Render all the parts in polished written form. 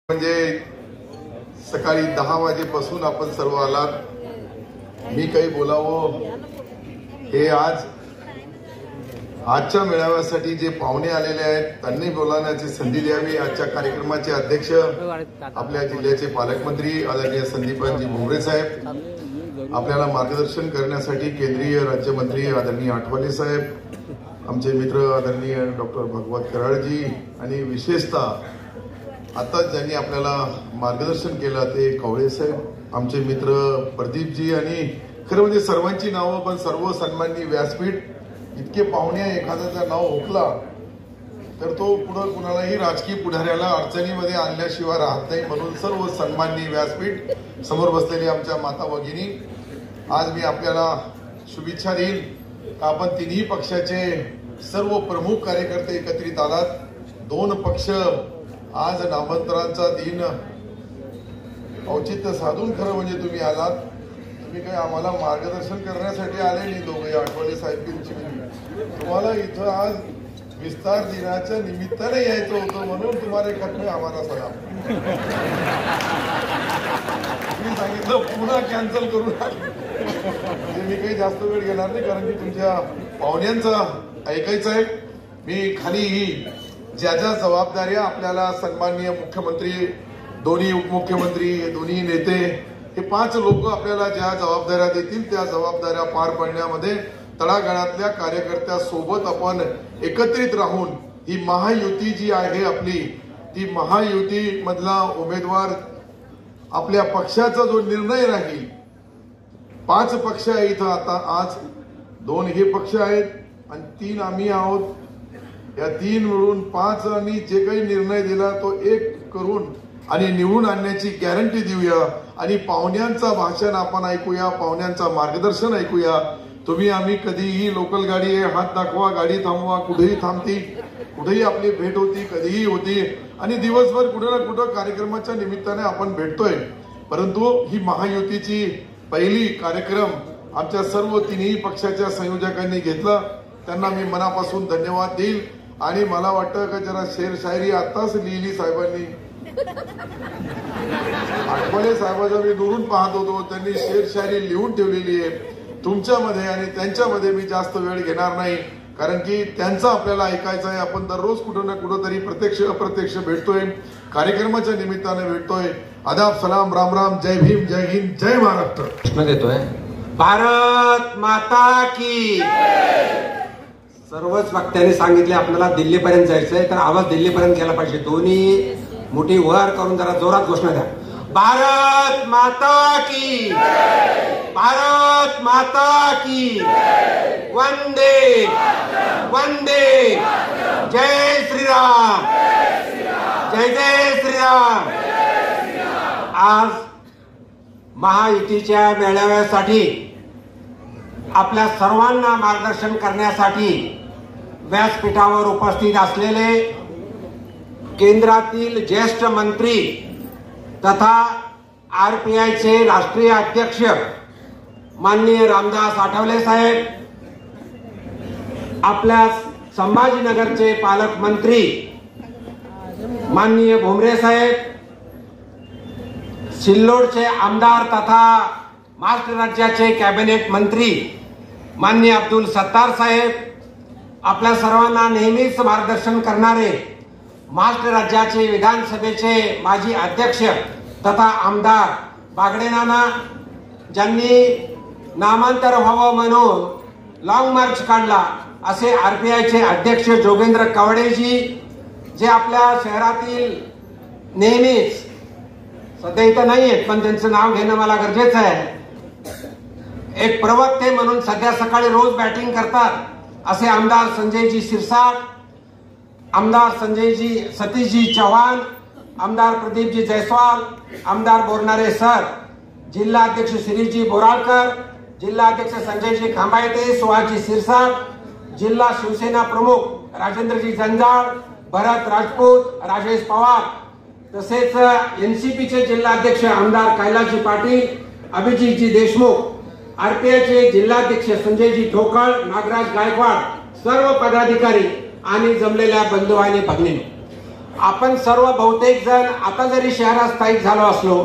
म्हणजे सकाळी 10 वाजेपासून आपण सर्व आलात. मी काही बोलावं हे आजच्या मेळाव्यासाठी जे पाहुणे आलेले आहेत त्यांनी बोलण्याची संधी द्यावी. आजच्या कार्यक्रमाचे अध्यक्ष आपल्या जिल्ह्याचे पालकमंत्री आदरणीय संदीपानजी भुमरे साहेब, आपल्याला मार्गदर्शन करण्यासाठी केंद्रीय राज्यमंत्री आदरणीय आठवले साहेब, आमचे मित्र आदरणीय डॉक्टर भगवत कराडजी आणि विशेषतः आता ज्यांनी आपल्याला मार्गदर्शन केलं ते कवळे साहेब, आमचे मित्र प्रदीपजी आणि खरं म्हणजे सर्वांची नावं पण सर्व सन्माननीय व्यासपीठ. इतके पाहुणे एखाद्याचं नाव ओळखला तर तो पुढे कुणालाही राजकीय पुढाऱ्याला अडचणीमध्ये आणल्याशिवाय राहत नाही. म्हणून सर्व सन्माननीय व्यासपीठ, समोर बसलेली आमच्या माता भगिनी, आज मी आपल्याला शुभेच्छा देईल. आपण तिन्ही पक्षाचे सर्व प्रमुख कार्यकर्ते एकत्रित आलात. दोन पक्ष आज नामांतरांचा दिन औचित्य साधून खरं म्हणजे तुम्ही आलात. तुम्ही काही आम्हाला मार्गदर्शन करण्यासाठी आले नाही. दोघे आठवले साहेबांची तुम्हाला इथं आज विस्तार दिनाच्या निमित्ताने यायचं होतं म्हणून तुम्हाला खटणे आम्हाला सलाम. मी सांगितलं पुन्हा कॅन्सल करून मी काही जास्त वेळ घेणार नाही कारण की तुमच्या पाहुण्यांचं ऐकायचं आहे. मी खाली ज्या ज्या जबाबदाऱ्या आपल्याला सन्माननीय मुख्यमंत्री, दोन्ही उपमुख्यमंत्री, दोन्ही नेते, हे 5 लोक आपल्याला ज्या जबाबदाऱ्या देतील त्या जबाबदाऱ्या पार पाडण्यामध्ये तळागाळातल्या कार्यकर्त्यासोबत आपण एकत्रित राहून ही महायुती जी आहे आपली, ती महायुती मधला उमेदवार आपल्या पक्षाचा जो निर्णय राहील, 5 पक्ष आहे इथं. आता आज 2 हे पक्ष आहेत आणि 3 आम्ही आहोत. या 3 मिळून 5 आणि जे काही निर्णय दिला तो 1 करून आणि निवडून आणण्याची गॅरंटी देऊया. आणि पाहुण्यांचं भाषण आपण ऐकूया, पाहुण्यांचं मार्गदर्शन ऐकूया. तुम्ही आम्ही कधीही लोकल गाडी आहे, हात दाखवा, गाडी थांबवा, कुठेही थांबती, कुठेही आपली भेट होती, कधीही होती आणि दिवसभर कुठे ना कुठं कार्यक्रमाच्या निमित्ताने आपण भेटतोय. परंतु ही महायुतीची पहिली कार्यक्रम आमच्या सर्व तिन्ही पक्षाच्या संयोजकांनी घेतला. त्यांना मी मनापासून धन्यवाद देईल. आणि मला वाटतं का जरा शेर शायरी आताच लिहिली साहेबांनी. आठवले साहेबांचा मी दुरून पाहत होतो, त्यांनी शेर शायरी लिहून ठेवलेली आहे तुमच्यामध्ये आणि त्यांच्यामध्ये. मी जास्त वेळ घेणार नाही कारण की त्यांचं आपल्याला ऐकायचं आहे. आपण दररोज कुठं ना कुठं तरी प्रत्यक्ष अप्रत्यक्ष भेटतोय, कार्यक्रमाच्या निमित्ताने भेटतोय. आदाब, सलाम, राम राम, जय भीम, जय हिंद, जय महाराष्ट्र. प्रश्न देतोय. भारत माता की. सर्वच वक्त्यांनी सांगितले आपल्याला दिल्लीपर्यंत जायचंय, तर आवाज दिल्लीपर्यंत गेला पाहिजे. दोन्ही मोठी वर करून जरा जोरात घोषणा द्या. भारत माता की, भारत माता की, वंदे वंदे, जय श्रीराम, जय जय श्रीराम. आज महायुतीच्या मेळाव्यासाठी आपल्या सर्वांना मार्गदर्शन करण्यासाठी व्यासपीठावर उपस्थित असलेले केंद्रातील ज्येष्ठ मंत्री तथा आरपीआयचे राष्ट्रीय अध्यक्ष माननीय रामदास आठवले साहेब, आपल्या संभाजीनगरचे पालकमंत्री माननीय भुमरे साहेब, सिल्लोडचे आमदार तथा महाराष्ट्र राज्याचे कॅबिनेट मंत्री माननीय अब्दुल सत्तार साहेब, आपल्या सर्वांना नेहमीच मार्गदर्शन करणारे महाराष्ट्र राज्याचे विधानसभेचे माजी अध्यक्ष तथा आमदार बागडे नाना, ज्यांनी नामांतर व्हावं म्हणून लॉंग मार्च काढला, असे आरपीआयचे अध्यक्ष जोगेंद्र कवडेजी, जे आपल्या शहरातील नेहमीच, सध्या इथं नाही आहेत पण त्यांचं नाव घेणं मला गरजेचं आहे, एक प्रवक्ते म्हणून सध्या सकाळी रोज बॅटिंग करतात, असे आमदार संजयजी सिरसाट, आमदार संजयजी सतीशजी चव्हाण, आमदार प्रदीपजी जयस्वाल, आमदार बोरनारे सर, जिल्हा अध्यक्ष शिरीषजी बोराळकर, जिल्हा अध्यक्ष संजयजी खांबायते, सुहासजी सिरसाट, जिल्हा शिवसेना प्रमुख राजेंद्रजी जंजाळ, भरत राजपूत, राजेश पवार, तसेच एनसीपीचे जिल्हाध्यक्ष आमदार कैलासजी पाटील, अभिजितजी देशमुख, आरपीआयचे जिल्हाध्यक्ष संजयजी ठोकळ, नागराज गायकवाड, सर्व पदाधिकारी आणि जमलेल्या बंधू आणि भगिनी, आपण सर्व बहुतेक जण आता जरी शहरात स्थायिक झालो असलो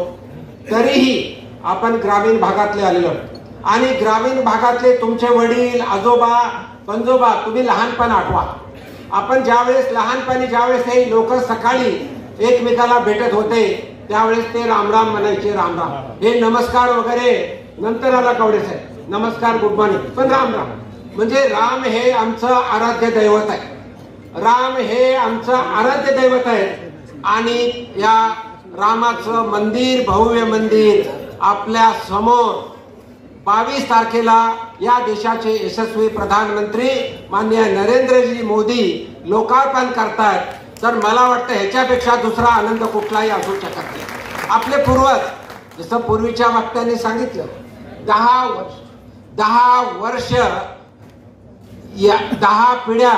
तरीही आपण ग्रामीण भागातले आलेलो आणि ग्रामीण भागातले तुमचे वडील आजोबा पंजोबा तुम्ही लहानपण आठवा. आपण ज्यावेळेस लहानपणी ज्यावेळेस हे लोक सकाळी एकमेकाला भेटत होते त्यावेळेस ते रामराम म्हणायचे. रामराम हे नमस्कार वगैरे नंतर आला कवडे साहेब नमस्कार गुड मॉर्निंग पण रामराम म्हणजे राम हे आमचं आराध्य दैवत आहे. राम हे आमचं आराध्य दैवत आहे आणि या रामाचं मंदिर भव्य मंदिर आपल्या समोर 22 तारखेला या देशाचे यशस्वी प्रधानमंत्री माननीय नरेंद्रजी मोदी लोकार्पण करतायत. तर मला वाटतं ह्याच्यापेक्षा दुसरा आनंद कुठलाही असू शकत नाही. आपले पूर्वज जसं पूर्वीच्या वक्त्यांनी सांगितलं 10 वर्ष 10 पिढ्या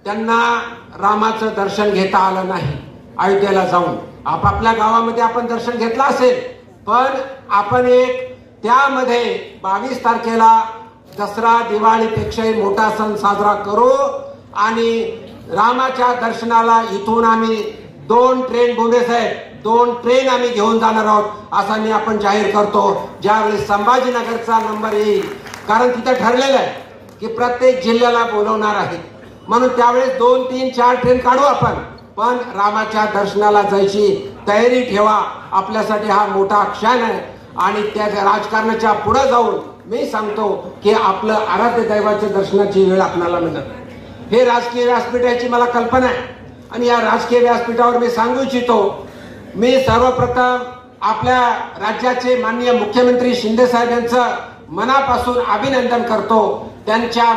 त्यांना रामाचं दर्शन घेता आलं नाही. अयोध्येला जाऊन आपापल्या गावामध्ये आपण दर्शन घेतलं असेल पण आपण एक त्यामध्ये 22 तारखेला दसरा दिवाळीपेक्षाही मोठा सण साजरा करू आणि रामाच्या दर्शनाला इथून आम्ही 2 ट्रेन बोंबे साहेब 2 ट्रेन आम्ही घेऊन जाणार आहोत असं मी आपण जाहीर करतो. ज्यावेळी संभाजीनगरचा नंबर येईल कारण तिथे ठरलेलं आहे की प्रत्येक जिल्ह्याला बोलवणार आहे म्हणून त्यावेळेस 2, 3, 4 ट्रेन काढू आपण पण रामाच्या दर्शनाला जायची तयारी ठेवा. आपल्यासाठी हा मोठा क्षण आहे आणि त्या राजकारणाच्या पुढे जाऊन मी सांगतो की आपलं आराध्य दैवाच्या दर्शनाची वेळ आपल्याला मिळणार. हे राजकीय व्यासपीठाची मला कल्पना आहे आणि या राजकीय व्यासपीठावर मी सांगू इच्छितो मी सर्वप्रथम आपल्या राज्याचे माननीय मुख्यमंत्री शिंदे साहेब यांचं मनापासून अभिनंदन करतो. त्यांच्या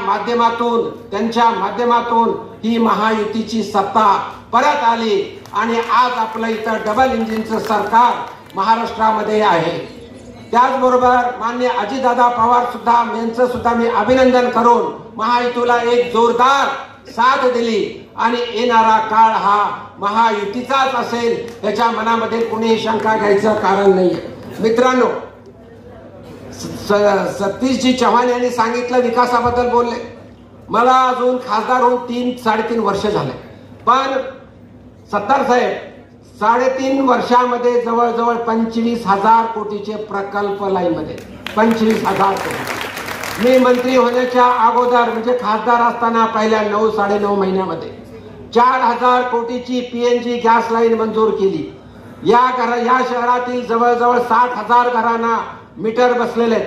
माध्यमातून ही महायुतीची सत्ता परत आली आणि आज आपलं इथं डबल इंजिनचं सरकार महाराष्ट्रामध्ये आहे. त्याचबरोबर माननीय अजितदादा पवार सुद्धा यांचं सुद्धा मी अभिनंदन करून महायुतीला एक जोरदार साथ दिली आणि येणारा काळ हा महायुतीचाच असेल याच्या मनामध्ये कोणीही शंका घ्यायचं कारण नाहीये. मित्रांनो सतीशजी चव्हाण यांनी सांगितलं विकासाबद्दल बोलले. मला अजून खासदार होऊन 3-3.5 वर्ष झाले पण सत्तार साहेब 3.5 वर्षामध्ये जवळजवळ 25,000 कोटीचे प्रकल्प लाईनमध्ये 25,000 कोटी. मी मंत्री होण्याच्या अगोदर म्हणजे खासदार असताना पहिल्या 9-9.5 महिन्यामध्ये 4,000 कोटीची PNG गॅस लाईन मंजूर केली. या शहरातील जवळजवळ 60,000 घरांना मीटर बसलेले.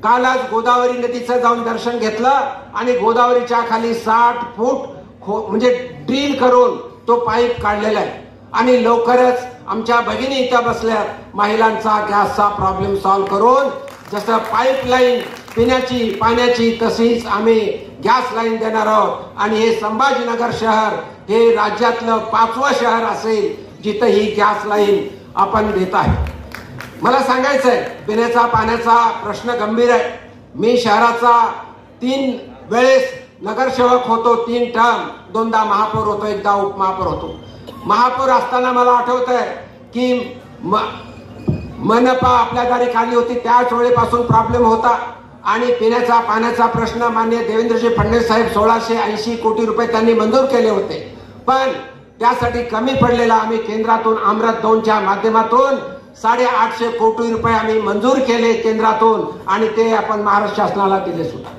कालच गोदावरी नदीचं जाऊन दर्शन घेतलं आणि गोदावरीच्या खाली 60 फूट म्हणजे ड्रिल करून तो पाईप काढलेला आहे आणि लवकरच आमच्या भगिनी इथं बसल्या महिलांचा गॅसचा प्रॉब्लेम सॉल्व्ह करून जसं पाईपलाईन पिण्याची पाण्याची तशीच आम्ही गॅस लाईन देणार आहोत आणि हे संभाजीनगर शहर हे राज्यातलं 5वं शहर असेल जिथं ही गॅस लाईन आपण देत आहे. मला सांगायचंय पिण्याचा पाण्याचा प्रश्न गंभीर आहे. मी शहराचा 3 वेळेस नगरसेवक होतो 3 टर्म 2दा महापौर होतो 1दा उपमहापौर होतो. महापौर असताना मला आठवत आहे की मनपा आपल्या दारी काढली होती त्याच वेळेपासून प्रॉब्लेम होता आणि पिण्याचा पाण्याचा प्रश्न माननीय देवेंद्रजी फडणवीस साहेब 1680 कोटी रुपये त्यांनी मंजूर केले होते पण त्यासाठी कमी पडलेला आम्ही केंद्रातून अमृत 2च्या माध्यमातून 850 कोटी रुपये आम्ही मंजूर केले केंद्रातून आणि ते आपण महाराष्ट्र शासनाला दिले सुद्धा.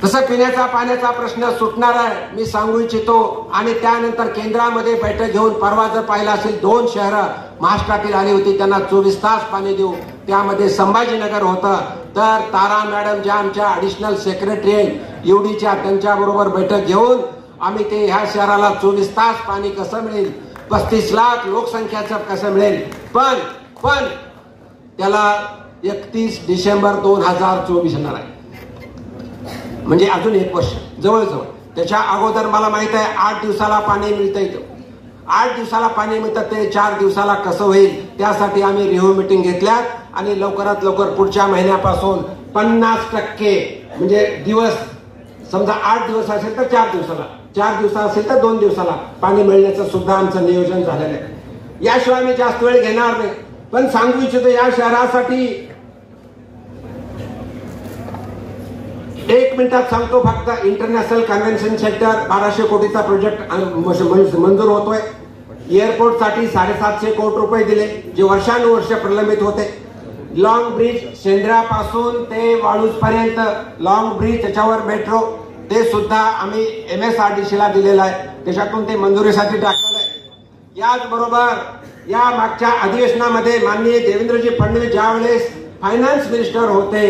तसं पिण्याचा पाण्याचा प्रश्न सुटणार आहे मी सांगू इच्छितो आणि त्यानंतर केंद्रामध्ये बैठक घेऊन परवा जर पाहिलं असेल 2 शहरं महाराष्ट्रातील आली होती त्यांना 24 तास पाणी देऊ. त्यामध्ये संभाजीनगर होतं तर तारा मॅडम ज्या आमच्या ॲडिशनल सेक्रेटरी आहेत एवढीच्या त्यांच्याबरोबर बैठक घेऊन आम्ही ते ह्या शहराला 24 तास पाणी कसं मिळेल 35 लाख लोकसंख्याचं कसं मिळेल पण त्याला 31 डिसेंबर 2024 येणार आहे म्हणजे अजून 1 वर्ष जवळजवळ. त्याच्या अगोदर मला माहित आहे 8 दिवसाला पाणी मिळतं इथं 8 दिवसाला पाणी मिळतं ते 4 दिवसाला कसं होईल त्यासाठी आम्ही रिव्ह्यू मीटिंग घेतल्यात आणि लवकरात लवकर पुढच्या महिन्यापासून 50% म्हणजे दिवस समजा 8 दिवस असेल तर 4 दिवसाला 4 दिवस असेल तर 2 दिवसाला पाणी मिळण्याचं सुद्धा आमचं नियोजन झालेलं आहे. याशिवाय मी जास्त वेळ घेणार नाही पण सांगू इच्छितो या शहरासाठी 1 मिनिटात सांगतो फक्त इंटरनॅशनल कन्व्हेन्शन सेंटर 1200 कोटीचा प्रोजेक्ट मंजूर होतोय. एअरपोर्टसाठी 750 कोटी रुपये दिले, जे वर्षानुवर्ष प्रलंबित होते. लॉंग ब्रिज, शेंद्र्यापासून ते वाळूज पर्यंत लॉंग ब्रिज, त्याच्यावर मेट्रो, ते सुद्धा आम्ही MSRDC ला दिलेलं आहे. त्याच्यातून ते मंजुरीसाठी टाकलेलं आहे. याचबरोबर या मागच्या अधिवेशनामध्ये माननीय देवेंद्रजी फडणवीस ज्यावेळेस फायनान्स मिनिस्टर होते,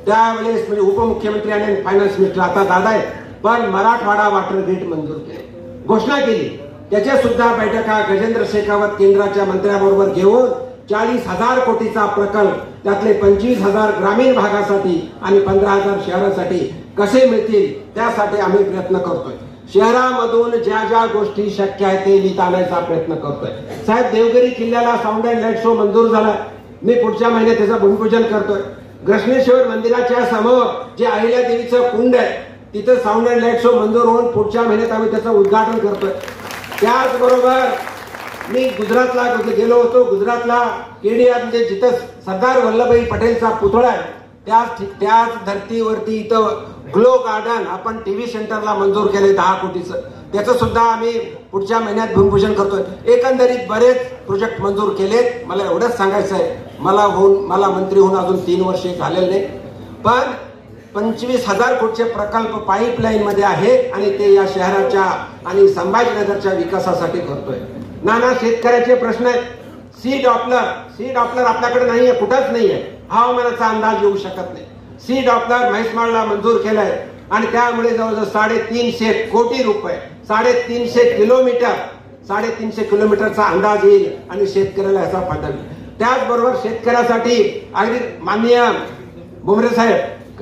त्यावेळेस म्हणजे उपमुख्यमंत्री आणि फायनान्स मिनिस्टर, आता दादा आहे, पण मराठवाडा वॉटर ग्रिड मंजूर केले, घोषणा केली. त्याच्या सुद्धा बैठका गजेंद्र शेखावत केंद्राच्या मंत्र्याबरोबर घेऊन 40,000 कोटीचा प्रकल्प, त्यातले 25,000 ग्रामीण भागासाठी आणि 15,000 शहरासाठी कसे मिळतील त्यासाठी आम्ही प्रयत्न करतोय. शहरामधून ज्या ज्या गोष्टी शक्य आहे ते नीट आणायचा प्रयत्न करतोय. साहेब, देवगिरी किल्ल्याला साऊंड अँड लाईट शो मंजूर झाला, मी पुढच्या महिन्यात त्याचं भूमिपूजन करतोय. घृष्णेश्वर मंदिराच्या समोर जे अहिल्या देवीचं कुंड आहे तिथं साऊंड अँड लाईट शो मंजूर होऊन पुढच्या महिन्यात आम्ही त्याचं उद्घाटन करतोय. त्याचबरोबर मी गुजरातला गेलो होतो. गुजरातला केडिया म्हणजे जिथं सरदार वल्लभभाई पटेलचा पुतळा आहे त्याच धर्तीवरती इथं ग्लो गार्डन आपण टीव्ही सेंटरला मंजूर केले 10 कोटीचं, त्याचं सुद्धा आम्ही पुढच्या महिन्यात भूमिपूजन करतोय. एकंदरीत बरेच प्रोजेक्ट मंजूर केलेत. मला एवढंच सांगायचं आहे, मला मंत्री होऊन अजून 3 वर्षे झालेले नाही, पण 25,000 कोटीचे प्रकल्प पाईपलाईन मध्ये आहेत आणि ते या शहराच्या आणि संभाजीनगरच्या विकासासाठी करतोय. नाना शेतकऱ्याचे प्रश्न आहेत. सी डॉपलर आपल्याकडे नाहीये, कुठंच नाहीये, हवामानाचा अंदाज येऊ शकत नाही. सी डॉपलर म्हैसमाळला मंजूर केलाय आणि त्यामुळे जवळजवळ 350 कोटी रुपये, 350 किलोमीटरचा अंदाज येईल आणि शेतकऱ्याला याचा फायदा होईल. त्याचबरोबर शेतकऱ्यासाठी अगदी माननीय भुमरे साहेब,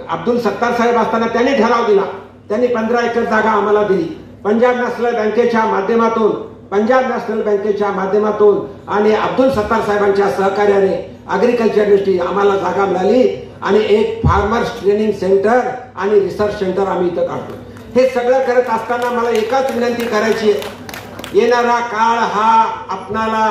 अब्दुल सत्तार साहेब असताना त्यांनी ठराव दिला, त्यांनी 15 एकर जागा आम्हाला दिली. पंजाब नॅशनल बँकेच्या माध्यमातून आणि अब्दुल सत्तार साहेबांच्या सहकार्याने अग्रिकल्चर युनिव्हर्सिटी आम्हाला जागा मिळाली आणि एक फार्मर्स ट्रेनिंग सेंटर आणि रिसर्च सेंटर आम्ही इथं काढतो. हे सगळं करत असताना मला एकच विनंती करायची आहे, येणारा काळ हा आपणाला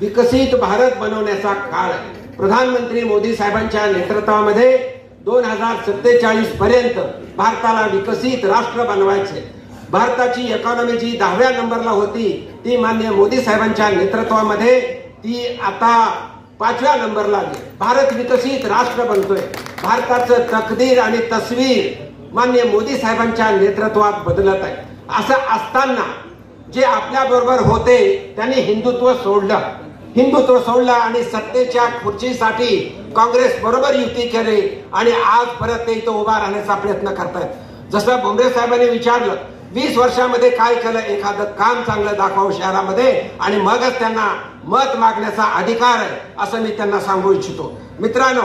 विकसित भारत बनवण्याचा काळ आहे. प्रधानमंत्री मोदी साहेबांच्या नेतृत्वामध्ये 2047 पर्यंत भारताला विकसित राष्ट्र बनवायचे. भारताची इकॉनॉमी जी 10व्या नंबरला होती ती माननीय मोदी साहेबांच्या नेतृत्वामध्ये ती आता 5व्या नंबरला आली. भारत विकसित राष्ट्र बनतोय. भारताचं तकदीर आणि तस्वीर माननीय मोदी साहेबांच्या नेतृत्वात बदलत आहे. असं असताना जे आपल्या बरोबर होते त्यांनी हिंदुत्व सोडलं आणि सत्तेच्या खुर्चीसाठी काँग्रेस बरोबर युती केली आणि आज परत ते इथं उभा राहण्याचा प्रयत्न करतायत. जसं भुमरे साहेबांनी विचारलं 20 वर्षामध्ये काय केलं, एखादं काम चांगलं दाखवावं शहरामध्ये आणि मगच त्यांना मत मागण्याचा अधिकार आहे असं मी त्यांना सांगू इच्छितो. मित्रांनो,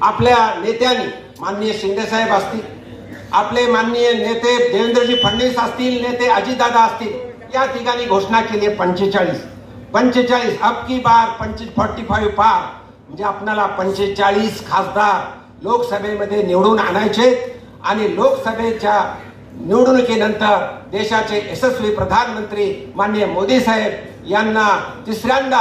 आपल्या नेत्यांनी माननीय शिंदे साहेब असतील, आपले माननीय नेते देवेंद्रजी फडणवीस असतील, नेते अजितदादा असतील, या ठिकाणी घोषणा केली 45 अब की बार 45 पार, म्हणजे आपल्याला 45 खासदार लोकसभेमध्ये निवडून आणायचे आणि लोकसभेच्या निवडणुकीनंतर देशाचे यशस्वी प्रधानमंत्री माननीय मोदी साहेब यांना तिसऱ्यांदा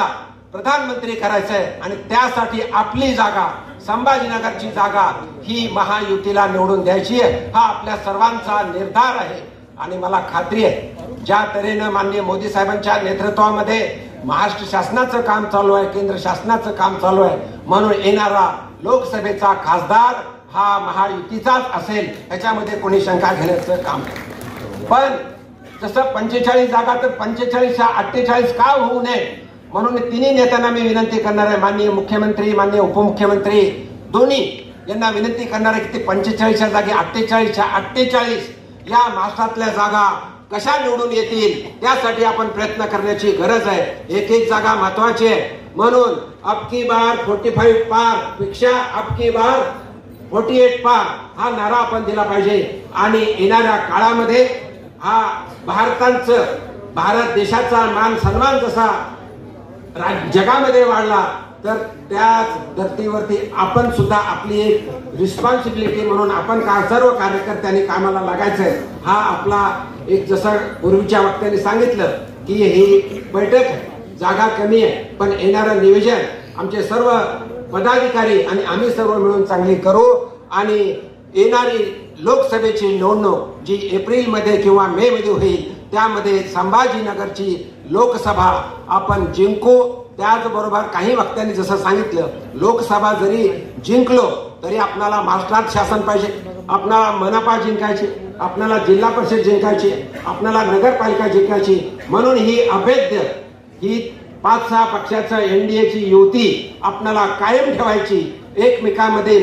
प्रधानमंत्री करायचंय आणि त्यासाठी आपली जागा, संभाजीनगरची जागा ही महायुतीला निवडून द्यायची आहे. हा आपल्या सर्वांचा निर्धार आहे आणि मला खात्री आहे ज्या तऱ्हेनं माननीय मोदी साहेबांच्या नेतृत्वामध्ये महाराष्ट्र शासनाचं काम चालू आहे, केंद्र शासनाचं काम चालू आहे, म्हणून येणारा लोकसभेचा खासदार हा महायुतीचाच असेल याच्यामध्ये कोणी शंका घेण्याचं काम नाही. पण जसं 45 जागा तर 45च्या 48 का होऊ नये म्हणून तिन्ही नेत्यांना मी विनंती करणार आहे, माननीय मुख्यमंत्री, माननीय उपमुख्यमंत्री दोन्ही यांना विनंती करणार आहे की ते 45च्या जागी 48च्या 48 या महाराष्ट्रातल्या जागा कशा निवडून येतील त्यासाठी आपण प्रयत्न करण्याची गरज आहे. एक जागा महत्वाची आहे. म्हणून अब की बार 45 पार पेक्षा अब की बार 48 पार हा नारा आपण दिला पाहिजे आणि येणाऱ्या काळामध्ये हा भारत देशाचा मान सन्मान जसा जगामध्ये वाढला तर त्याच धर्तीवरती आपण सुद्धा आपली एक रिस्पॉन्सिबिलिटी म्हणून आपण सर्व कार्यकर्त्यांनी कामाला लागायचंय. हा आपला एक जसं पूर्वीच्या वक्त्यांनी सांगितलं की ही बैठक जागा कमी आहे पण येणारं नियोजन आमचे सर्व पदाधिकारी आणि आम्ही सर्व मिळून चांगली करू आणि येणारी लोकसभेची निवडणूक जी एप्रिल मध्ये किंवा मे मध्ये होईल त्यामध्ये संभाजीनगरची लोकसभा आपण जिंकू. त्याचबरोबर काही वक्त्यांनी जसं सांगितलं, लोकसभा जरी जिंकलो तरी आपल्याला महाराष्ट्रात शासन पाहिजे, आपल्याला मनपा जिंकायची, आपल्याला जिल्हा परिषद जिंकायची, आपल्याला नगरपालिका जिंकायची. म्हणून ही अभेद्य ही 5-6 पक्षाचं एनडीएची युती आपल्याला कायम ठेवायची, एकमेकांमध्ये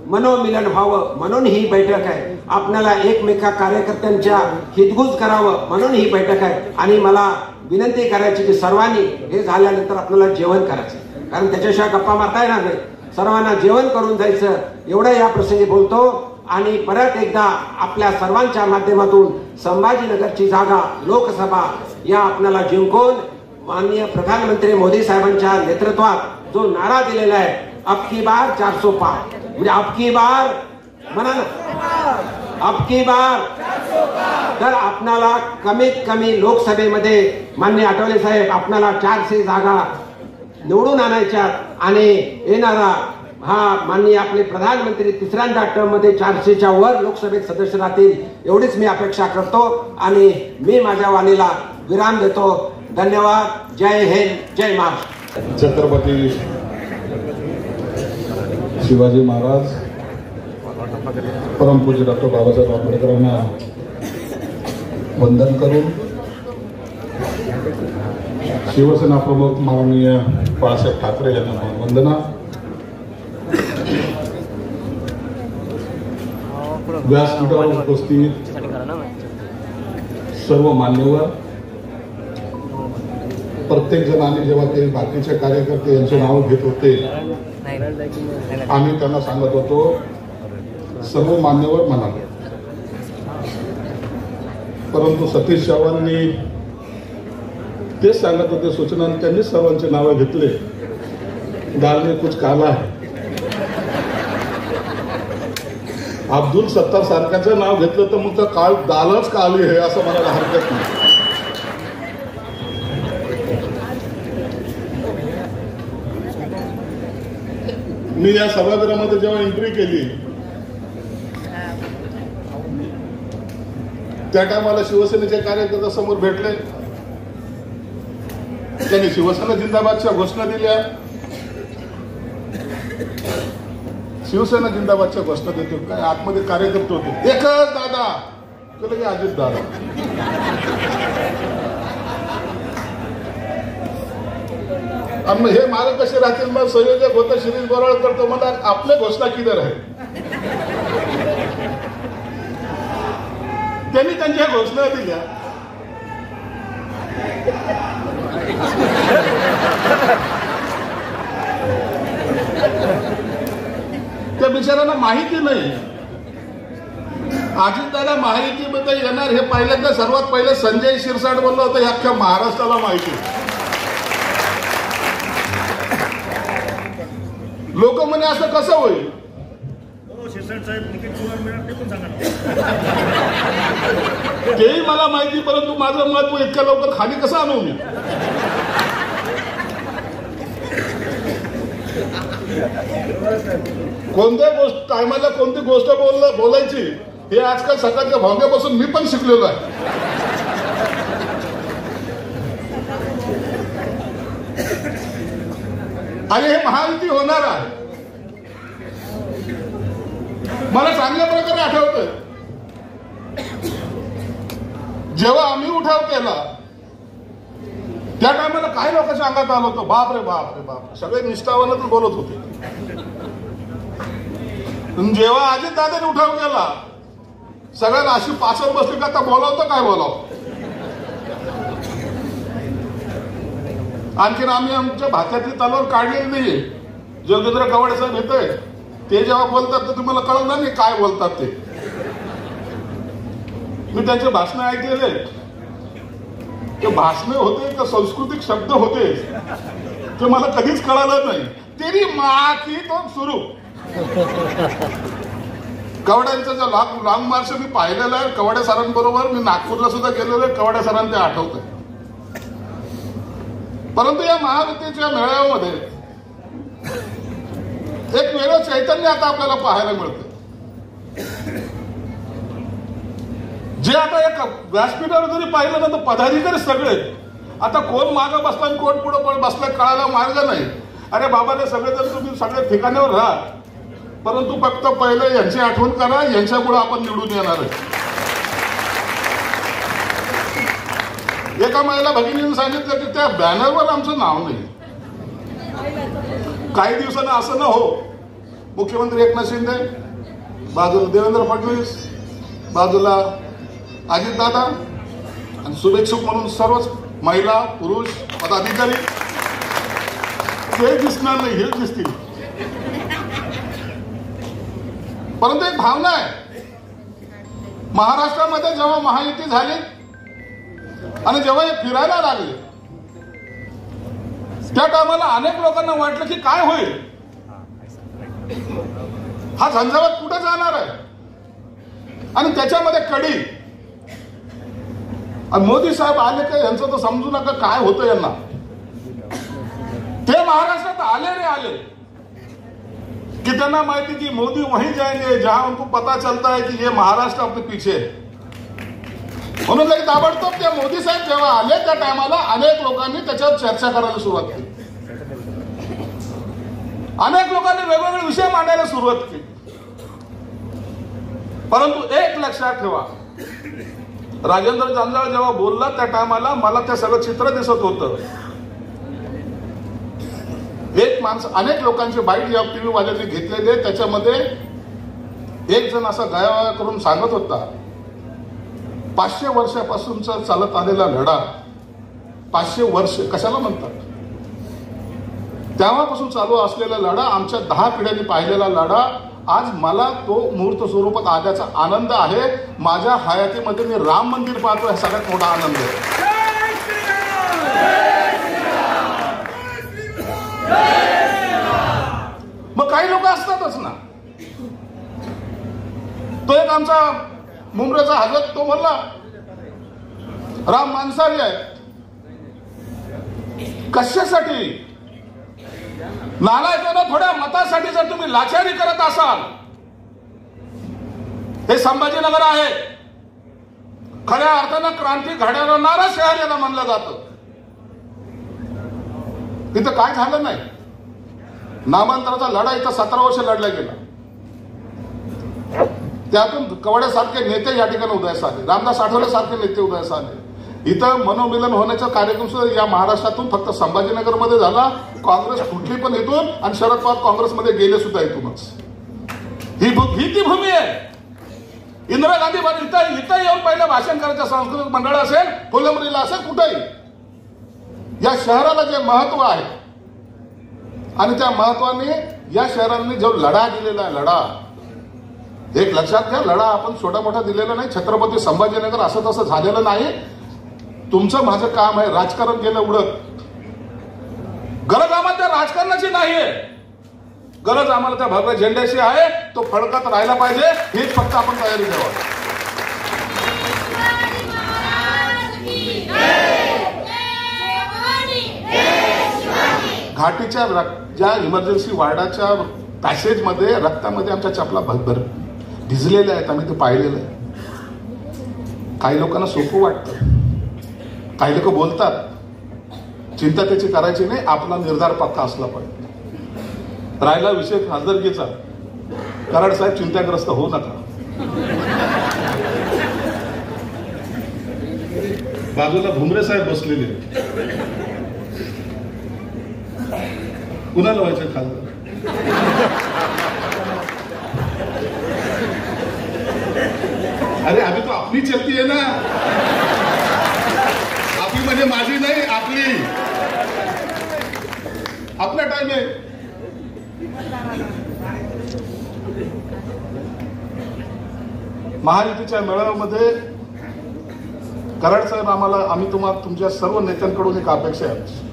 मनोमिलन व्हावं म्हणून ही बैठक आहे. आपल्याला एकमेका कार्यकर्त्यांच्या हितगुज करावं म्हणून ही बैठक आहे. आणि मला विनंती करायची की सर्वांनी हे झाल्यानंतर आपल्याला जेवण करायचं, कारण त्याच्याशिवाय गप्पा मारता येणार नाही. सर्वांना जेवण करून जायचं एवढं या प्रसंगी बोलतो. आणि परत एकदा आपल्या सर्वांच्या माध्यमातून संभाजीनगरची जागा लोकसभा या आपल्याला जिंकून माननीय प्रधानमंत्री मोदी साहेबांच्या नेतृत्वात जो नारा दिलेला आहे, अबकी बार 400 पार, म्हणजे अबकी बार म्हणा ना, अबकी बार, तर आपणाला कमीत कमी लोकसभेमध्ये माननीय आठवले साहेब आपणाला 400 जागा निवडून आणायच्या. आणि येणारा माननीय आपले प्रधानमंत्री तिसऱ्यांदा टर्म मध्ये 400च्या वर लोकसभेत सदस्य राहतील एवढीच मी अपेक्षा करतो. आणि मी माझ्या वाणीला विराम देतो. धन्यवाद. जय हिंद, जय महाराष्ट्र. छत्रपती शिवाजी महाराज, परमपूज्य डॉक्टर बाबासाहेब आंबेडकरांना वंदन करून, शिवसेना प्रमुख माननीय बाळासाहेब ठाकरे यांना वंदना. व्यासपीठावर उपस्थित सर्व मान्यवर, प्रत्येक जणांनी जेव्हा ते बाकीचे कार्यकर्ते यांचे नाव घेत होते आम्ही त्यांना सांगत होतो सर्व मान्यवर म्हणाल, परंतु सतीश चव्हाणांनी तेच सांगत होते सूचना, त्यांनी सर्वांचे नाव घेतले. दाल में कुछ काला है. अब्दुल सत्तार सारख्याचं नाव घेतलं तर मग काळ दालच काली आहे असं म्हणायला हरकत नाही. मी या सभागृहामध्ये जेव्हा एंट्री केली त्या टायमाला शिवसेनेचे कार्यकर्ते समोर भेटले. त्यांनी शिवसेना जिंदाबादच्या घोषणा दिल्या. शिवसेना जिंदाबादच्या घोषणा देतो काय आतमध्ये कार्यकर्ते होते, एकच दादा की अजित दादा. आणि हे मार्ग कसे राहतील. मग संयोजक होतं शिरीष बोराळकर, तो मला आपल्या घोषणा किधर आहे. त्यांनी त्यांच्या घोषणा दिल्या. त्या बिचारांना माहिती नाही. अजितदादा माहितीबद्दल येणार हे पहिल्यांदा सर्वात पहिले संजय शिरसाट बोलला होता, हे अख्ख्या महाराष्ट्राला माहिती. लोक म्हणे असं कसं होईल. तेही मला माहिती, परंतु माझं मत इतक्या लवकर खाली कसं आणू मी. कोणत्या गोष्ट टायमाला कोणती गोष्ट बोलायची हे आजकाल सकाळच्या भोंग्यापासून मी पण शिकलेलो आहे. आणि हे महायुती होणार आहे. मला चांगल्या प्रकारे आठवतं जेव्हा आम्ही उठाव केला त्या टायमाला काही लोकांच्या अंगात आलं होतं, बाप रे बाप रे बाप, सगळे निष्ठावानच बोलत होते. जेव्हा अजितदादांनी उठाव केला सगळ्यांना अशी पाचर बसली का आता बोलावतं काय बोलावं. आणखीन आम्ही आमच्या भात्यातली तलवार काढलेली नाहीये. जोगेंद्र गवाडे साहेब येतोय ते जेव्हा बोलतात तर तुम्हाला कळणार नाही काय बोलतात ते. मी त्यांचे भाषण ऐकलेले. ते भाषणे होते का सांस्कृतिक शब्द होते ते मला कधीच कळालं नाही. तेरी माँ की तो सुरू. कवड्यांचा जो लॉंग मार्च मी पाहिलेला आहे कवडे सरांबरोबर. मी नागपूरला सुद्धा गेलेलो आहे. कवडे सरांना ते आठवतंय. परंतु या महायुतीच्या मेळाव्यामध्ये एक वेगळं चैतन्य आता आपल्याला पाहायला मिळतं. जे आता एक व्यासपीठावर जरी पाहिलं ना तर पदाधिकारी सगळे आता कोण मागं बसला आणि कोण पुढे बसला कळायला मार्ग नाही. अरे बाबा सगळे जर तुम्ही सगळ्या ठिकाणावर राहा, परंतु फक्त पहिले यांची आठवण करा, यांच्यामुळे आपण निवडून येणार आहे. एका महिला भगिनीने सांगितलं की त्या बॅनरवर आमचं नाव नाही. काही दिवसांना असं न हो, मुख्यमंत्री एकनाथ शिंदे, बाजूला देवेंद्र फडणवीस, बाजूला अजितदादा आणि शुभेच्छुक म्हणून सर्वच महिला पुरुष पदाधिकारी, ते दिसणार नाही, हेच दिसतील. परंतु एक भावना आहे, महाराष्ट्रामध्ये जेव्हा महायुती झाली आणि जेव्हा हे फिरायला लागले त्या टायमाला अनेक लोकांना वाटलं की काय होईल, हा झंझावात कुठे जाणार आहे. आणि त्याच्यामध्ये कडी आणि मोदी साहेब आले का यांचं तर समजू नका काय होतं यांना. ते महाराष्ट्रात आले रे आले कि त्यांना माहिती की मोदी वहीं जाएंगे जहां उनको पता चलता है कि ये महाराष्ट्र अपने पीछे है. म्हणून ताबडतोब त्या मोदी साहेब जेव्हा आले त्या टायमाला अनेक लोकांनी त्याच्यावर चर्चा करायला सुरुवात केली. अनेक लोकांनी वेगवेगळे विषय मांडायला सुरुवात केली. परंतु एक लक्षात ठेवा, राजेंद्र जंजाळ जेव्हा बोलला त्या टायमाला मला त्या सगळं चित्र दिसत होतं. एक माणसं, अनेक लोकांचे बाईट या टीव्ही वाल्यांनी घेतलेले, त्याच्यामध्ये एक जण असा गाया करून सांगत होता 500 वर्षापासूनचा चालत आलेला लढा, 500 वर्ष कशाला म्हणतात, तेव्हापासून चालू असलेला लढा, आमच्या 10 पिढ्यांनी पाहिलेला लढा, आज मला तो मूर्त स्वरूपात आल्याचा आनंद आहे. माझ्या हयातीमध्ये मी राम मंदिर पाहतो, हा सगळ्यात मोठा आनंद आहे. मग काही लोक असतातच ना. तो एक आमचा मुंबईचा हजरत तो म्हणला राम मांसाहारी आहे. कशासाठी? नालायकांना थोड्या मतासाठी जर तुम्ही लाचारी करत असाल, हे संभाजीनगर आहे, खऱ्या अर्थानं क्रांती घडवणारं शहर याला म्हणलं जातं. तिथं काय झालं नाही. नामांतराचा लढा इथं 17 वर्ष लढला गेला. त्यातून कवड्यासारखे नेते या ठिकाणी उदयास आले, रामदास आठवले सारखे नेते उदयास आले. इथं मनोमिलन होण्याचा कार्यक्रम सुद्धा या महाराष्ट्रातून फक्त संभाजीनगरमध्ये झाला. काँग्रेस फुटली पण इथून आणि शरद पवार काँग्रेसमध्ये गेले सुद्धा इथूनच. ही ती भूमी आहे. इंदिरा गांधी इथं येऊन पहिलं भाषण करायचं सांस्कृतिक मंडळ असेल, फुलंब्रीला असेल, कुठेही या शहराला जे महत्व आहे आणि त्या महत्वाने या शहरांनी जो लढा दिलेला आहे, लढा एक लक्षात घ्या, लढा आपण छोटा मोठा दिलेला नाही. छत्रपती संभाजीनगर असं तसं झालेलं नाही. तुमचं माझं काम आहे, राजकारण केलं उडत. गरज आम्हाला त्या राजकारणाची नाहीये, गरज आम्हाला त्या भगव्या झेंड्याची आहे. तो फडकत राहिला पाहिजे, हीच फक्त आपण तयारी ठेवा. घाटीच्या ज्या इमर्जन्सी वार्डाच्या पॅसेजमध्ये रक्तामध्ये आमच्या चपला भरभर भिजलेल्या आहेत. आम्ही ते पाहिलेलं आहे. काही लोकांना सोपं वाटतं, काही लोक बोलतात, चिंता त्याची करायची नाही, आपला निर्धार पक्का असला पाहिजे. राहिला विषय खासदारकीचा, कराड साहेब चिंताग्रस्त होऊ नका. बाजूला भुमरे साहेब बसलेले, कुणाला व्हायचं खासदार? अरे अभी तो अपनी चलती है ना, आपली म्हणजे माझी नाही, आपली. आपला टाइम आहे. महायुतीच्या मेळाव्यामध्ये कराड साहेब आम्ही तुम्हाला तुमच्या सर्व नेत्यांकडून एक अपेक्षा आहे.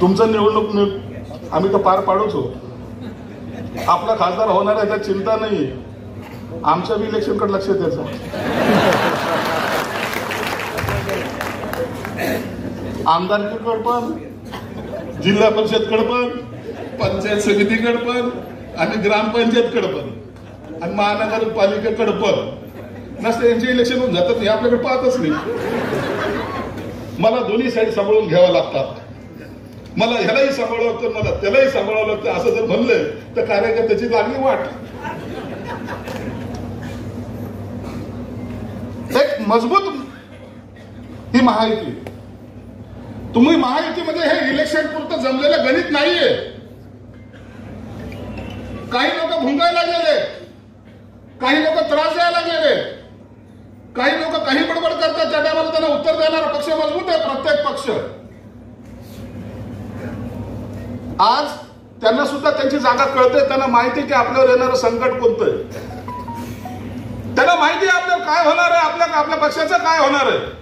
तुमचं निवडणूक आम्ही तर पार पाडूच हो. आपला खासदार होणार आहे त्यात चिंता नाही. आमच्या बी इलेक्शनकडे लक्ष द्यायचं. आमदारकीकडे पण, जिल्हा परिषदकडे पण, पंचायत समितीकडे पण आणि ग्रामपंचायतकडे पण आणि महानगरपालिकेकडे पण नसते यांचे इलेक्शन होऊन जातात, हे आपल्याकडे पाहतच नाही. मला दोन्ही साईड सांभाळून घ्यावं लागतात, मला ह्यालाही सांभाळावं लागतं, मला त्यालाही सांभाळावं लागतं, असं जर म्हणलं तर कार्यकर्त्याची लागली वाट. एक मजबूत ही महायुती. तुम्ही महायुतीमध्ये हे इलेक्शन पुरतं जमलेलं गणित नाहीये. काही लोक भुंगायला लागलेले, काही लोक त्रास द्यायला लागलेले, काही लोक काही बडबड करतात, त्या टायमाला त्यांना उत्तर देणारा पक्ष मजबूत आहे. प्रत्येक पक्ष आज त्यांना सुद्धा त्यांची जागा कळते. त्यांना माहिती की आपल्यावर येणारं संकट कोणतं आहे, त्यांना माहिती आहे आपल्याला काय होणार आहे, आपल्या पक्षाचं काय होणार आहे.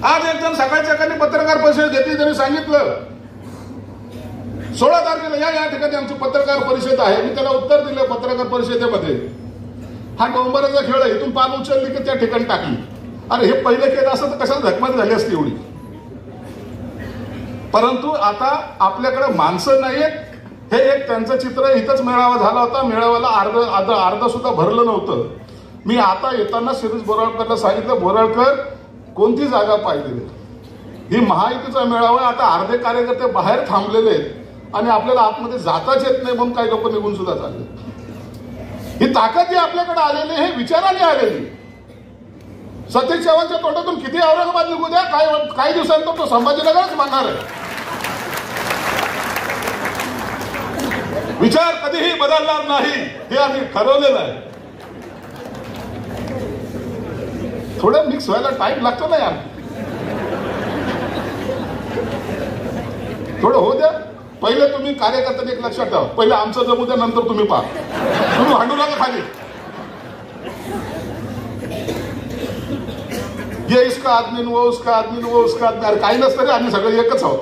आज एक जण सकाळच्या एकाने पत्रकार परिषद घेतली, त्यांनी सांगितलं 16 तारखेला या ठिकाणी आमची पत्रकार परिषद आहे. मी त्याला उत्तर दिलं पत्रकार परिषदेमध्ये, हा नोव्हेंबरचा खेळ आहे, इथून पाल उचलली की त्या ठिकाणी टाकली. अरे हे पहिले केलं असं तर कशाला झकमारी झाली असती एवढी. परंतु आता आपल्याकडे माणसं नाहीत. हे एक त्यांचं चित्र. इथंच मेळावा झाला होता, मेळाव्याला अर्ध सुद्धा भरलं नव्हतं. मी आता येताना शिरीष बोराळकरला सांगितलं, बोराळकर कोणती जागा पाहिजे, ही महायुतीचा मेळावा. आता अर्धे कार्यकर्ते बाहेर थांबलेले आहेत आणि आपल्याला आतमध्ये जाताच येत नाही म्हणून काही लोक निघून सुद्धा चालले. ही ताकद जी आपल्याकडे आलेली हे विचाराने आलेली. सतीश चव्हाणच्या तोंडातून किती औरंगाबाद निघू द्या, काही दिवसांतर तो संभाजीनगरच मानणार आहे. विचार कधीही बदलणार नाही हे आम्ही ठरवलेलं आहे. थोडं मिक्स व्हायला टाइम लागतो ना यार, थोडं होऊ द्या. पहिले तुम्ही कार्यकर्त्यांनी एक लक्षात ठेवा, पहिले आमचं जमू द्या, नंतर तुम्ही पहा. तुम्ही भांडू नका खाली. ये इसका आदमी वो उसका आदमी वो उसका आदमी. अरे काही नसतं रे, आम्ही सगळे एकच आहोत.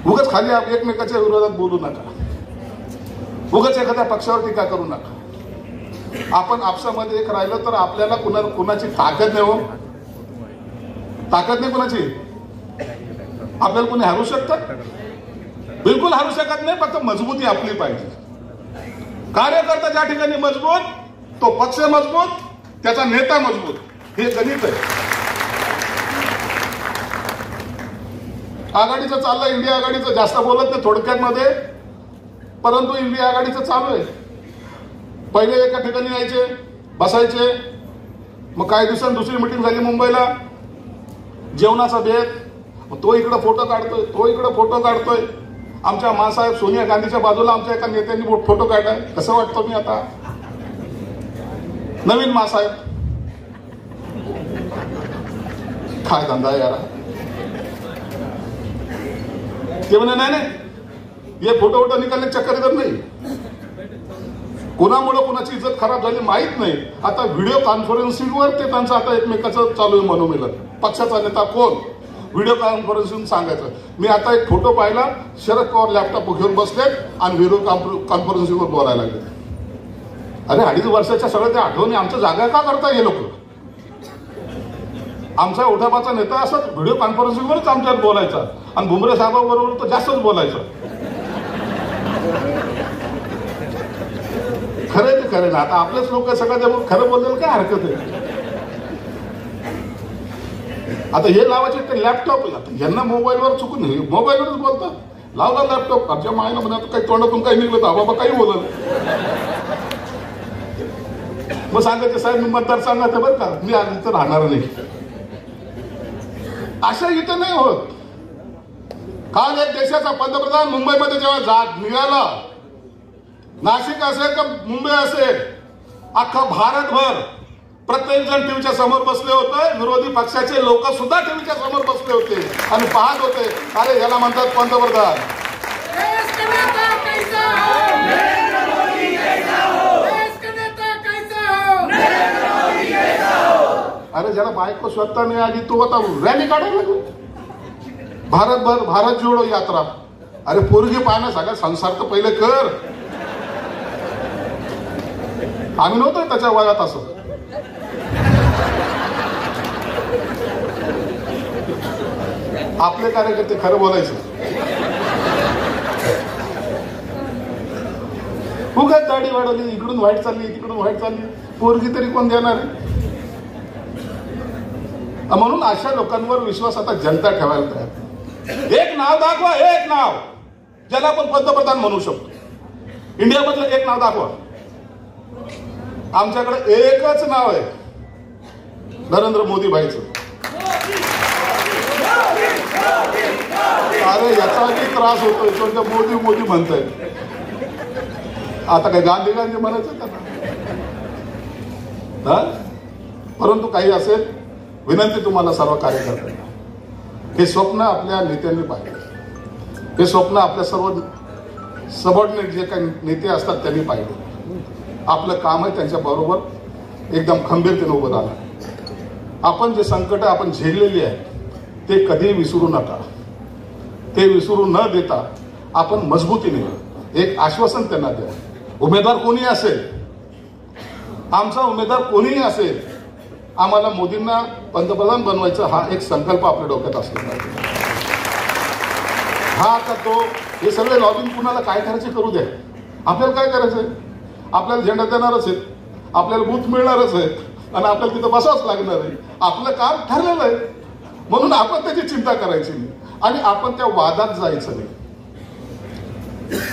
उगाच खाली एकमेकाच्या विरोधात बोलू नका, उगाच एखाद्या पक्षावर टीका करू नका. आपण आपसामध्ये एक राहिलं तर आपल्याला कुणाची ताकद नाही. हो ताकद नाही कुणाची. आपल्याला कोणी हरू शकतात? बिलकुल हरू शकत नाही. फक्त मजबूती आपली पाहिजे. कार्यकर्ता ज्या ठिकाणी मजबूत, तो पक्ष मजबूत, त्याचा नेता मजबूत. हे गणित आहे. आघाडीचं चाललं, इंडिया आघाडीचं जास्त बोलत नाही थोडक्यात मध्ये, परंतु इंडिया आघाडीचं चालू आहे. पहिले एका ठिकाणी यायचे, बसायचे, मग काही दिवसांनी दुसरी मिटिंग झाली मुंबईला, जेवणाचा बेत, तो इकडे फोटो काढतोय, तो इकडे फोटो काढतोय. आमच्या मासाहेब सोनिया गांधीच्या बाजूला आमच्या एका नेत्यांनी फोटो काढलाय. कसं वाटतं मी आता नवीन मासाहेब, काय धंदा यार. ते म्हणे नाही हे फोटो निकालने चक्कर इधर नाही. कोणामुळे कोणाची इज्जत खराब झाली माहित नाही. आता व्हिडिओ कॉन्फरन्सिंगवर ते त्यांचं आता एकमेकाचं चालू आहे मनोमिलन. पक्षाचा नेता कोण, व्हिडिओ कॉन्फरन्सिंग सांगायचं. मी आता एक फोटो पाहिला, शरद पवार लॅपटॉप घेऊन बसलेत आणि व्हिडिओ कॉन्फरन्सिंगवर बोलायला लागले. अरे 2.5 वर्षाच्या सगळ्या त्या आठवणी आमच्या जागा का करता हे लोक. आमचा उठावाचा नेता असंच व्हिडिओ कॉन्फरन्सिंगवरच आमच्यात बोलायचा आणि भुमरे साहेबांबरोबर तर जास्तच बोलायचं. खरं ते खरं ना. आता आपलेच लोक सगळं खरं बोललेलं काय हरकत आहे. आता हे लावायचे ते लॅपटॉप, यांना मोबाईलवर चुकून मोबाईलवरच बोलतात. लावला लॅपटॉप, आमच्या मायला म्हणा काही तोंडातून काही निघलं तर बाबा काही बोलल. मग सांगायचे साहेब मी मतदार सांगायचं बरं का, मी आज इथं राहणार नाही. असं इथं नाही होत. काल एक देशाचा पंतप्रधान मुंबईमध्ये जेव्हा निघाला, नाशिक असेल का मुंबई असेल, अख्खा भारतभर प्रत्येक जण टीव्हीच्या समोर बसले होते. विरोधी पक्षाचे लोक सुद्धा टीव्हीच्या समोर बसले होते आणि पाहत होते. अरे याला म्हणतात पंतप्रधान. अरे ज्याला बायको स्वतः नाही आली तो आता रॅली काढायला लागलो. भारतभर भारत जोडो यात्रा. अरे पोरगी पाहणं सगळ्या संसार तर पहिले कर. आम्ही नव्हतो त्याच्या वयात असं. आपले कार्यकर्ते खरं बोलायचं. उगाच दाढी वाढवली, इकडून व्हाईट चालली, तिकडून व्हाईट चालली, पोरगी तरी कोण देणार आहे? म्हणून अशा लोकांवर विश्वास आता जनता ठेवायला तयार. एक नाव दाखवा, एक नाव ज्याला आपण पंतप्रधान म्हणू शकतो. इंडियामधलं एक नाव दाखवा. आमच्याकडे एकच नाव आहे, नरेंद्र मोदी भाईचं. अरे याचा किती त्रास होतोय, तो मोदी मोदी म्हणतायत. आता काय गांधी गांधी म्हणायचं त्यांना? परंतु काही असेल, विनंती तुम्हाला सर्व कार्यकर्त्यांना, हे स्वप्न आपल्या नेत्यांनी पाहिजे. हे स्वप्न आपल्या सर्व सबऑर्डिनेट जे काही नेते असतात त्यांनी पाहिजे. आपलं काम आहे त्यांच्या बरोबर एकदम खंबीरतेने उभं राहणं. आपण जे संकट आपण झेललेली आहेत ते कधी विसरू नका. ते विसरू न देता आपण मजबूतीने एक आश्वासन त्यांना द्या. उमेदवार कोणी असेल, आमचा उमेदवार कोणीही असेल, आम्हाला मोदींना पंतप्रधान बनवायचं हा एक संकल्प आपल्या डोक्यात असला पाहिजे. हा आता तो हे सगळे लॉबिंग कुणाला काय करायचे करू द्या. आपल्याला काय करायचंय? आपल्याला झेंडा देणारच आहेत, आपल्याला बूथ मिळणारच आहेत आणि आपल्याला तिथं बसावंच लागणार आहे. आपलं काम ठरलेलं आहे, म्हणून आपण त्याची चिंता करायची नाही आणि आपण त्या वादात जायचं नाही.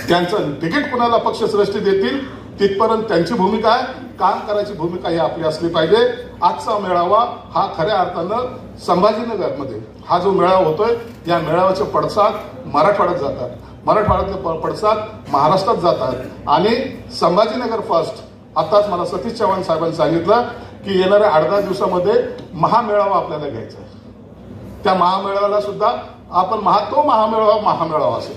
त्यांचं तिकीट कुणाला पक्षश्रेष्ठी देतील तिथपर्यंत त्यांची भूमिका आहे, काम करायची भूमिका ही आपली असली पाहिजे. आजचा मेळावा हा खऱ्या अर्थानं संभाजीनगरमध्ये हा जो मेळावा होतोय, या मेळाव्याचे पडसाद मराठवाड्यात जातात, मराठवाड्यातले पडसाद महाराष्ट्रात जातात आणि संभाजीनगर फर्स्ट. आताच मला सतीश चव्हाण साहेबांनी सांगितलं की येणाऱ्या 8-10 दिवसामध्ये महामेळावा आपल्याला घ्यायचा आहे. त्या महामेळाव्याला सुद्धा आपण तो महामेळावा असेल.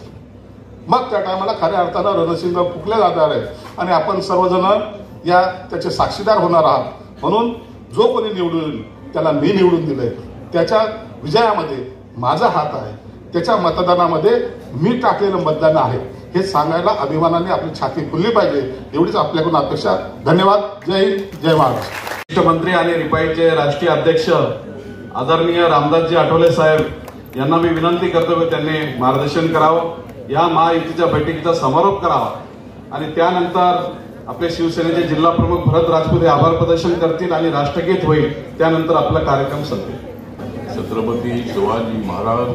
मग त्या टायमाला खऱ्या अर्थानं रणशिंग फुकले जाणार आहे आणि आपण सर्वजण त्याचे साक्षीदार होणार आहात. म्हणून जो कोणी निवडून येईल त्याला मी निवडून दिलंय, त्याच्या विजयामध्ये माझा हात आहे, त्याच्या मतदानामध्ये मी टाकलेलं मतदान आहे हे सांगायला अभिमानाने आपली छाती फुलली पाहिजे. एवढीच आपल्याकडून अपेक्षा. धन्यवाद. जय हिंद, जय महाराष्ट्र. मंत्री आणि रिपाईचे राष्ट्रीय अध्यक्ष आदरणीय रामदासजी आठवले साहेब यांना मी विनंती करतो की त्यांनी मार्गदर्शन करावं, या महायुतीच्या बैठकीचा समारोप करावा आणि त्यानंतर आपले शिवसेनेचे जिल्हा प्रमुख भरत राजपूत हे आभार प्रदर्शन करतील आणि राष्ट्रगीत होईल. त्यानंतर आपला कार्यक्रम संपेल. छत्रपती शिवाजी महाराज,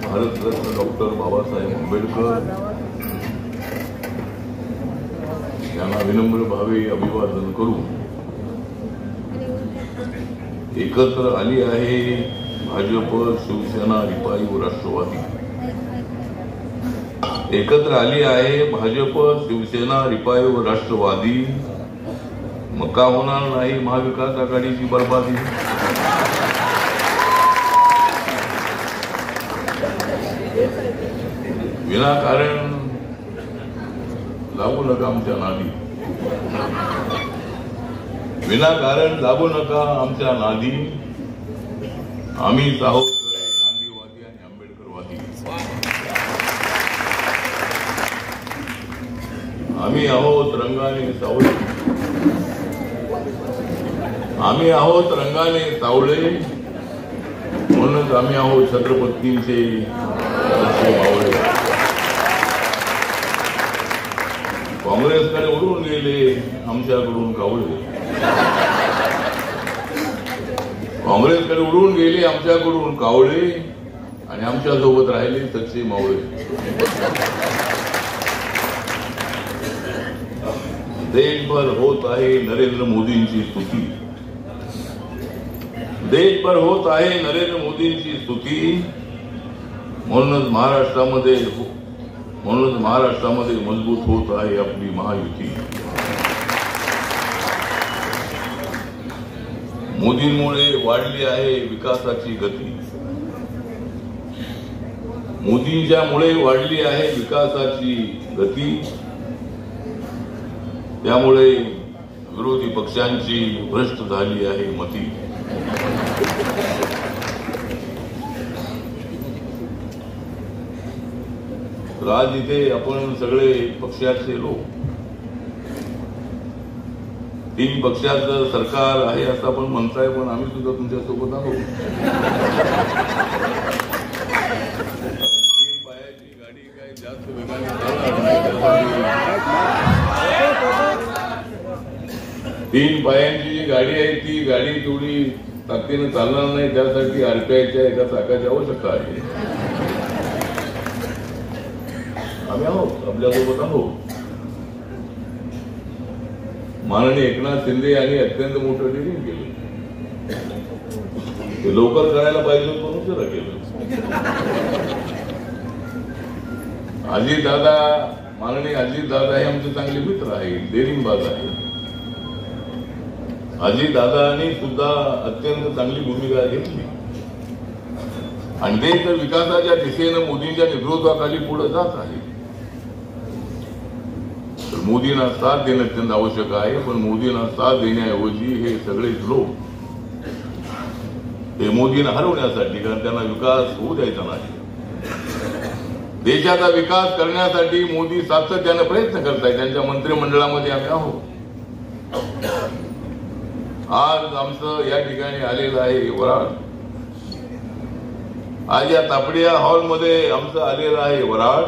भारतरत्न डॉक्टर बाबासाहेब आंबेडकर यांना विनम्र भावे अभिवादन करू. एकत्र आली आहे भाजप, शिवसेना, रिपाई व राष्ट्रवादी. एकत्र आली आहे भाजप, शिवसेना, रिपाई व राष्ट्रवादी. मग का होणार नाही महाविकास आघाडीची बर्बादी? विनाकारण लागू नका आमच्या नादी, विनाकारण लागू नका आमच्या नादी. आम्हीच आहोत गांधीवादी आणि आंबेडकरवादी. आम्ही आहोत रंगाने सावळे, आम्ही आहोत रंगाने सावळे, म्हणूनच आम्ही आहोत छत्रपतींचे मावळे. काँग्रेसकडे उडून गेले आमच्याकडून कावळे, काँग्रेसकडे उडून गेले आमच्याकडून कावळे आणि आमच्या सोबत राहिले सच्चे मावळे. देशभर होत आहे नरेंद्र मोदींची स्तुती, देशभर होत आहे नरेंद्र मोदींची स्तुती. म्हणूनच महाराष्ट्रामध्ये मजबूत होत आहे आपली महायुती. मोदींमुळे वाढली आहे विकासाची गती, मोदींच्यामुळे वाढली आहे विकासाची गती. त्यामुळे विरोधी पक्षांची भ्रष्ट झाली आहे मती. आज इथे आपण सगळे पक्षाचे लोक, 3 पक्षाचं सरकार आहे असं आपण म्हणताय, पण आम्ही सुद्धा तुमच्या सोबत आहोत. 3 पायाची गाडी काही जास्त वेगाने चालणार नाही. 3 पायांची जी गाडी आहे ती गाडी तेवढी ताकदीनं चालणार नाही, त्यासाठी आरपीआयच्या एका चाकाची आवश्यकता आहे. आम्ही आहोत, आपल्यासोबत आहोत. माननीय एकनाथ शिंदे यांनी अत्यंत मोठं डिलिंग केलं. ते लवकर करायला पाहिजे म्हणून जरा केलं. अजितदादा, माननीय अजितदादा हे आमचे चांगले मित्र आहेत, डेरिंगबाज आहेत. अजितदादांनी सुद्धा अत्यंत चांगली भूमिका घेतली आणि ते तर विकासाच्या दिशेनं मोदींच्या नेतृत्वाखाली पुढे जात आहे. तर मोदींना साथ देणं अत्यंत आवश्यक आहे. पण मोदींना साथ देण्याऐवजी हे सगळेच लोक हे मोदींना हरवण्यासाठी, कारण त्यांना विकास होऊ द्यायचा नाही, देशाचा विकास करण्यासाठी मोदी सातत्याने प्रयत्न करतायत. त्यांच्या मंत्रिमंडळामध्ये आम्ही आहोत. आज आमचं या ठिकाणी आलेलं आहे वराड. आज या तापडिया हॉलमध्ये आमचं आलेलं आहे वराड,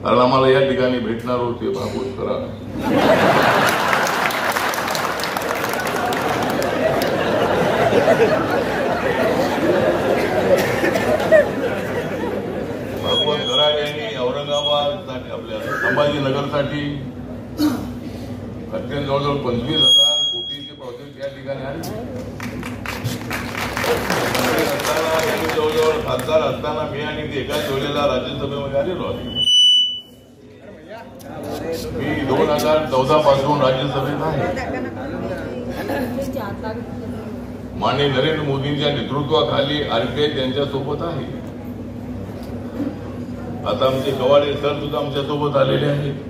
कारण आम्हाला या ठिकाणी भेटणार होते भागवत करा. भागवत कराड यांनी औरंगाबाद आपल्या संभाजीनगरसाठी अत्यंत जवळजवळ 25,000 कोटीचे प्रोजेक्ट या ठिकाणी आले. यांनी जवळजवळ खासदार असताना मी आणि ते एकाच वेळेला राज्यसभेमध्ये आलेलो आहे. मी 2014 पासून राज्यसभेत आहे. माननीय नरेंद्र मोदींच्या नेतृत्वाखाली आरपीआय त्यांच्यासोबत आहे. आता आमचे कवाडे सर सुद्धा आमच्यासोबत आलेले आहेत.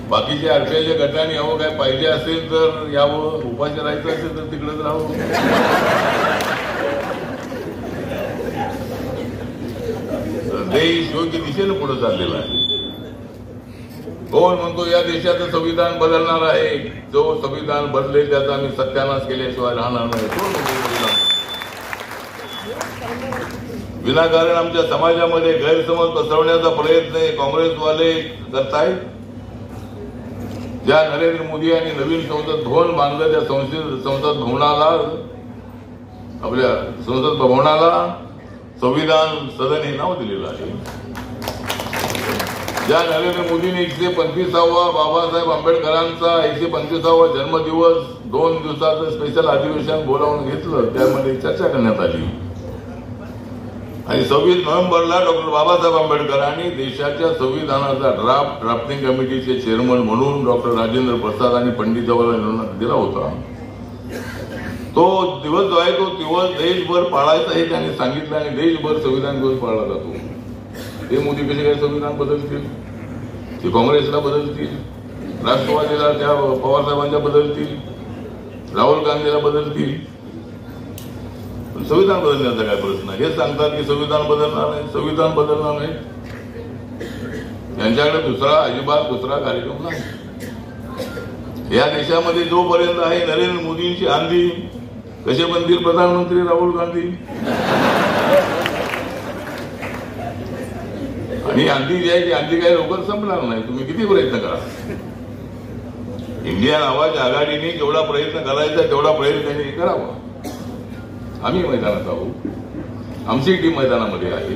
बाकीच्या आरपीआयच्या गटाने यावं, काय पाहिजे असेल तर यावं, उपाशी राहायचं असेल तर तिकडेच राहावं. देश योग्य दिशेनं पुढे चाललेला आहे. कोण म्हणतो या देशाचं संविधान बदलणार आहे? जो संविधान बदलेल त्याचा आम्ही सत्यानाश केल्याशिवाय राहणार नाही. कोण म्हणतो? विनाकारण आमच्या समाजामध्ये गैरसमज पसरवण्याचा प्रयत्न काँग्रेसवाले करतायत. ज्या नरेंद्र मोदी यांनी नवीन संसद भवन बांधलं त्या संसद भवनाला, आपल्या संसद भवनाला संविधान सदन हे नाव दिलेलं आहे. ज्या नरेंद्र मोदींनी 125वा बाबासाहेब आंबेडकरांचा 125वा जन्मदिवस 2 दिवसाचं स्पेशल अधिवेशन बोलावून घेतलं, त्यामध्ये चर्चा करण्यात आली आणि 26 नोव्हेंबरला डॉक्टर बाबासाहेब आंबेडकरांनी देशाच्या संविधानाचा ड्राफ्टिंग कमिटीचे चेअरमन म्हणून डॉक्टर राजेंद्र प्रसाद आणि पंडित जवाहरलाल नेहरूंना दिला होता. तो दिवस जो आहे तो दिवस देशभर पाळायचा हे त्यांनी सांगितलं आणि देशभर संविधान दिवस पाळला जातो. ते मोदी कसे काय संविधान बदलतील? ते काँग्रेसला बदलतील, राष्ट्रवादीला त्या पवार साहेबांच्या बदलतील, राहुल गांधीला बदलतील. पण संविधान बदलण्याचा काय प्रश्न? हे सांगतात की संविधान बदलणार नाही, संविधान बदलणार नाही. यांच्याकडे अजिबात दुसरा कार्यक्रम नाही. या देशामध्ये जोपर्यंत आहे नरेंद्र मोदींची आंधी, कसे बनतील प्रधानमंत्री राहुल गांधी? आणि आंधी जी आहे ती आंधी काही लवकर संपणार नाही. तुम्ही किती प्रयत्न करा. इंडिया नावाच्या आघाडीने जेवढा प्रयत्न करायचा तेवढा प्रयत्न त्यांनी करावा. आम्ही मैदानात आहोत, आमची टीम मैदानामध्ये आहे.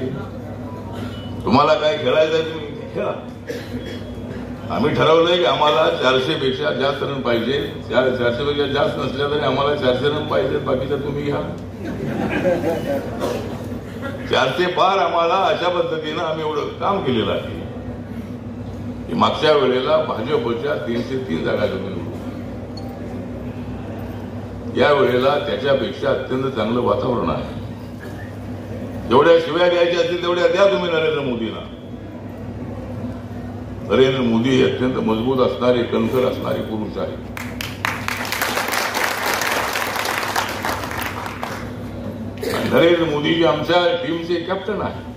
तुम्हाला काय खेळायचं आहे तुम्ही खेळा. आम्ही ठरवलंय की आम्हाला 400 पेक्षा जास्त रन पाहिजे. 400 पेक्षा जास्त नसल्या तरी आम्हाला 400 रन पाहिजे. बाकीच्या तुम्ही घ्या. 400 पार आम्हाला अशा पद्धतीनं आम्ही एवढं काम केलेलं आहे की मागच्या वेळेला भाजपच्या 303 जागा निवडून, या वेळेला त्याच्यापेक्षा अत्यंत चांगलं वातावरण आहे. जेवढ्या शिव्या द्यायच्या असतील तेवढ्या द्या तुम्ही नरेंद्र मोदींना. नरेंद्र मोदी हे अत्यंत मजबूत असणारे, कणखर असणारे पुरुष आहेत. नरेंद्र मोदीजी आमच्या टीमचे कॅप्टन आहे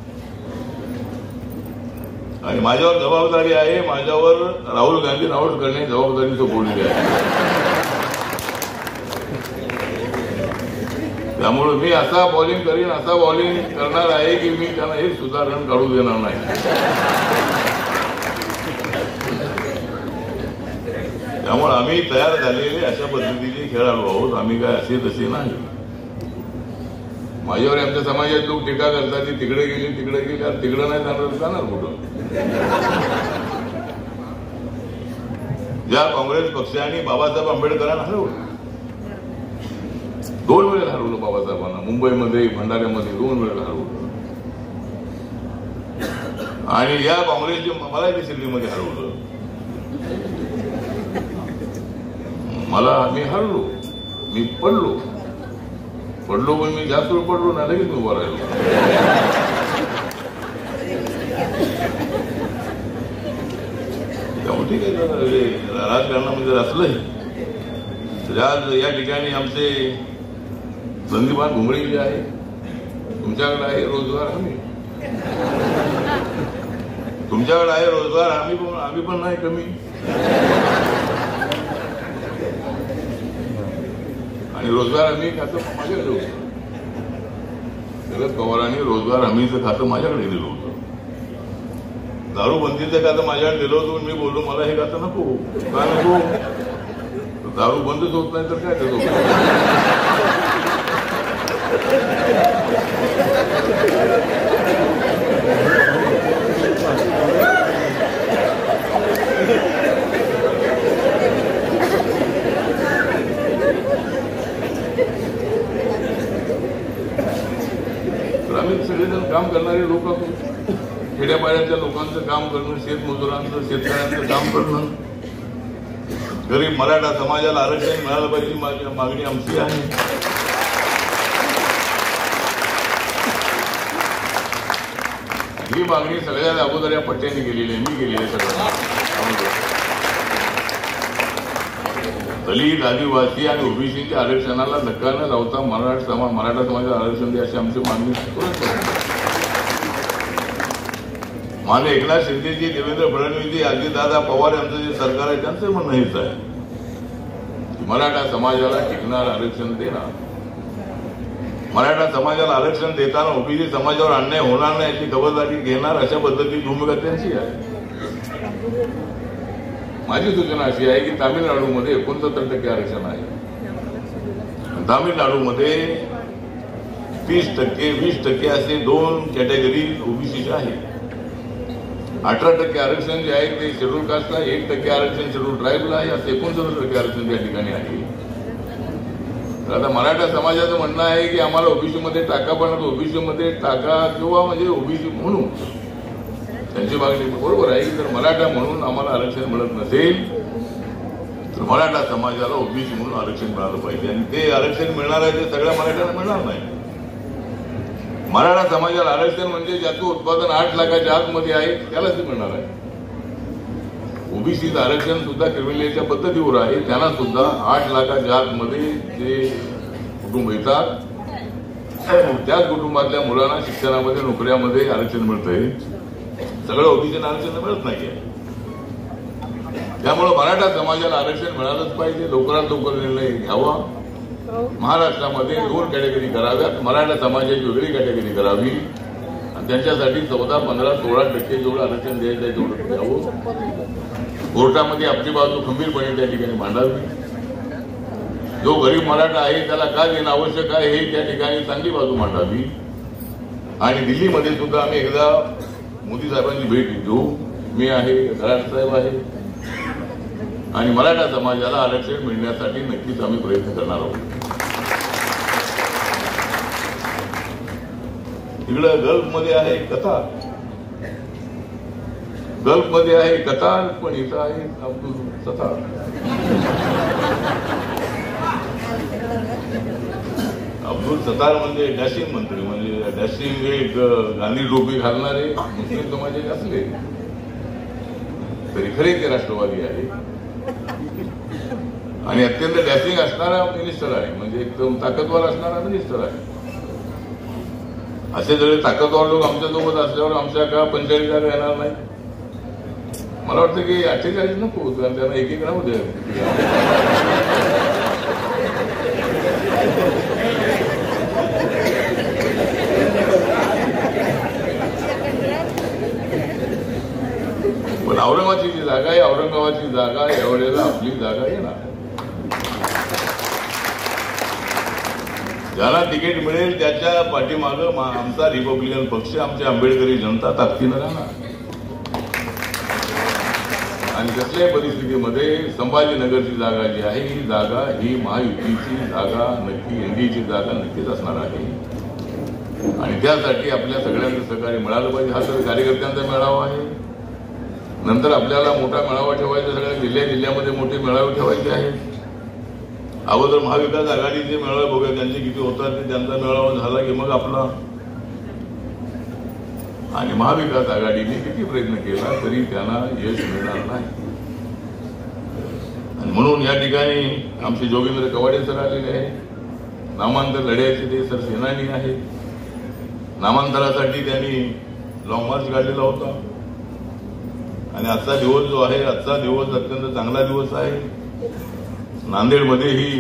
आणि माझ्यावर जबाबदारी आहे. माझ्यावर राहुल गांधी आउट करणे जबाबदारी सोपवलेली आहे. त्यामुळे मी असा बॉलिंग करीन, असा बॉलिंग करणार आहे की मी त्यांना एक सुद्धा रन काढू देणार नाही. त्यामुळे आम्ही तयार झालेले अशा पद्धतीचे खेळाडू आहोत. आम्ही काय असे तसे नाही. माझ्यावर आमच्या समाजात लोक टीका करतात, की तिकडे गेले तिकडे नाही जाणार कुठं. ज्या काँग्रेस पक्षाने बाबासाहेब आंबेडकरांना हरवलं, 2 वेळेला हरवलं बाबासाहेबांना, मुंबईमध्ये भंडाऱ्यामध्ये 2 वेळेला हरवलं. आणि या काँग्रेसचे मला दिल्लीमध्ये हरवलं. मी हरलो, मी पडलो पण मी जास्त वेळ पडलो ना, लगेच उभा राहिलो. त्यामुळे ठीक आहे, राजकारणामध्ये जर असलंही तर आज या ठिकाणी आमचे संदीपान घुमळे जे आहे, तुमच्याकडे आहे रोजगार हमी, तुमच्याकडे आहे रोजगार आम्ही पण नाही कमी. आणि रोजगार हमी खातं माझ्याकडे होतं. शरद पवारांनी रोजगार हमीचं खातं माझ्याकडे दिलं होतं. दारूबंदीचं खातं माझ्याकडे दिलं होतं. मी बोललो मला हे खातं नको. का नको? दारू बंदच होत नाही तर काय त्याचं आम्ही सगळेजण काम करणारे लोक असतो. खेड्यापाड्याच्या लोकांचं काम करणं, शेतमजुरांचं, शेतकऱ्यांचं काम करणं, गरीब मराठा समाजाला आरक्षण मिळालं पाहिजे माझी मागणी आमची आहे. ही मागणी सगळ्यात अगोदर या पट्ट्याने केलेली आहे, मी केलेली आहे सगळ्यांना. दलित, आदिवासी आणि ओबीसीच्या आरक्षणाला धक्का न लावता मराठा समाजाला आरक्षण द्या अशी आमची मागणी. मान्य एकनाथ शिंदेजी, देवेंद्र फडणवीसजी, अजितदादा पवार यांचं जे सरकार आहे त्यांचं म्हणणं हेच आहे की मराठा समाजाला टिकणार आरक्षण देणार. मराठा समाजाला आरक्षण देताना ओबीसी समाजावर अन्याय होणार नाही याची खबरदारी घेणार, अशा पद्धतीची भूमिका त्यांची आहे. माझी सूचना अशी आहे की तामिळनाडूमध्ये 69% आरक्षण आहे. तामिळनाडूमध्ये 30%, 20% असे 2 कॅटेगरी ओबीसीच्या आहेत. 18% आरक्षण जे आहे ते शेड्यूल कास्टला, 1% आरक्षण शेड्यूल ट्राईबला आहे, असं 69% आरक्षण त्या ठिकाणी आहे. तर आता मराठा समाजाचं म्हणणं आहे की आम्हाला ओबीसीमध्ये टाका, पण ओबीसीमध्ये टाका किंवा म्हणजे ओबीसी म्हणून त्यांची मागणी बरोबर आहे की जर मराठा म्हणून आम्हाला आरक्षण मिळत नसेल तर मराठा समाजाला ओबीसी म्हणून आरक्षण मिळालं पाहिजे. आणि ते आरक्षण मिळणार आहे ते सगळ्या मराठ्यांना मिळणार नाही. मराठा समाजाला आरक्षण म्हणजे ज्याचं उत्पादन 8 लाखाच्या आतमध्ये आहे त्यालाच मिळणार आहे. ओबीसीचं आरक्षण सुद्धा क्रिमिनलच्या पद्धतीवर आहे, त्यांना सुद्धा 8 लाखाच्या आतमध्ये जे कुटुंब येतात त्याच कुटुंबातल्या मुलांना शिक्षणामध्ये, नोकऱ्यामध्ये आरक्षण मिळतंय. सगळं ओबीसीला आरक्षण मिळत नाहीये. त्यामुळे मराठा समाजाला आरक्षण मिळालंच पाहिजे. लवकरात लवकर निर्णय घ्यावा. महाराष्ट्रामध्ये 2 कॅटेगरी कराव्यात. मराठा समाजाची वेगळी कॅटेगरी करावी आणि त्यांच्यासाठी 14, 15, 16% जेवढं आरक्षण द्यायचं आहे तेवढं द्यावं. कोर्टामध्ये आपली बाजू खंबीरपणे त्या ठिकाणी मांडावी. जो गरीब मराठा आहे त्याला काय देणं आवश्यक आहे हे त्या ठिकाणी चांगली बाजू मांडावी. आणि दिल्लीमध्ये सुद्धा आम्ही एकदा मोदी साहेबांची भेट घेऊ. मी आहे, गडाख साहेब आहे आणि मराठा समाजाला आरक्षण मिळण्यासाठी नक्कीच आम्ही प्रयत्न करणार आहोत. इकडं गल्फमध्ये आहे कतार, गल्फमध्ये आहे कतार, पण इथं आहे अब्दुल सत्तार. अब्दुल सत्तार म्हणजे डॅशिंग मंत्री, म्हणजे डॅशिंग एक गांधी टोपी घालणारे मुस्लिम समाजाचे असले तरी खरे ते राष्ट्रवादी आहे आणि अत्यंत डॅशिंग असणारा मिनिस्टर आहे, म्हणजे एकदम ताकदवार असणारा मिनिस्टर आहे. असे सगळे ताकदवार लोक आमच्यासोबत असल्यावर आमच्या का 45 जागा येणार नाही. मला वाटतं की 48 नको, कारण त्यांना एक नाव द्या. पण औरंगाबादची जी जागा आहे, औरंगाबादची जागा यावेळेला आपली जागा येणार. ज्याला तिकीट मिळेल त्याच्या पाठीमागं आमचा रिपब्लिकन पक्ष, आमची आंबेडकरी जनता ताकदीनं राहणार. आणि कसल्याही परिस्थितीमध्ये संभाजीनगरची जागा जी आहे ही जागा ही महायुतीची जागा नक्की, एनडीएची जागा नक्कीच असणार आहे. आणि त्यासाठी आपल्या सगळ्यांचं सहकार्य मिळालं पाहिजे. हा तर कार्यकर्त्यांचा मेळावा आहे. नंतर आपल्याला मोठा मेळावा ठेवायचा, सगळ्या जिल्ह्यामध्ये मोठे मेळावे ठेवायचे आहेत. अगोदर महाविकास आघाडीचे मेळावे बघूया त्यांचे किती होतात, ते त्यांचा मेळावा झाला की मग आपला. आणि महाविकास आघाडीने किती प्रयत्न केला तरी त्यांना यश मिळणार नाही. आणि म्हणून या ठिकाणी आमचे जोगेंद्र कवाडे सर आलेले आहे. नामांतर लढ्याचे ते सर सेनानी आहेत. नामांतरासाठी त्यांनी लॉंग मार्च काढलेला होता. आणि आजचा दिवस जो आहे, आजचा दिवस अत्यंत चांगला दिवस आहे. नांदेडमध्येही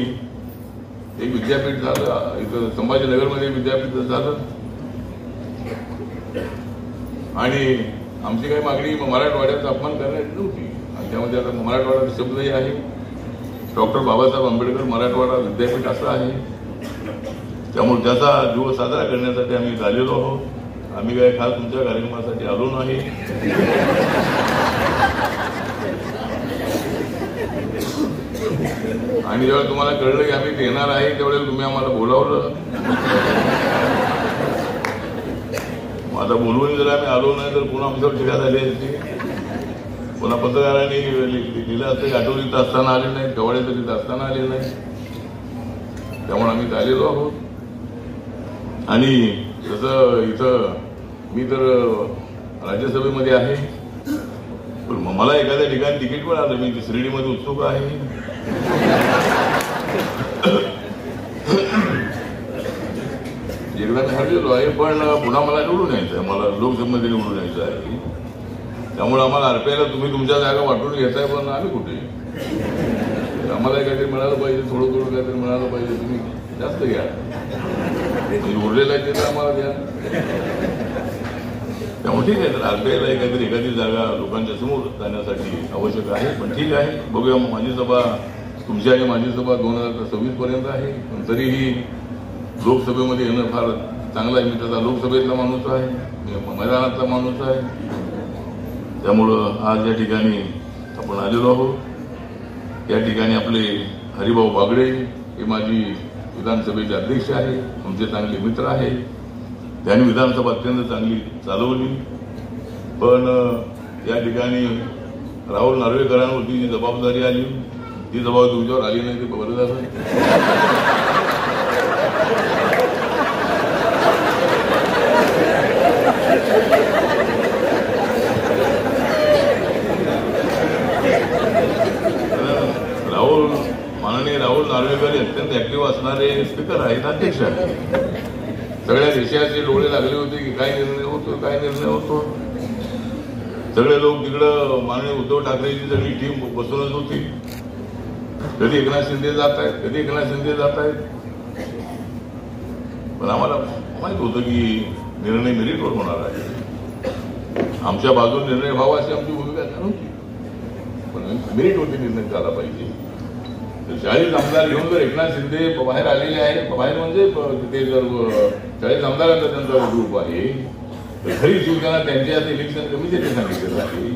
एक विद्यापीठ झालं, इथं संभाजीनगरमध्ये विद्यापीठ झालं. आणि आमची काही मागणी मराठवाड्याचा अपमान करण्याची नव्हती. आणि त्यामध्ये आता मराठवाडा शब्दही आहे. डॉक्टर बाबासाहेब आंबेडकर मराठवाडा विद्यापीठ असं आहे. त्यामुळे त्याचा दिवस साजरा करण्यासाठी आम्ही आलेलो आहोत. आम्ही काय खास तुमच्या कार्यक्रमासाठी आलो नाही. आणि जेव्हा तुम्हाला कळलं की आम्ही येणार आहे त्यावेळेला तुम्ही आम्हाला बोलावलं. आता बोलवून जर आम्ही आलो नाही तर पुन्हा आमच्यावर टीका झाली असती. पुन्हा पत्रकारांनी लिहिलं असतं की आठवडीत असताना आले नाही, कवाडे तरी असताना आले नाही. त्यामुळे आम्ही आलेलो आहोत. आणि तसं इथं मी तर राज्यसभेमध्ये आहे, पण मला एखाद्या ठिकाणी तिकीट मिळालं, मी शिर्डीमध्ये उत्सुक आहे. एकदा मी हरलेलो आहे, पण पुन्हा मला निवडून यायचं आहे. मला लोकसभेमध्ये निवडून यायचं आहे. त्यामुळे आम्हाला आरपीआयला तुम्ही तुमच्या जागा वाटून घेताय, पण आम्ही कुठे. आम्हाला काहीतरी मिळालं पाहिजे, थोडं थोडं काहीतरी मिळालं पाहिजे. तुम्ही जास्त घ्या, उरलेलं आहे ते तर आम्हाला द्या. त्यामुळे ठीक आहे, तर आरपीआयला काहीतरी एखादी जागा लोकांच्या समोर जाण्यासाठी आवश्यक आहे. पण ठीक आहे, बघूया. माझी सभा, तुमची आणि माझी सभा 2026 पर्यंत आहे. पण तरीही लोकसभेमध्ये येणं फार चांगलं आहे. मी त्याचा लोकसभेतला माणूस आहे, मैदानातला माणूस आहे. त्यामुळं आज या ठिकाणी आपण आलेलो आहोत. या ठिकाणी आपले हरिभाऊ बागडे हे माझी विधानसभेचे अध्यक्ष आहे, आमचे चांगले मित्र आहे. त्यांनी विधानसभा अत्यंत चांगली चालवली. पण या ठिकाणी राहुल नार्वेकरांवरती जी जबाबदारी आली, ती जबाबदारी तुमच्यावर आली नाही, ते बरं झालं. माननीय राहुल नार्वेकर अत्यंत ऍक्टिव्ह असणारे स्पीकर आहेत, अध्यक्ष आहेत. सगळ्या देशाचे डोळे लागले होते की काय निर्णय होतो, काय निर्णय होतो. सगळे लोक तिकडं माननीय उद्धव ठाकरेची सगळी टीम बसूनच होती. कधी एकनाथ शिंदे जात आहेत, कधी एकनाथ शिंदे जात आहेत. पण आम्हाला माहित होतं की निर्णय मेरिटवर होणार आहे. आमच्या बाजूने निर्णय व्हावा अशी आमची भूमिका नव्हती, पण मेरिटवरती निर्णय झाला पाहिजे. 40 आमदार घेऊन जर एकनाथ शिंदे बाहेर आलेले आहे, बाहेर म्हणजे ते जर 40 आमदारांचा त्यांचा ग्रुप आहे, तर खरी शिवसेना त्यांच्या इलेक्शन कमिटीने सांगितलेलं आहे.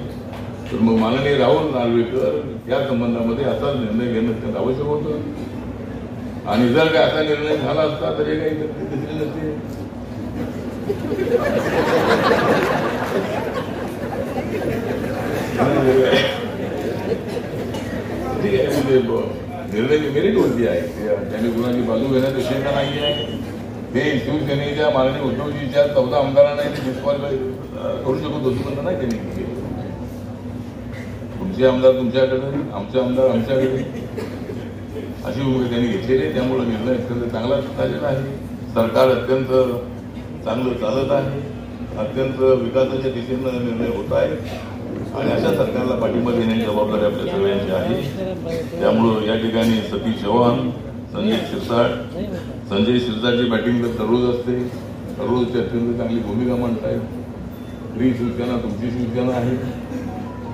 तर मग माननीय राहुल नार्वेकर या संबंधामध्ये असा निर्णय घेणं अत्यंत आवश्यक होतं. आणि जर काय असा निर्णय झाला असता तर हे काही दिसले नसते. ठीक आहे, म्हणजे निर्णय मेरिटवरती आहे. त्यांनी कुणाची बाजू घेण्याचा शक्य नाही आहे. ते शिवसेनेच्या माननीय उद्धवजीच्या 14 आमदारांना डिस्क्वालिफाय करू शकत होती, पण नाही त्यांनी केलं. तुमचे आमदार तुमच्याकडे, आमचे आमदार आमच्याकडे, अशी भूमिका त्यांनी घेतलेली आहे. त्यामुळे निर्णय अत्यंत चांगला झालेला आहे. सरकार अत्यंत चांगलं चालत आहे. अत्यंत विकासाच्या दिशेनं निर्णय होत आहे. आणि अशा सरकारला पाठिंबा देण्याची जबाबदारी आपल्या सगळ्यांची आहे. त्यामुळं या ठिकाणी सतीश चव्हाण, संजय शिरसाटची बॅटिंग तर दररोज असते. दररोज ते अत्यंत चांगली भूमिका मांडत आहेत. ही शिवसेना तुमची शिवसेना आहे.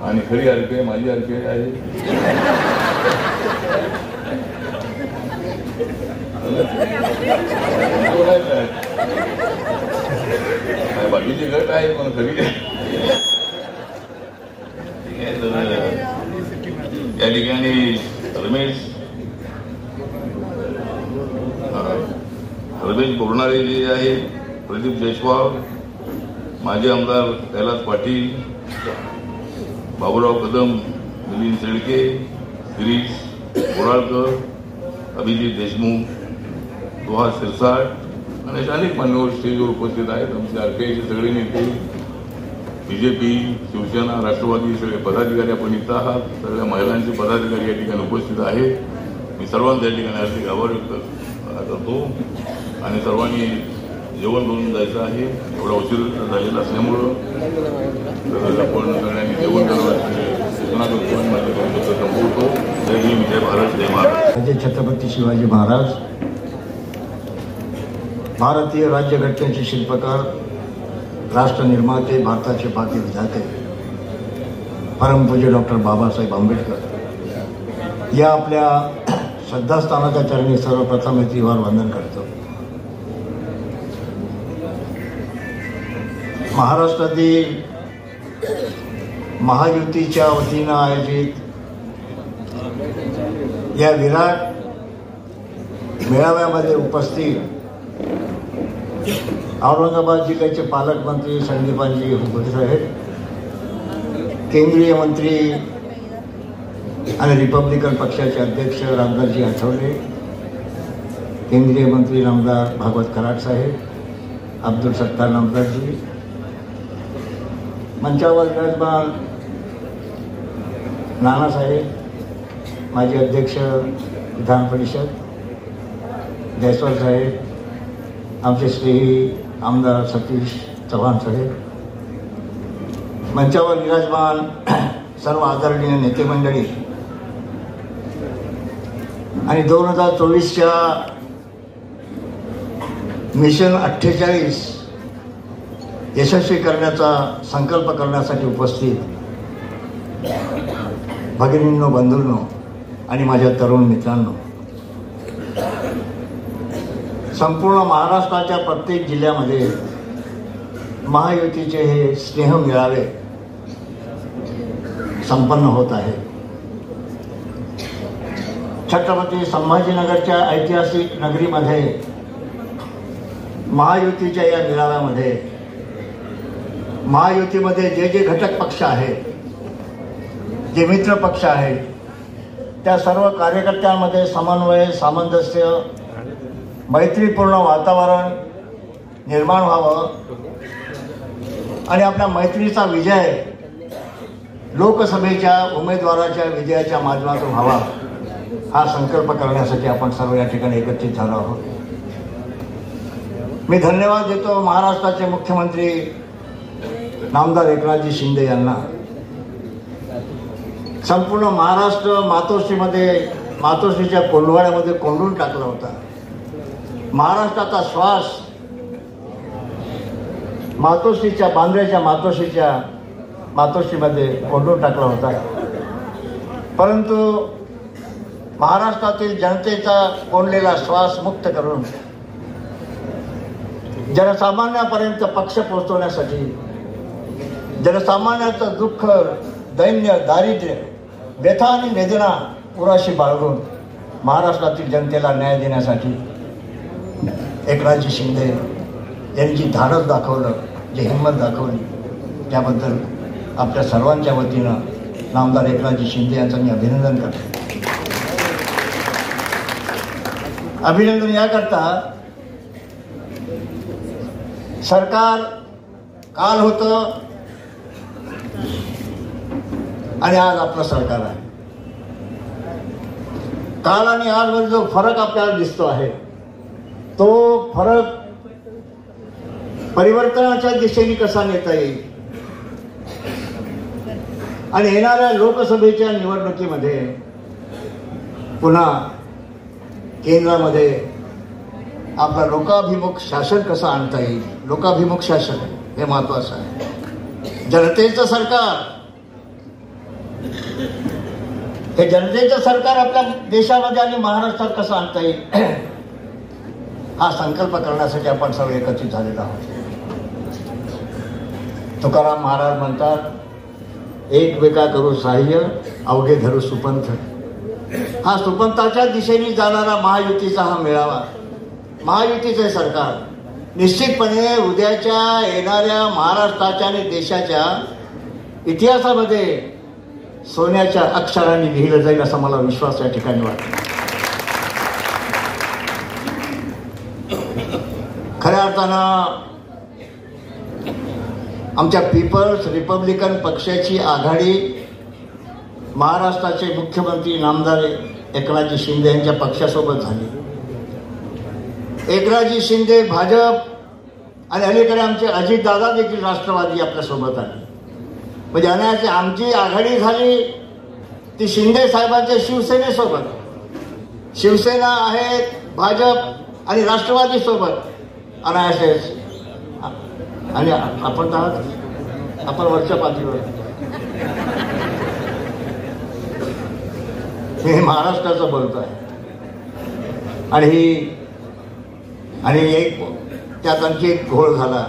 आणि खरी आरपीआय माझी आरपीआय आहे. बाकीचे गट आहे पण खरी या ठिकाणी रमेश बोरणारे जे आहे, प्रदीप जयस्वाल, माजी आमदार कैलास पाटील, बाबूराव कदम, मिलिंद शेळके, गिरीश बोराळकर, अभिजित देशमुख, सुहास शिरसाट आणि अनेक मान्यवर स्टेजवर उपस्थित आहेत. आमचे आरपीआयचे सगळे नेते, बीजेपी, शिवसेना, राष्ट्रवादी सगळे पदाधिकारी आपण इथं आहात. सगळ्या महिलांचे पदाधिकारी या ठिकाणी उपस्थित आहेत. मी सर्वांच्या या ठिकाणी हार्दिक आभार व्यक्त करतो आणि सर्वांनी जेवण करून जायचं आहे. एवढा उशीर झालेला असल्यामुळं आपण सगळ्यांनी जेवण करावं सूचना करतो आणि माझ्या संपवतो. जय हिंद, जय भारत, जय महाराष्ट्र. छत्रपती शिवाजी महाराज भारतीय राज्यघटनेचे शिल्पकार, राष्ट्र निर्माते, भारताचे भाग्य विधाते परमपूज्य डॉक्टर बाबासाहेब आंबेडकर या आपल्या श्रद्धास्थानाच्या चरणी सर्वप्रथम त्रिवार वंदन करतो. महाराष्ट्रातील महायुतीच्या वतीनं आयोजित या विराट मेळाव्यामध्ये उपस्थित औरंगाबाद जिल्ह्याचे पालकमंत्री संदीपानजी हुबळे साहेब, केंद्रीय मंत्री आणि रिपब्लिकन पक्षाचे अध्यक्ष रामदासजी आठवले, केंद्रीय मंत्री नामदार भागवत कराड साहेब, अब्दुल सत्तार नामदारजी, मंचावर विराजमान नानासाहेब, माजी अध्यक्ष विधान परिषद जयस्वाल साहेब, आमचे स्नेही आमदार सतीश चव्हाण साहेब, मंचावर विराजमान सर्व आदरणीय नेते मंडळी आणि 2024च्या मिशन 48 यशस्वी करण्याचा संकल्प करण्यासाठी उपस्थित भगिनींनो, बंधूंनो आणि माझ्या तरुण मित्रांनो, संपूर्ण महाराष्ट्राच्या प्रत्येक जिल्ह्यामध्ये महायुतीचे हे स्नेह मेळावे संपन्न होत आहे. छत्रपती संभाजीनगरच्या ऐतिहासिक नगरीमध्ये महायुतीच्या या मेळाव्यामध्ये महायुतीमध्ये जे जे घटक पक्ष आहेत, जे मित्र पक्ष आहेत, त्या सर्व कार्यकर्त्यांमध्ये समन्वय, सामंजस्य, मैत्रीपूर्ण वातावरण निर्माण व्हावं आणि आपल्या मैत्रीचा विजय लोकसभेच्या उमेदवाराच्या विजयाच्या माध्यमातून व्हावा हा संकल्प करण्यासाठी आपण सर्व या ठिकाणी एकत्रित झालो आहोत. मी धन्यवाद देतो महाराष्ट्राचे मुख्यमंत्री नामदार एकनाथजी शिंदे यांना. संपूर्ण महाराष्ट्र मातोश्रीच्या कोंडवाड्यामध्ये कोंडून टाकला होता. महाराष्ट्राचा श्वास मातोश्रीच्या बांद्र्याच्या मातोश्रीमध्ये कोंडून टाकला होता. परंतु महाराष्ट्रातील जनतेचा कोंडलेला श्वास मुक्त करून जनसामान्यापर्यंत पक्ष पोहोचवण्यासाठी, जनसामान्याचं दुःख, दैन्य, दारिद्र्य, व्यथा आणि वेदना पुराशी बाळगून महाराष्ट्रातील जनतेला न्याय देण्यासाठी एकनाथजी शिंदे यांनी जी धाडस दाखवलं, जी हिंमत दाखवली, त्याबद्दल आपल्या सर्वांच्या वतीनं नामदार एकनाथजी शिंदे यांचं मी अभिनंदन करतो. अभिनंदन याकरता, सरकार काल होतं आणि आज आपलं सरकार आहे. काल आणि आजमध्ये जो फरक आपल्याला दिसतो आहे, तो फरक परिवर्तनाच्या दिशेने कसा नेता येईल आणि येणाऱ्या लोकसभेच्या निवडणुकीमध्ये पुन्हा केंद्रामध्ये आपला लोकाभिमुख शासन कसं आणता येईल. लोकाभिमुख शासन हे महत्वाचं आहे. जनतेचं सरकार हे जनतेचं सरकार आपल्या देशामध्ये आणि महाराष्ट्रात कसं आणता येईल हा संकल्प करण्यासाठी आपण सगळे एकत्रित झालेलो आहोत. तुकाराम महाराज म्हणतात, एकमेका करू सहाय्य अवघे धरू सुपंथ. हा सुपंथाच्या दिशेने जाणारा महायुतीचा हा मेळावा, महायुतीचे सरकार निश्चितपणे उद्याच्या येणाऱ्या महाराष्ट्राच्या आणि देशाच्या इतिहासामध्ये सोन्याच्या अक्षरांनी लिहिलं जाईल असा मला विश्वास या ठिकाणी वाटतो. खऱ्या अर्थानं आमच्या पीपल्स रिपब्लिकन पक्षाची आघाडी महाराष्ट्राचे मुख्यमंत्री नामदार एकनाथजी शिंदे यांच्या पक्षासोबत झाली. एकनाथजी शिंदे भाजप आणि अलीकडे आमचे अजितदादा देखील राष्ट्रवादी आपल्यासोबत आले. म्हणजे अनायाची आमची आघाडी झाली ती शिंदे साहेबांच्या शिवसेनेसोबत. शिवसेना आहे भाजप आणि राष्ट्रवादी सोबत अनायासेच. आणि आपण आहात, आपण वरच्या पातळीवर. मी महाराष्ट्राचं बोलतो आहे. आणि एक त्यात आणखी एक घोळ झाला.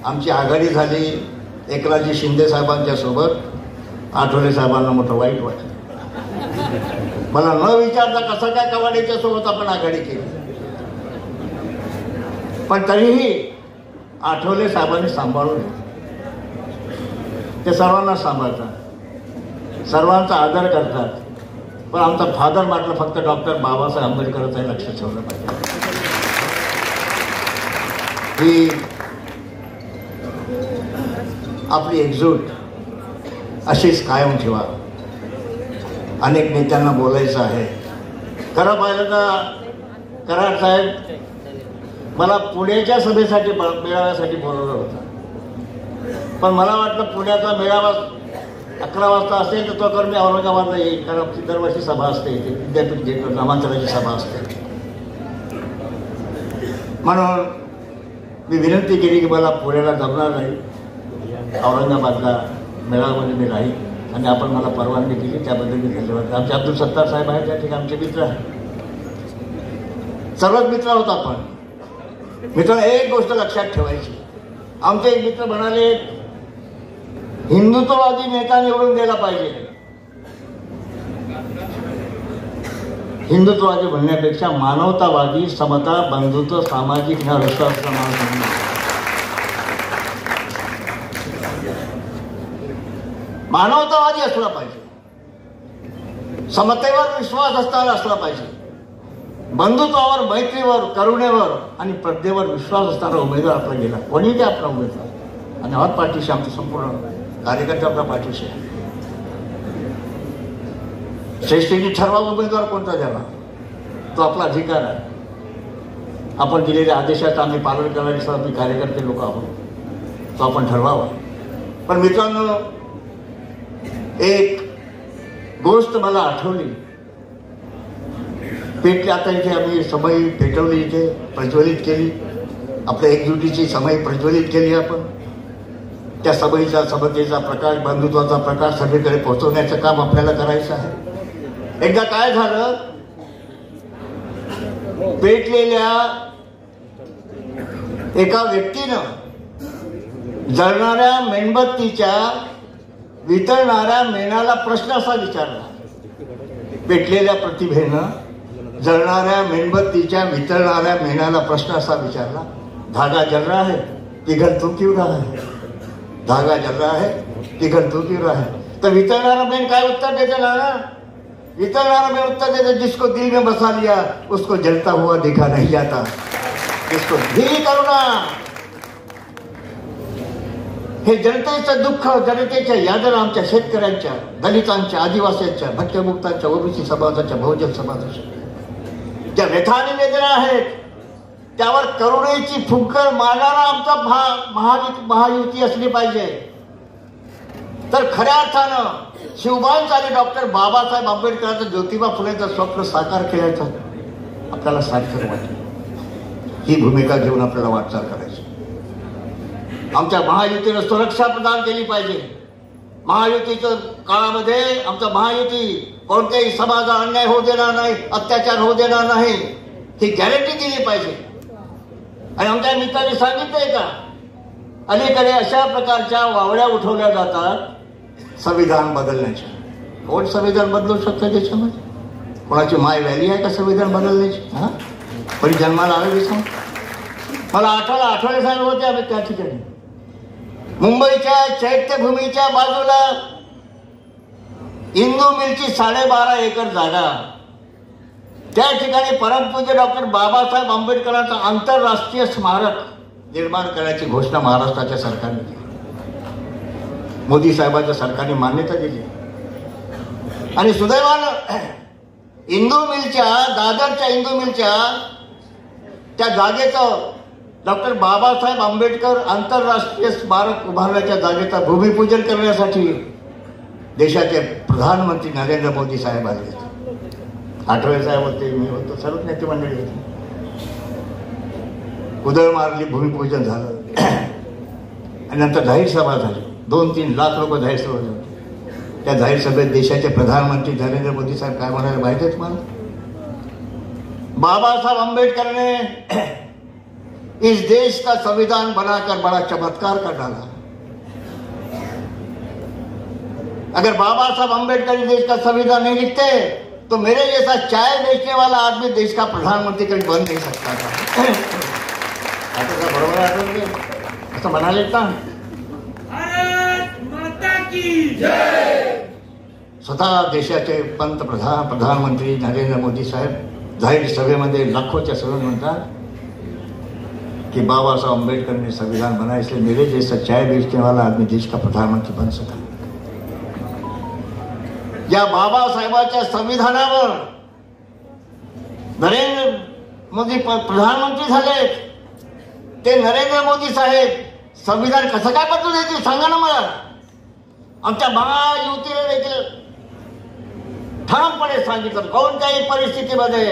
आमची आघाडी झाली एकनाथजी शिंदे साहेबांच्या सोबत. आठवले साहेबांना मोठं वाईट वाटलं. मला न विचारता कसं काय कवाडेच्या सोबत आपण आघाडी केली. पण तरीही आठवले साहेबांनी सांभाळून, ते सर्वांना सांभाळतात, सर्वांचा आदर करतात. पण आमचा फादर म्हटलं फक्त डॉक्टर बाबासाहेब आंबेडकरांचं लक्ष ठेवलं पाहिजे. ही आपली एकजूट अशीच कायम ठेवा. अनेक नेत्यांना बोलायचं आहे. खरं पाहिलं तर कराड साहेब मला पुण्याच्या सभेसाठी मेळाव्यासाठी बोलवलं होतं. पण मला वाटलं पुण्याचा मेळावा 11 वाजता असेल तर तो कर मी औरंगाबादला येईल, कारण आमची दरवर्षी सभा असते, विद्यापीठ घेतो, नामांतराची सभा असते. म्हणून मी विनंती केली की मला पुण्याला जमणार नाही, औरंगाबादला मेळाव्यामध्ये मी राहील. आणि आपण मला परवानगी दिली त्याबद्दल मी धन्यवाद. आमचे अब्दुल सत्तार साहेब आहेत त्या ठिकाणी, आमचे मित्र आहेत, सर्वच मित्र होत आपण. मित्रांनो, एक गोष्ट लक्षात ठेवायची. आमचे एक मित्र म्हणाले हिंदुत्ववादी नेता निवडून द्यायला पाहिजे. हिंदुत्ववादी म्हणण्यापेक्षा मानवतावादी, समता, बंधुत्व, सामाजिक न्याय, विश्वास मानवतावादी असला पाहिजे, समतेवर विश्वास असणारा असला पाहिजे, बंधुत्वावर, मैत्रीवर, करुणेवर आणि प्रज्ञेवर विश्वास असणारा उमेदवार आपला गेला. कोणी ते आपला उमेदवार. आणि आहोत पाठीशी, आमचे संपूर्ण कार्यकर्ते आपल्या पाठीशी आहे. श्रेष्ठींनी ठरवा उमेदवार कोणता द्यावा, तो आपला अधिकार आहे. आपण दिलेल्या आदेशाचं आम्ही पालन करणारे सर्व कार्यकर्ते लोक आहोत, तो आपण ठरवावा. पण मित्रांनो, एक गोष्ट मला आठवली. पेटली, आता इथे आम्ही समई पेटवली, इथे प्रज्वलित केली, आपल्या एकजुटीची समई प्रज्वलित केली आपण. त्या समईचा, समतेचा प्रकाश, बंधुत्वाचा प्रकाश सगळीकडे पोहोचवण्याचं काम आपल्याला करायचं आहे. एकदा काय झालं, पेटलेल्या एका व्यक्तीनं जळणाऱ्या मेणबत्तीच्या वितळणाऱ्या मेणाला प्रश्न असा विचारला. पेटलेल्या प्रतिभेनं जळणाऱ्या मेणबत्तीच्या वितळणाऱ्या मेणाला प्रश्न असा विचारला, धागा जल रहा है, पिघल तू क्यों रहा है? धागा जल रहा है, पिघल तू क्यों रहा है? तर वितळणारा मेण काय उत्तर देते ना? वितळणारा मेण उत्तर देते, जिसको दिल में बसा लिया उसको जलता हुआ देखा नहीं जाता. इसको धीर करुणा. हे जनतेचं दुःख, जनतेच्या यादना, आमच्या शेतकऱ्यांच्या, दलितांच्या, आदिवासींच्या, भटक्यामुक्तांच्या, ओबीसी समाजाच्या, बहुजन समाजाच्या ज्या व्यथा आणि वेदना आहेत त्यावर करुणेची फुंकर मारणारा आमचा महायुती असली पाहिजे. तर खऱ्या अर्थानं शिवबांचं आणि डॉक्टर बाबासाहेब आंबेडकरांचं, ज्योतिबा फुलेंचं स्वप्न साकार केल्याचं आपल्याला सार्थक वाटलं. ही भूमिका घेऊन आपल्याला वाटचाल करायची. आमच्या महायुतीनं सुरक्षा प्रदान केली पाहिजे. महायुतीच्या काळामध्ये आमचा महायुती कोणत्याही समाजाला अन्याय होऊ देणार नाही, अत्याचार होऊ देणार नाही, ही गॅरंटी दिली पाहिजे. आणि आमच्या मित्रांनी सांगितलंय का, अलीकडे अशा प्रकारच्या वावड्या उठवल्या जातात संविधान बदलण्याच्या. कोण संविधान बदलू शकतं देशामध्ये? कोणाची माय व्हॅली आहे का संविधान बदलण्याची? हा, पण जन्माला आलं दिसा. मला आठवले साहेब होते आम्ही त्या ठिकाणी मुंबईच्या चैत्यभूमीच्या बाजूला इंदू मिलची 12.5 एकर जागा, त्या ठिकाणी परमपूज्य डॉक्टर बाबासाहेब आंबेडकरांचं आंतरराष्ट्रीय स्मारक निर्माण करण्याची घोषणा महाराष्ट्राच्या सरकारने केली. मोदी साहेबांच्या सरकारने मान्यता दिली. आणि सुदैवानं इंदू मिलच्या, दादरच्या इंदू मिलच्या त्या जागेचं डॉक्टर बाबासाहेब आंबेडकर आंतरराष्ट्रीय स्मारक उभारण्याच्या जागेचं भूमिपूजन करण्यासाठी देशाचे प्रधानमंत्री नरेंद्र मोदी साहेब आले होते. आठवले साहेब होते, मी होतो, सर्व नेते मंडळी होती. उधळ मारली, भूमिपूजन झालं आणि नंतर जाहीर सभा झाली. 2-3 लाख लोक जाहीर सभा झाली. त्या जाहीर सभेत देशाचे प्रधानमंत्री नरेंद्र मोदी साहेब काय म्हणाले माहिती आहे तुम्हाला? बाबासाहेब आंबेडकर ने इस देश का संविधान बनाकर बड़ा चमत्कार कर डाला. अगर बाबा साहब अम्बेडकर इस देश का संविधान नहीं लिखते तो मेरे जैसा चाय बेचने वाला आदमी देश का प्रधानमंत्री कभी बन नहीं सकता था. बरोबर आठवण असं म्हणाले का? स्वतः देशाचे प्रधानमंत्री नरेंद्र मोदी साहेब जाहीर सभेमध्ये, लाखोच्या सभेत म्हणतात कि बाबा साहब अम्बेडकर ने संविधान बनाया, इसलिए मेरे जैसा चाय बेचने वाला आदमी देश का प्रधानमंत्री बन सका. या बाबासाहेबांच्या संविधानावर नरेंद्र मोदी प्रधानमंत्री झाले. ते नरेंद्र मोदी साहेब संविधान कसं काय बदलू देतील सांगा ना मला. आमच्या महायुतीने देखील ठामपणे सांगितलं, कोणत्याही परिस्थितीमध्ये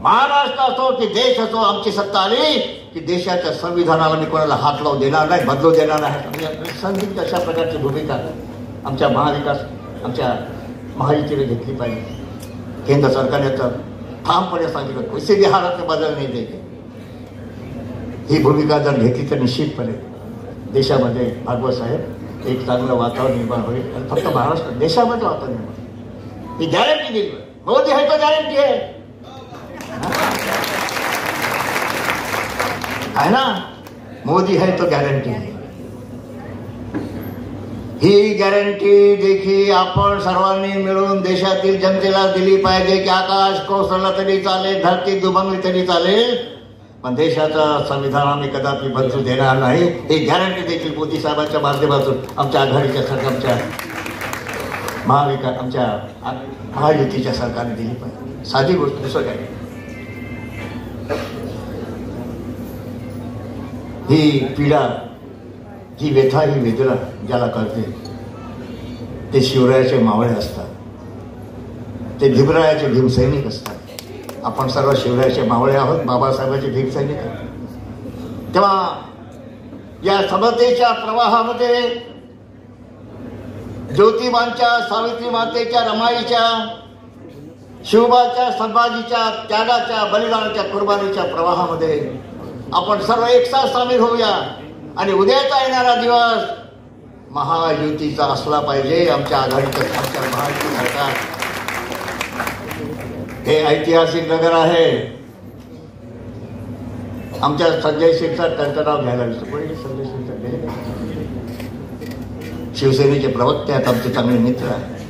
महाराष्ट्र असो की देश असो, आमची सत्ता आली की देशाच्या संविधानाला मी कोणाला हात लावू देणार नाही, बदलू देणार नाही. संदिग्ध अशा प्रकारची भूमिका आमच्या आमच्या महायुतीने घेतली पाहिजे. केंद्र सरकारने तर ठामपणे सांगितलं, किसी भी हालत में बदल नहीं देंगे. ही भूमिका जर घेतली तर निश्चितपणे देशामध्ये भागवत साहेब एक चांगलं वातावरण निर्माण होईल. आणि फक्त महाराष्ट्र, देशामध्ये वातावरण निर्माण, ही गॅरंटी दिली. मोदी आहे तो गॅरंटी आहे ना, मोदी है तो गॅरंटी आहे. ही गॅरंटी देखील आपण सर्वांनी मिळून देशातील जनतेला दिली पाहिजे की आकाश कोसळलं तरी चालेल, धरती दुभंगली तरी चालेल, पण देशाचं संविधान आम्ही कदापि बदलू देणार नाही. ही गॅरंटी देखील मोदी साहेबांच्या माध्यमातून आमच्या आघाडीच्या सरकारच्या आमच्या महायुतीच्या सरकारने दिली पाहिजे. साधी गोष्ट, दुसरं काय. ही पीडा, ही व्यथा, ही वेदना ज्याला कळते ते शिवरायाचे मावळे असतात, ते भीमरायाचे भीमसैनिक असतात. आपण सर्व शिवरायाचे मावळे आहोत, बाबासाहेबांचे भीमसैनिक आहोत. तेव्हा या समतेच्या प्रवाहामध्ये ज्योतिबांच्या, सावित्री मातेच्या, रमाईच्या, शिवबाच्या, संभाजीच्या त्यागाच्या, बलिदानाच्या, कुर्बानीच्या प्रवाहामध्ये आपण सर्व एकसाथ सामील होऊया. आणि उद्याचा येणारा दिवस महायुतीचा असला पाहिजे. आमच्या आघाडीचं, आमच्या महायुती सरकार हे ऐतिहासिक नगर आहे. आमच्या संजय शिरसाट त्यांचं नाव घ्यायला विसरू. कोणी संजय शिरसाट शिवसेनेचे प्रवक्ते आहेत, आमचे चांगले मित्र आहेत.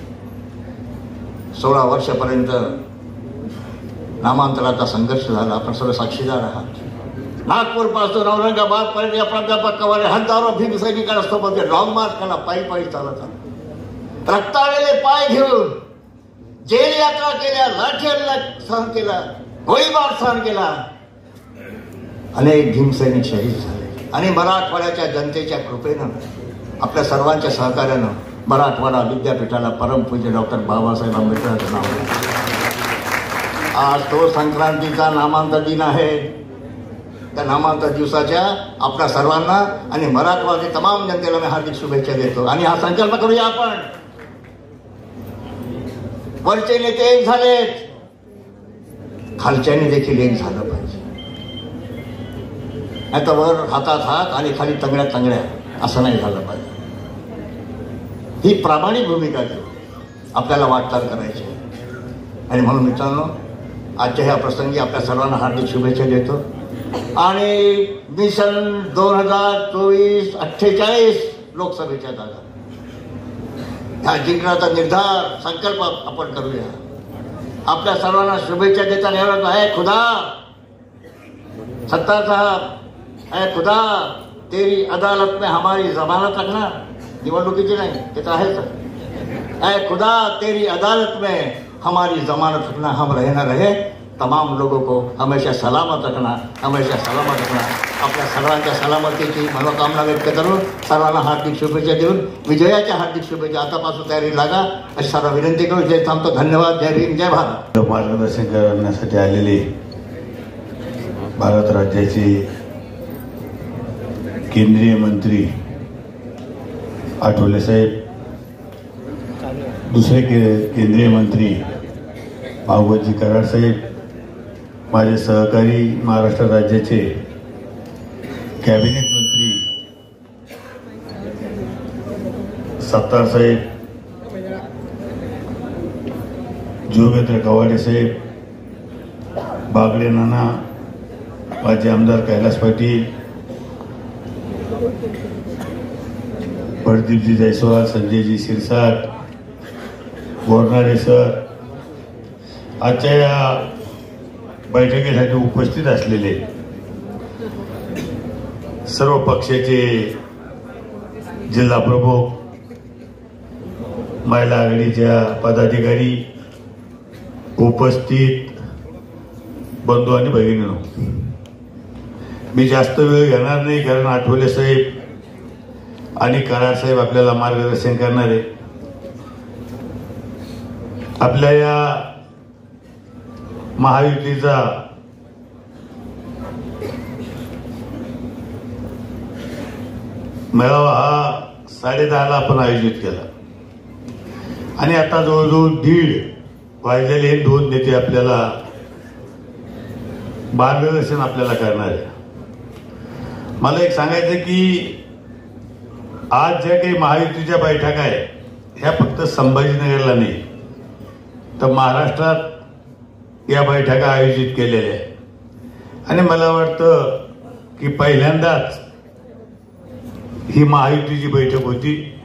16 वर्षापर्यंत नामांतराचा संघर्ष झाला, आपण सर्व साक्षीदार आहात. नागपूर पासून औरंगाबाद पर्यंत या प्राध्यापकावर हजारो भीमसैनिकांसोबत लॉंग मार्च केला, पायी पायी चालत रक्ताळलेले पाय घेऊन जेल यात्रा केल्या, लाठी हल्ला सहन केला, गोळीबार सहन केला. अनेक भीमसैनिक शहीद झाले. आणि मराठवाड्याच्या जनतेच्या कृपेनं, आपल्या सर्वांच्या सहकार्यानं मराठवाडा विद्यापीठाला परमपूज्य डॉक्टर बाबासाहेब आंबेडकरांचं नाव आहे. आज तो संक्रांतीचा नामांतर दिन आहे. त्या नामांतर दिवसाच्या आपल्या सर्वांना आणि मराठवाडी तमाम जनतेला मी हार्दिक शुभेच्छा देतो. आणि हा संकल्प करूया आपण वरचे नेते एक झालेत, खालच्याने देखील एक झालं पाहिजे. नाही तर वर हातात हात आणि खाली तंगड्या तंगड्या असं नाही झालं पाहिजे. ही प्रामाणिक भूमिका घेऊ आपल्याला वाटचाल करायची. आणि म्हणून मित्रांनो, आजच्या ह्या प्रसंगी आपल्या सर्वांना हार्दिक शुभेच्छा देतो. आणि मी सन 2024-48 लोकसभेच्या जागा ह्या जिंकण्याचा निर्धार संकल्प आपण करूया. आपल्या सर्वांना शुभेच्छा देताना एवढं आहे, खुदा सत्तार साहब, है खुदा तेरी अदालत में हमारी जमानत रखना. निवडणुकीची नाही, ते तर आहेच. है खुदा तेरी अदालत में हमारी जमानत रखना, हम रहना रहे तमाम लोगों को हमेशा सलामत रखना, हमेशा सलामत रखना. आपल्या सर्वांच्या सलामतीची मनोकामना व्यक्त करून सर्वांना हार्दिक शुभेच्छा देऊन विजयाच्या हार्दिक शुभेच्छा. आतापासून तयारी लागा अशी सर्व विनंती करून जय थांबतो. धन्यवाद. जय भीम, जय भारत. मार्गदर्शन करण्यासाठी आलेले भारत राज्याचे केंद्रीय मंत्री आठवले साहेब, दुसरे केंद्रीय मंत्री भाऊजी कराड साहेब, माझे सहकारी महाराष्ट्र राज्याचे कॅबिनेट मंत्री सत्तार साहेब, जोगेंद्र कवाडे साहेब, बागडे नाना, माजी आमदार कैलास पाटील, प्रदीपजी जयस्वाल, संजयजी शिरसाट, बोरनारे सर, आजच्या या बैठकीसाठी उपस्थित असलेले सर्व पक्षाचे जिल्हा प्रमुख, महिला आघाडीच्या पदाधिकारी, उपस्थित बंधू आणि भगिनींनो, मी जास्त वेळ घेणार नाही, कारण आठवले साहेब आणि कराड साहेब आपल्याला मार्गदर्शन करणार आहे. आपल्या या महायुतीचा मेळावा हा 10:30ला आपण आयोजित केला आणि आता जवळजवळ 1:30 वाजलेले हे 2 नेते आपल्याला मार्गदर्शन आपल्याला करणार आहे. मला एक सांगायचं की आज ज्या काही महायुतीच्या बैठका आहे ह्या फक्त संभाजीनगरला नाही तर महाराष्ट्रात या बैठका आयोजित केलेल्या आहे. आणि मला वाटतं की पहिल्यांदाच ही महायुतीची बैठक होती.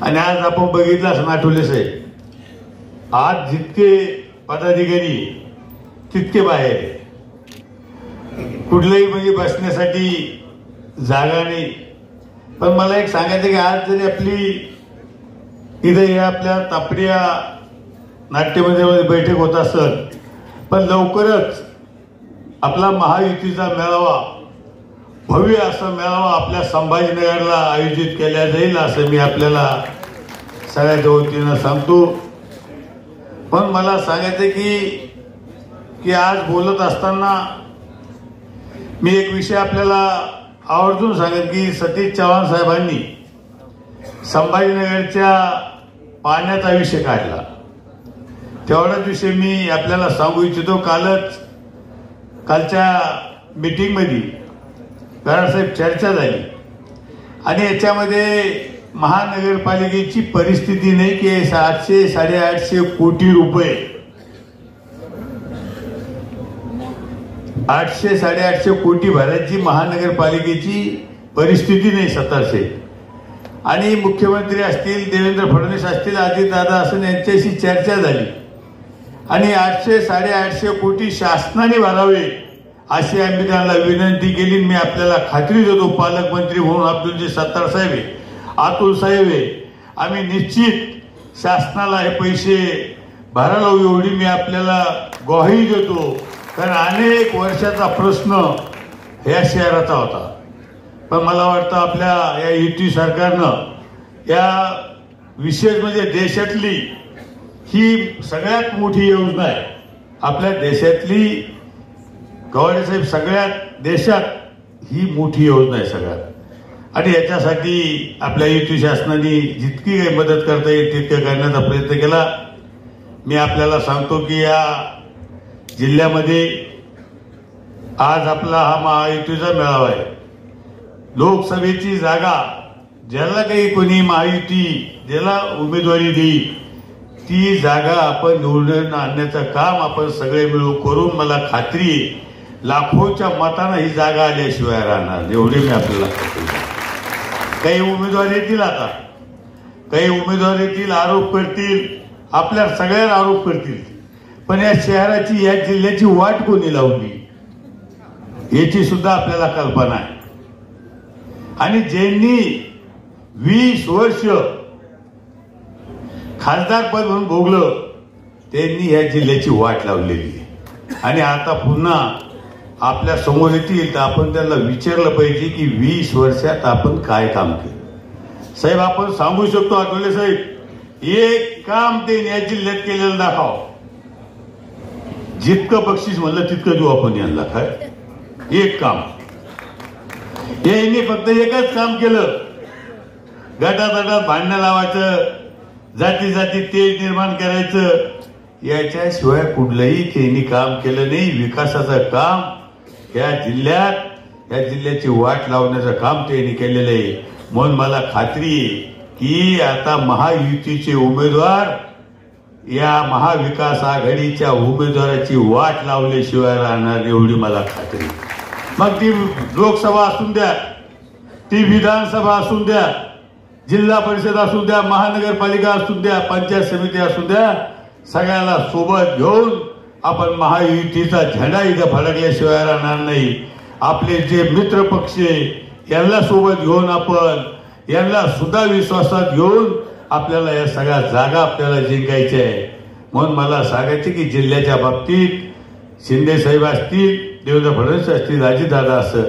आणि आज आपण बघितलं असं आठवले साहेब, आज जितके पदाधिकारी तितके बाहेर आहे, कुठलंही म्हणजे बसण्यासाठी जागा नाही. पण मला एक सांगायचं की आज जरी आपली इथे या आपल्या तापडिया नाट्यमंदिरामध्ये बैठक होत असत, पण लवकरच आपला महायुतीचा मेळावा, भव्य असा मेळावा आपल्या संभाजीनगरला आयोजित केला जाईल असं मी आपल्याला सगळ्याच्या वतीनं सांगतो. पण मला सांगायचं की आज बोलत असताना मी एक विषय आपल्याला आवर्जून सांगेन की सतीश चव्हाण साहेबांनी संभाजीनगरच्या पाण्याचा विषय काढला. तेवढाच विषय मी आपल्याला सांगू इच्छितो. कालच्या मीटिंगमध्ये कराडसाहेब चर्चा झाली आणि याच्यामध्ये महानगरपालिकेची परिस्थिती नाही की 700-850 कोटी रुपये, 800-850 कोटी भरायची महानगरपालिकेची परिस्थिती नाही 1700. आणि मुख्यमंत्री असतील, देवेंद्र फडणवीस असतील, अजितदादा असतील, यांच्याशी चर्चा झाली आणि 800-850 कोटी शासनाने भरावे अशी आम्ही त्यांना विनंती केली. मी आपल्याला खात्री देतो, पालकमंत्री म्हणून अब्दुलजी सत्तार साहेब आहे, अतुल साहेब आहे, आम्ही निश्चित शासनाला हे पैसे भरायला एवढी मी आपल्याला ग्वाही देतो. कारण अनेक वर्षाचा प्रश्न या शहराचा होता. पण मला वाटतं आपल्या या युती सरकारनं या विशेष म्हणजे देशातली ही सगळ्यात मोठी योजना आहे. आपल्या देशातली कवाडे साहेब, सगळ्यात देशात ही मोठी योजना आहे सगळ्यात. आणि याच्यासाठी आपल्या युती शासनाने जितकी काही मदत करता येईल तितकं करण्याचा प्रयत्न केला. मी आपल्याला सांगतो की या जिल्ह्यामध्ये आज आपला हा महायुतीचा मेळावा आहे. लोकसभेची जागा ज्याला काही कोणी महायुती ज्याला उमेदवारी देईल ती जागा आपण निवडून आणण्याचं काम आपण सगळे मिळून करून मला खात्री आहे लाखोच्या मतानं ही जागा आल्याशिवाय राहणार, एवढे मी आपल्याला खात्री. काही उमेदवार येतील, आता काही उमेदवार येतील, आरोप करतील, आपल्या सगळ्यांना आरोप करतील, पण या शहराची या जिल्ह्याची वाट कोणी लावली याची सुद्धा आपल्याला कल्पना आहे. आणि ज्यांनी 20 वर्ष खासदार पद म्हणून भोगलं त्यांनी या जिल्ह्याची वाट लावलेली आहे. आणि आता पुन्हा आपल्या समोर येतील तर आपण त्यांना विचारलं पाहिजे की 20 वर्षात आपण काय काम केलं. साहेब, आपण सांगू शकतो आठवले साहेब, एक काम ते या जिल्ह्यात केलेलं दाखव, जितकं बक्षीस म्हणलं तितकं देऊ आपण यांना. काय एक काम यांनी फक्त एकच काम केलं, गटातटात भांडणं लावायचं, जाती जाती तेज निर्माण करायचं, याच्याशिवाय कुठलंही त्यांनी काम केलं नाही. विकासाचं काम या जिल्ह्यात या जिल्ह्याची वाट लावण्याचं काम त्यांनी केलेलं आहे. म्हणून मला खात्री आहे की आता महायुतीचे उमेदवार या महाविकास आघाडीच्या उमेदवाराची वाट लावल्याशिवाय राहणार, एवढी मला खात्री. मग ती लोकसभा असून द्या, ती विधानसभा असून द्या, जिल्हा परिषद असू द्या, महानगरपालिका असू द्या, पंचायत समिती असू द्या, सगळ्याला सोबत घेऊन आपण महायुतीचा झेंडा इथं फडकल्याशिवाय राहणार नाही. आपले जे मित्र पक्ष यांना सोबत घेऊन आपण यांना सुद्धा विश्वासात घेऊन आपल्याला या सगळ्या जागा आपल्याला जिंकायच्या आहे. म्हणून मला सांगायचे की जिल्ह्याच्या बाबतीत शिंदे साहेब असतील, देवेंद्र फडणवीस असतील, अजितदादा असं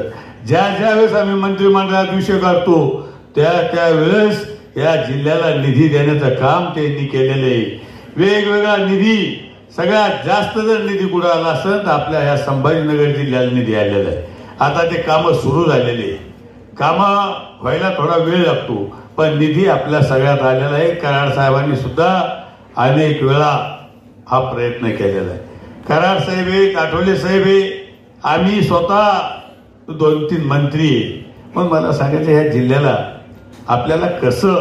ज्या वेळेस आम्ही मंत्रिमंडळात विषय करतो त्यावेळेस या जिल्ह्याला निधी देण्याचं काम त्यांनी केलेलं आहे. वेगवेगळा निधी, सगळ्यात जास्त जर निधी कुठं आला असेल तर आपल्या ह्या संभाजीनगर जिल्ह्याला निधी आलेला आहे. आता ते कामं सुरू झालेले, कामं व्हायला थोडा वेळ लागतो, पण निधी आपल्या सगळ्यात आलेला आहे. कराड साहेबांनी सुद्धा अनेक वेळा हा प्रयत्न केलेला आहे. कराड साहेब आहे, आठवले साहेब आहे, आम्ही स्वतः 2-3 मंत्री आहे. पण मला सांगायचं ह्या जिल्ह्याला आपल्याला कसं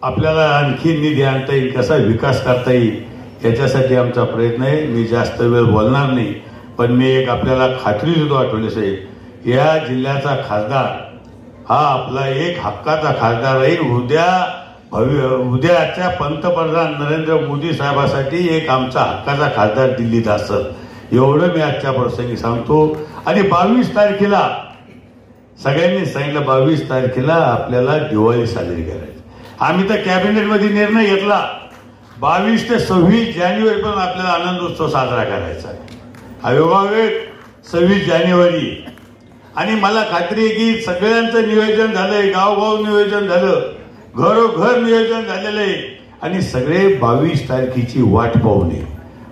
आपल्याला आणखी निधी आणता येईल, कसा विकास करता येईल याच्यासाठी आमचा प्रयत्न आहे. मी जास्त वेळ बोलणार नाही, पण मी एक आपल्याला खात्री देतो आठवले साहेब, या जिल्ह्याचा खासदार हा आपला एक हक्काचा खासदार राहील. उद्याच्या पंतप्रधान नरेंद्र मोदी साहेबांसाठी एक आमचा हक्काचा खासदार दिल्लीत असत, एवढं मी आजच्या प्रसंगी सांगतो. आणि 22 तारखेला सगळ्यांनी सांगितलं 22 तारखेला आपल्याला दिवाळी साजरी करायची. आम्ही तर कॅबिनेटमध्ये निर्णय घेतला 22 ते 26 जानेवारी पण आपल्याला आनंद उत्सव साजरा करायचा आहे. आयोगावेळ 26 जानेवारी. आणि मला खात्री आहे की सगळ्यांचं नियोजन झालंय, गावगाव नियोजन झालं, घरोघर नियोजन झालेलं आहे. आणि सगळे 22 तारखेची वाट पाहू नये.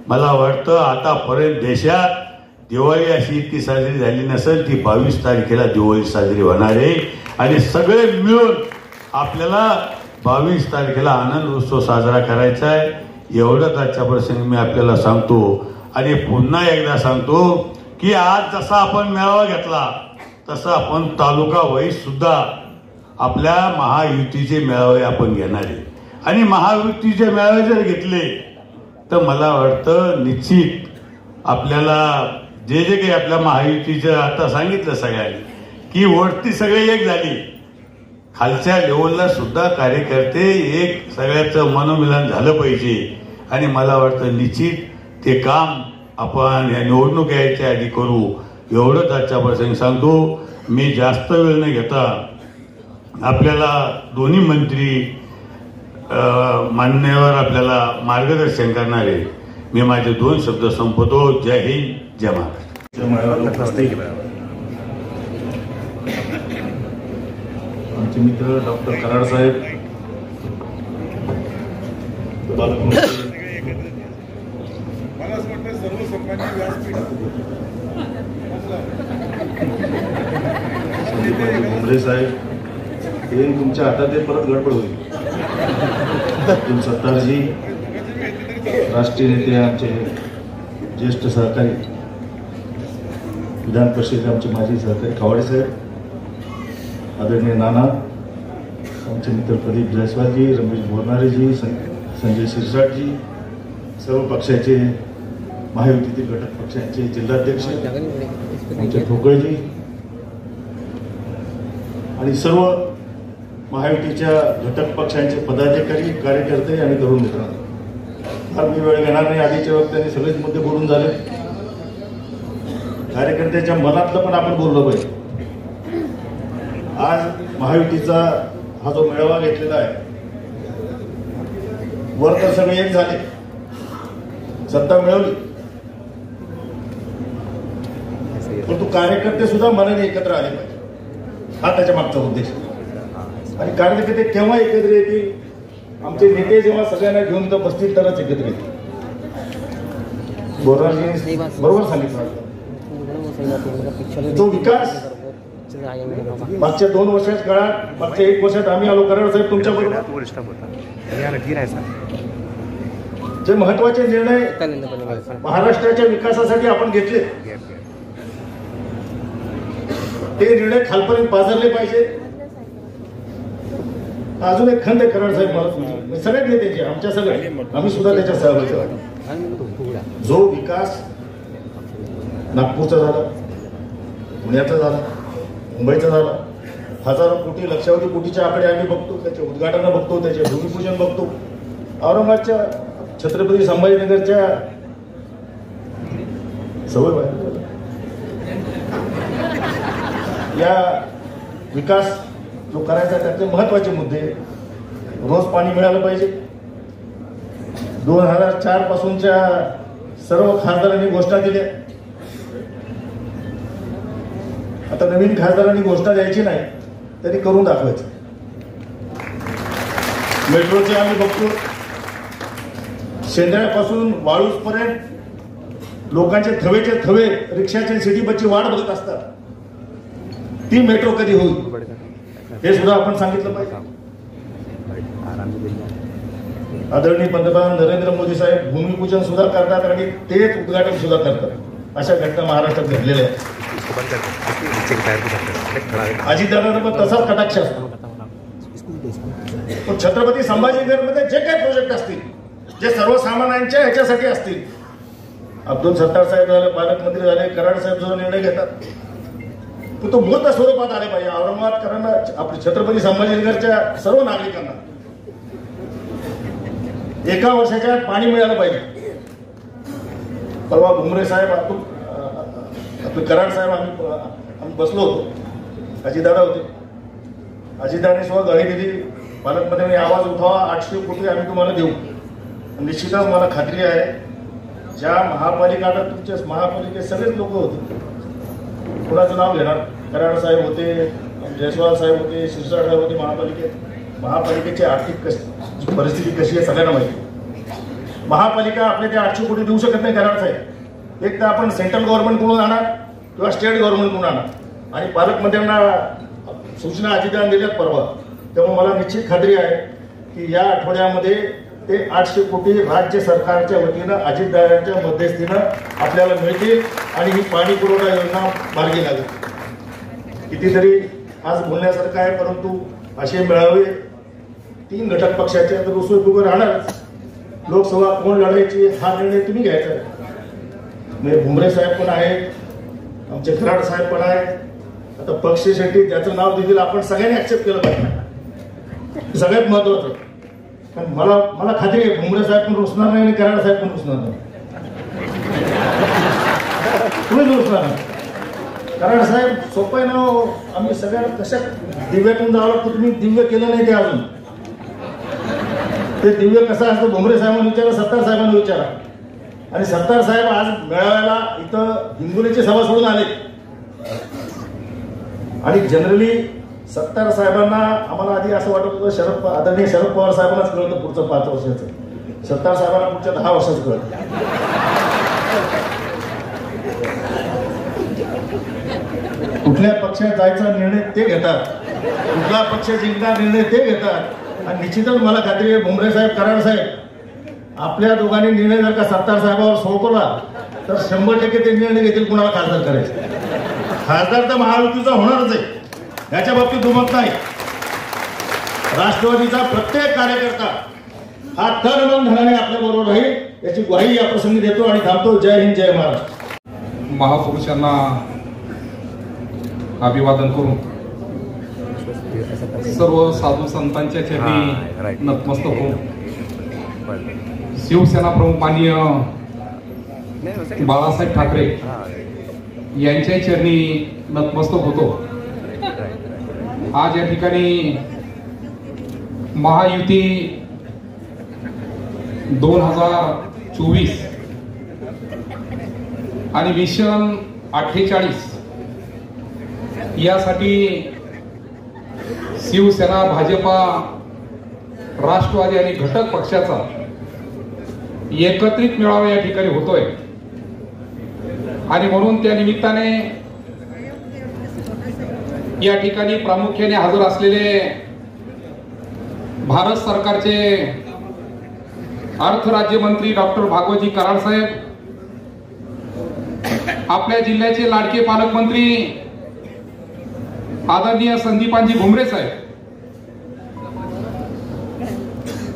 मला वाटतं आतापर्यंत देशात दिवाळी अशी इतकी साजरी झाली नसेल, ती 22 तारखेला दिवाळी साजरी होणार आहे. आणि सगळे मिळून आपल्याला 22 तारखेला आनंद उत्सव साजरा करायचा आहे. एवढंच आजच्या प्रसंगी मी आपल्याला सांगतो. आणि पुन्हा एकदा सांगतो की आज जसा आपण मेळावा घेतला तसं आपण तालुका वाईज सुद्धा आपल्या महायुतीचे मेळावे आपण घेणार आहे. आणि महायुतीचे मेळावे जर घेतले तर मला वाटतं निश्चित आपल्याला जे काही आपल्या महायुतीचं आता सांगितलं सगळ्यांनी की वरती सगळे एक झाली, खालच्या लेवलला सुद्धा कार्यकर्ते एक, सगळ्याचं मनोमिलन झालं पाहिजे. आणि मला वाटतं निश्चित ते काम आपण या निवडणूक यायच्या आधी करू, एवढंच आजच्या प्रसंगी सांगतो. मी जास्त वेळ न घेता आपल्याला दोन्ही मंत्री मान्यवर आपल्याला मार्गदर्शन करणारे मी माझे 2 शब्द संपवतो. जय हिंद, जय महाराष्ट्र. आमचे मित्र डॉक्टर कराड साहेब, भुमरे साहेब, हे तुमच्या हातात परत गडबड होईल. अब्दुल सत्तारजी, राष्ट्रीय नेते आमचे ज्येष्ठ सहकारी विधान परिषदेचे आमचे माजी सहकारी खवाडे साहेब, आदरणीय नाना, आमचे मित्र प्रदीप जायस्वालजी, रमेश बोरनारेजी, संजय शिरसाटजी, सर्व पक्षाचे महायुतीतील घटक पक्षांचे जिल्हाध्यक्ष आमचे ठोकळजी आणि सर्व महायुतीच्या घटक पक्षांचे पदाधिकारी, कार्यकर्ते आणि तरुण मित्रांनो, फार मी वेळ घेणार नाही. आधीच्या वक्त्यांनी सगळेच मुद्दे बोलून झाले. कार्यकर्त्याच्या मनातलं पण आपण बोललो पाहिजे. आज महायुतीचा हा जो मेळावा घेतलेला आहे, वर तर सगळे एक झाले, सत्ता मिळवली, परंतु कार्यकर्ते सुद्धा मनाने एकत्र आले पाहिजे, हा त्याच्या मागचा उद्देश. आणि कार्यकर्ते केव्हा एकत्र येतील? आमचे नेते जेव्हा सगळ्यांना घेऊन तर बसतील तरच एकत्र येतील. बोराजींनी बरोबर सांगितलं. तो विकास मागच्या 2 वर्षाच्या काळात, मागच्या 1 वर्षात आम्ही आलो कराड साहेब तुमच्या बरोबर, जे महत्वाचे निर्णय महाराष्ट्राच्या विकासासाठी आपण घेतले ते निर्णय खालपर्यंत पाझरले पाहिजे. अजून एक खंड आहे कराड साहेब, मला सगळ्यात नेत्याचे, आमच्या सगळ्या, आम्ही सुद्धा त्याच्या सहभागी आहोत. जो विकास नागपूरचा झाला, पुण्याचा झाला, मुंबईचा झाला, हजारो कोटी, लक्षावधी कोटीचे आकडे आम्ही बघतो, त्याचे उद्घाटन बघतो, त्याचे भूमिपूजन बघतो. औरंगाबादच्या छत्रपती संभाजीनगरच्या सवय बाहेर या विकास जो करायचा त्याचे महत्वाचे मुद्दे, रोज पाणी मिळालं पाहिजे. 2004 पासूनच्या सर्व खासदारांनी घोषणा दिल्या. आता नवीन खासदारांनी घोषणा द्यायची नाही, त्यांनी करून दाखवायचं. मेट्रोचे आम्ही बघतो, शेंद्यापासून वाळूजपर्यंत लोकांचे थवेचे थवे रिक्षाचे सिटी बसची वाट बघत असतात. ती मेट्रो कधी होईल हे सुद्धा आपण सांगितलं पाहिजे. आदरणीय पंतप्रधान नरेंद्र मोदी साहेब भूमिपूजन सुद्धा करतात आणि तेच उद्घाटन सुद्धा करतात. अशा घटना महाराष्ट्रात घडलेल्या आहेत. अजितदादांना पण तसाच कटाक्ष असतो. पण छत्रपती संभाजीनगरमध्ये जे काही प्रोजेक्ट असतील, जे सर्वसामान्यांच्या ह्याच्यासाठी असतील, अब्दुल सत्तार साहेब झाले, पालकमंत्री झाले, कराड साहेब जो निर्णय घेतात तो मूर्त स्वरूपात आले पाहिजे. औरंगाबादकरांना, आपल्या छत्रपती संभाजीनगरच्या सर्व नागरिकांना एका वर्षाच्या पाणी मिळालं पाहिजे. परवा भुमरे साहेब, आपले कराड साहेब, आम्ही बसलो होतो, अजितदादा होते. अजितदादांनी सुद्धा गळी दिली, पालकमंत्र्यांनी आवाज उठवा, 800 कोटी आम्ही तुम्हाला देऊ. निश्चितच मला खात्री आहे, ज्या महापालिका, आता तुमच्या महापालिकेत सगळेच लोक होते, कुणाचं नाव घेणार, कराड साहेब होते, जयस्वाल साहेब होते, शिरसाट साहेब होते महापालिकेत. महापालिकेची आर्थिक परिस्थिती कशी आहे सगळ्यांना माहिती. महापालिका आपले ते 800 कोटी देऊ शकत नाही कराड साहेब. एक तर आपण सेंट्रल गव्हर्नमेंटकडून आणा किंवा स्टेट गव्हर्नमेंटकडून आणा. आणि पालकमंत्र्यांना सूचना अजितदादांनी दिल्यात परवा, त्यामुळे मला निश्चित खात्री आहे की या आठवड्यामध्ये ते 800 कोटी राज्य सरकारच्या वतीनं अजितदादांच्या मध्यस्थीनं आपल्याला मिळतील आणि ही पाणी पुरवठा योजना मार्गी लागेल. कितीतरी आज बोलण्यासारखं आहे, परंतु असे मेळावे 3 घटक पक्षाचे आता रुसवे फुगं राहणारच. लोकसभा कोण लढायची हा निर्णय तुम्ही घ्यायचा आहे. म्हणजे भुमरे साहेब पण आहेत, आमचे कराड साहेब पण आहेत. आता पक्षासाठी ज्याचं नाव देतील आपण सगळ्यांनी ऍक्सेप्ट केलं पाहिजे, सगळ्यात महत्वाचं. कारण मला खात्री आहे भुमरे साहेब पण रुसणार नाही आणि कराड साहेब पण रुसणार नाही. तुम्ही रुसणार नाही. कराड साहेब सोपं आहे ना, आम्ही सगळ्यांना कशा दिव्यातून जावं लागतं, तुम्ही दिव्य केलं नाही ते अजून. ते दिव्य कसं असतं भुमरे साहेबांना विचारा, सत्तार साहेबांना विचारा. आणि सत्तार साहेब आज मेळाव्याला इथं हिंगोलीची सभा सोडून आले. आणि जनरली सत्तार साहेबांना आम्हाला आधी असं वाटत होतं आदरणीय शरद पवार साहेबांनाच कळतं पुढचं 5 वर्षाचं, सत्तार साहेबांना पुढच्या 10 वर्षाचं कळतं. कुठल्या पक्षात जायचा निर्णय ते घेतात, कुठला पक्ष जिंकणार निर्णय ते घेतात. आणि निश्चितच मला खात्री आहे भुमरे साहेब, कराड साहेब आपल्या दोघांनी निर्णय जर का सत्तार साहेबांवर सोपवला तर 100% ते निर्णय घेतील कुणाला खासदार करायचं. खासदार तर महायुतीचा होणारच आहे, याच्या बाबतीत दुमत नाही. राष्ट्रवादीचा प्रत्येक कार्यकर्ता हा तन मन धनाने आपल्या बरोबर राहील याची ग्वाही या प्रसंगी देतो आणि थांबतो. जय हिंद, जय महाराष्ट्र. महापुरुषांना अभिवादन करून सर्व साधू संतांच्या चरणी नतमस्तक होऊन शिवसेना प्रमुख माननीय बाळासाहेब ठाकरे यांच्या चरणी नतमस्तक होतो. आज या ठिकाणी महायुती 2024 आणि विशन 48 यासाठी शिवसेना, भाजपा, राष्ट्रवादी आणि घटक पक्षाचा एकत्रित मेळावा या ठिकाणी होतोय. आणि म्हणून त्या निमित्ताने या ठिकाणी प्रामुख्याने हजर असलेले भारत सरकारचे अर्थ राज्यमंत्री डॉक्टर भागवतजी कराड साहेब, आपल्या जिल्ह्याचे लाडके पालकमंत्री आदरणीय संदीपानजी भुमरे साहेब,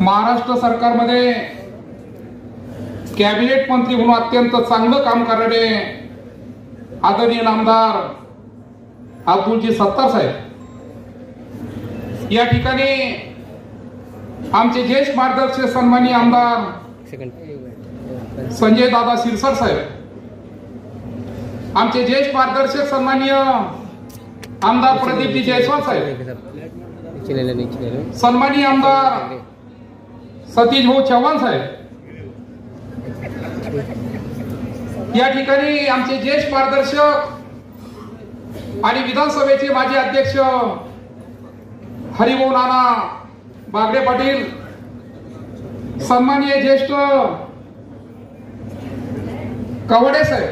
महाराष्ट्र सरकारमध्ये कॅबिनेट मंत्री म्हणून अत्यंत चांगलं काम करणारे आदरणीय नामदार अब्दुलजी सत्तार साहेब, या ठिकाणी आमचे ज्येष्ठ मार्गदर्शक सन्माननीय आमदार संजय दादा शिरसाट साहेब, आमचे ज्येष्ठ मार्गदर्शक सन्माननीय आमदार प्रदीपजी जयस्वाल साहेब, सन्माननीय आमदार सतीश भाऊ चव्हाण साहेब, या ठिकाणी आमचे ज्येष्ठ मार्गदर्शक आणि विधानसभेचे माजी अध्यक्ष हरिभाऊ नाना बागडे पाटील, सन्माननीय ज्येष्ठ कवडे साहेब,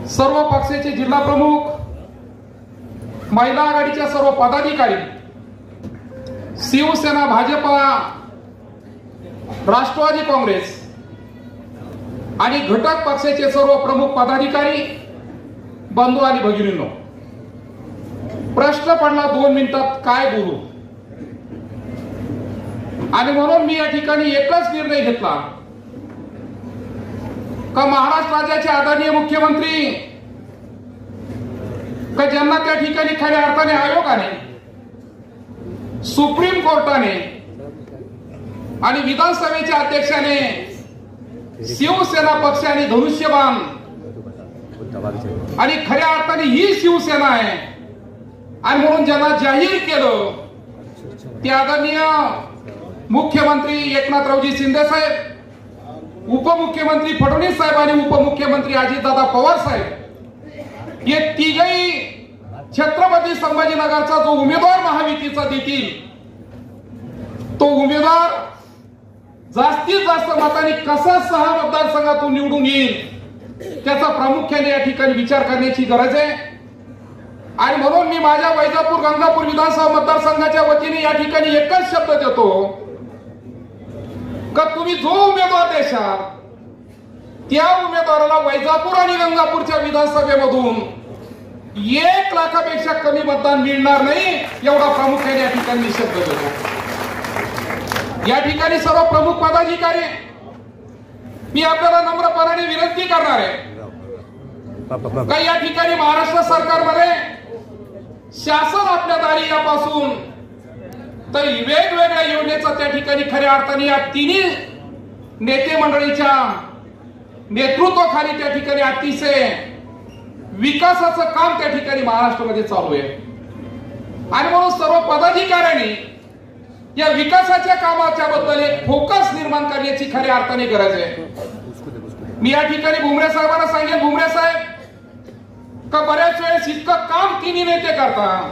सर्व पक्षाचे जिल्हा प्रमुख, महिला आघाडीच्या सर्व पदाधिकारी, शिवसेना, भाजपा, राष्ट्रवादी काँग्रेस आणि घटक पक्षाचे सर्व प्रमुख पदाधिकारी, बंधू आणि भगिनींनो, प्रश्न पडला 2 मिनिटात काय बोलू. आणि म्हणून मी या ठिकाणी एकच निर्णय घेतला का महाराष्ट्र राज्याचे आदरणीय मुख्यमंत्री का ज्यांना त्या ठिकाणी खऱ्या अर्थाने आयोगाने, सुप्रीम कोर्टाने आणि विधानसभेच्या अध्यक्षाने शिवसेना पक्षाने धनुष्यबाण आणि खऱ्या अर्थाने ही शिवसेना आहे आणि म्हणून ज्यांना जाहीर केलं ते आदरणीय मुख्यमंत्री एकनाथरावजी शिंदे साहेब, उपमुख्यमंत्री फडणवीस साहेब आणि उपमुख्यमंत्री अजितदादा पवार साहेब, हे तिघही छत्रपती संभाजीनगरचा जो उमेदवार महायुतीचा देतील तो उमेदवार जास्तीत जास्त मतांनी कसा 6 मतदारसंघातून निवडून येईल त्याचा प्रामुख्याने या ठिकाणी विचार करण्याची गरज आहे. आणि म्हणून मी माझ्या वैजापूर गंगापूर विधानसभा मतदारसंघाच्या वतीने या ठिकाणी एकच शब्द देतो का तुम्ही जो उमेदवार देशाल त्या उमेदवाराला वैजापूर आणि गंगापूरच्या विधानसभेमधून 1 लाखापेक्षा कमी मतदान मिळणार नाही, एवढा प्रामुख्याने या ठिकाणी शब्द देतो. या ठिकाणी सर्व प्रमुख पदाधिकारी मी आपल्याला नम्रपणाने विनंती करणार आहे का या ठिकाणी महाराष्ट्र सरकारमध्ये शासन आपल्या दारी यापासून तर वेगवेगळ्या योजनेचा त्या ठिकाणी खऱ्या अर्थाने या तिन्ही नेते मंडळीच्या नेतृत्वाखाली त्या ठिकाणी अतिशय विकासाचं काम त्या ठिकाणी महाराष्ट्रामध्ये चालू आहे. आणि म्हणून सर्व पदाधिकाऱ्यांनी या विकासाच्या कामाच्या बद्दल एक फोकस निर्माण करण्याची खऱ्या अर्थाने गरज आहे. मी या ठिकाणी भुमरे साहेबांना सांगेन, भुमरे साहेब का बऱ्याच वेळेस इतकं काम तिन्ही नेते करतात,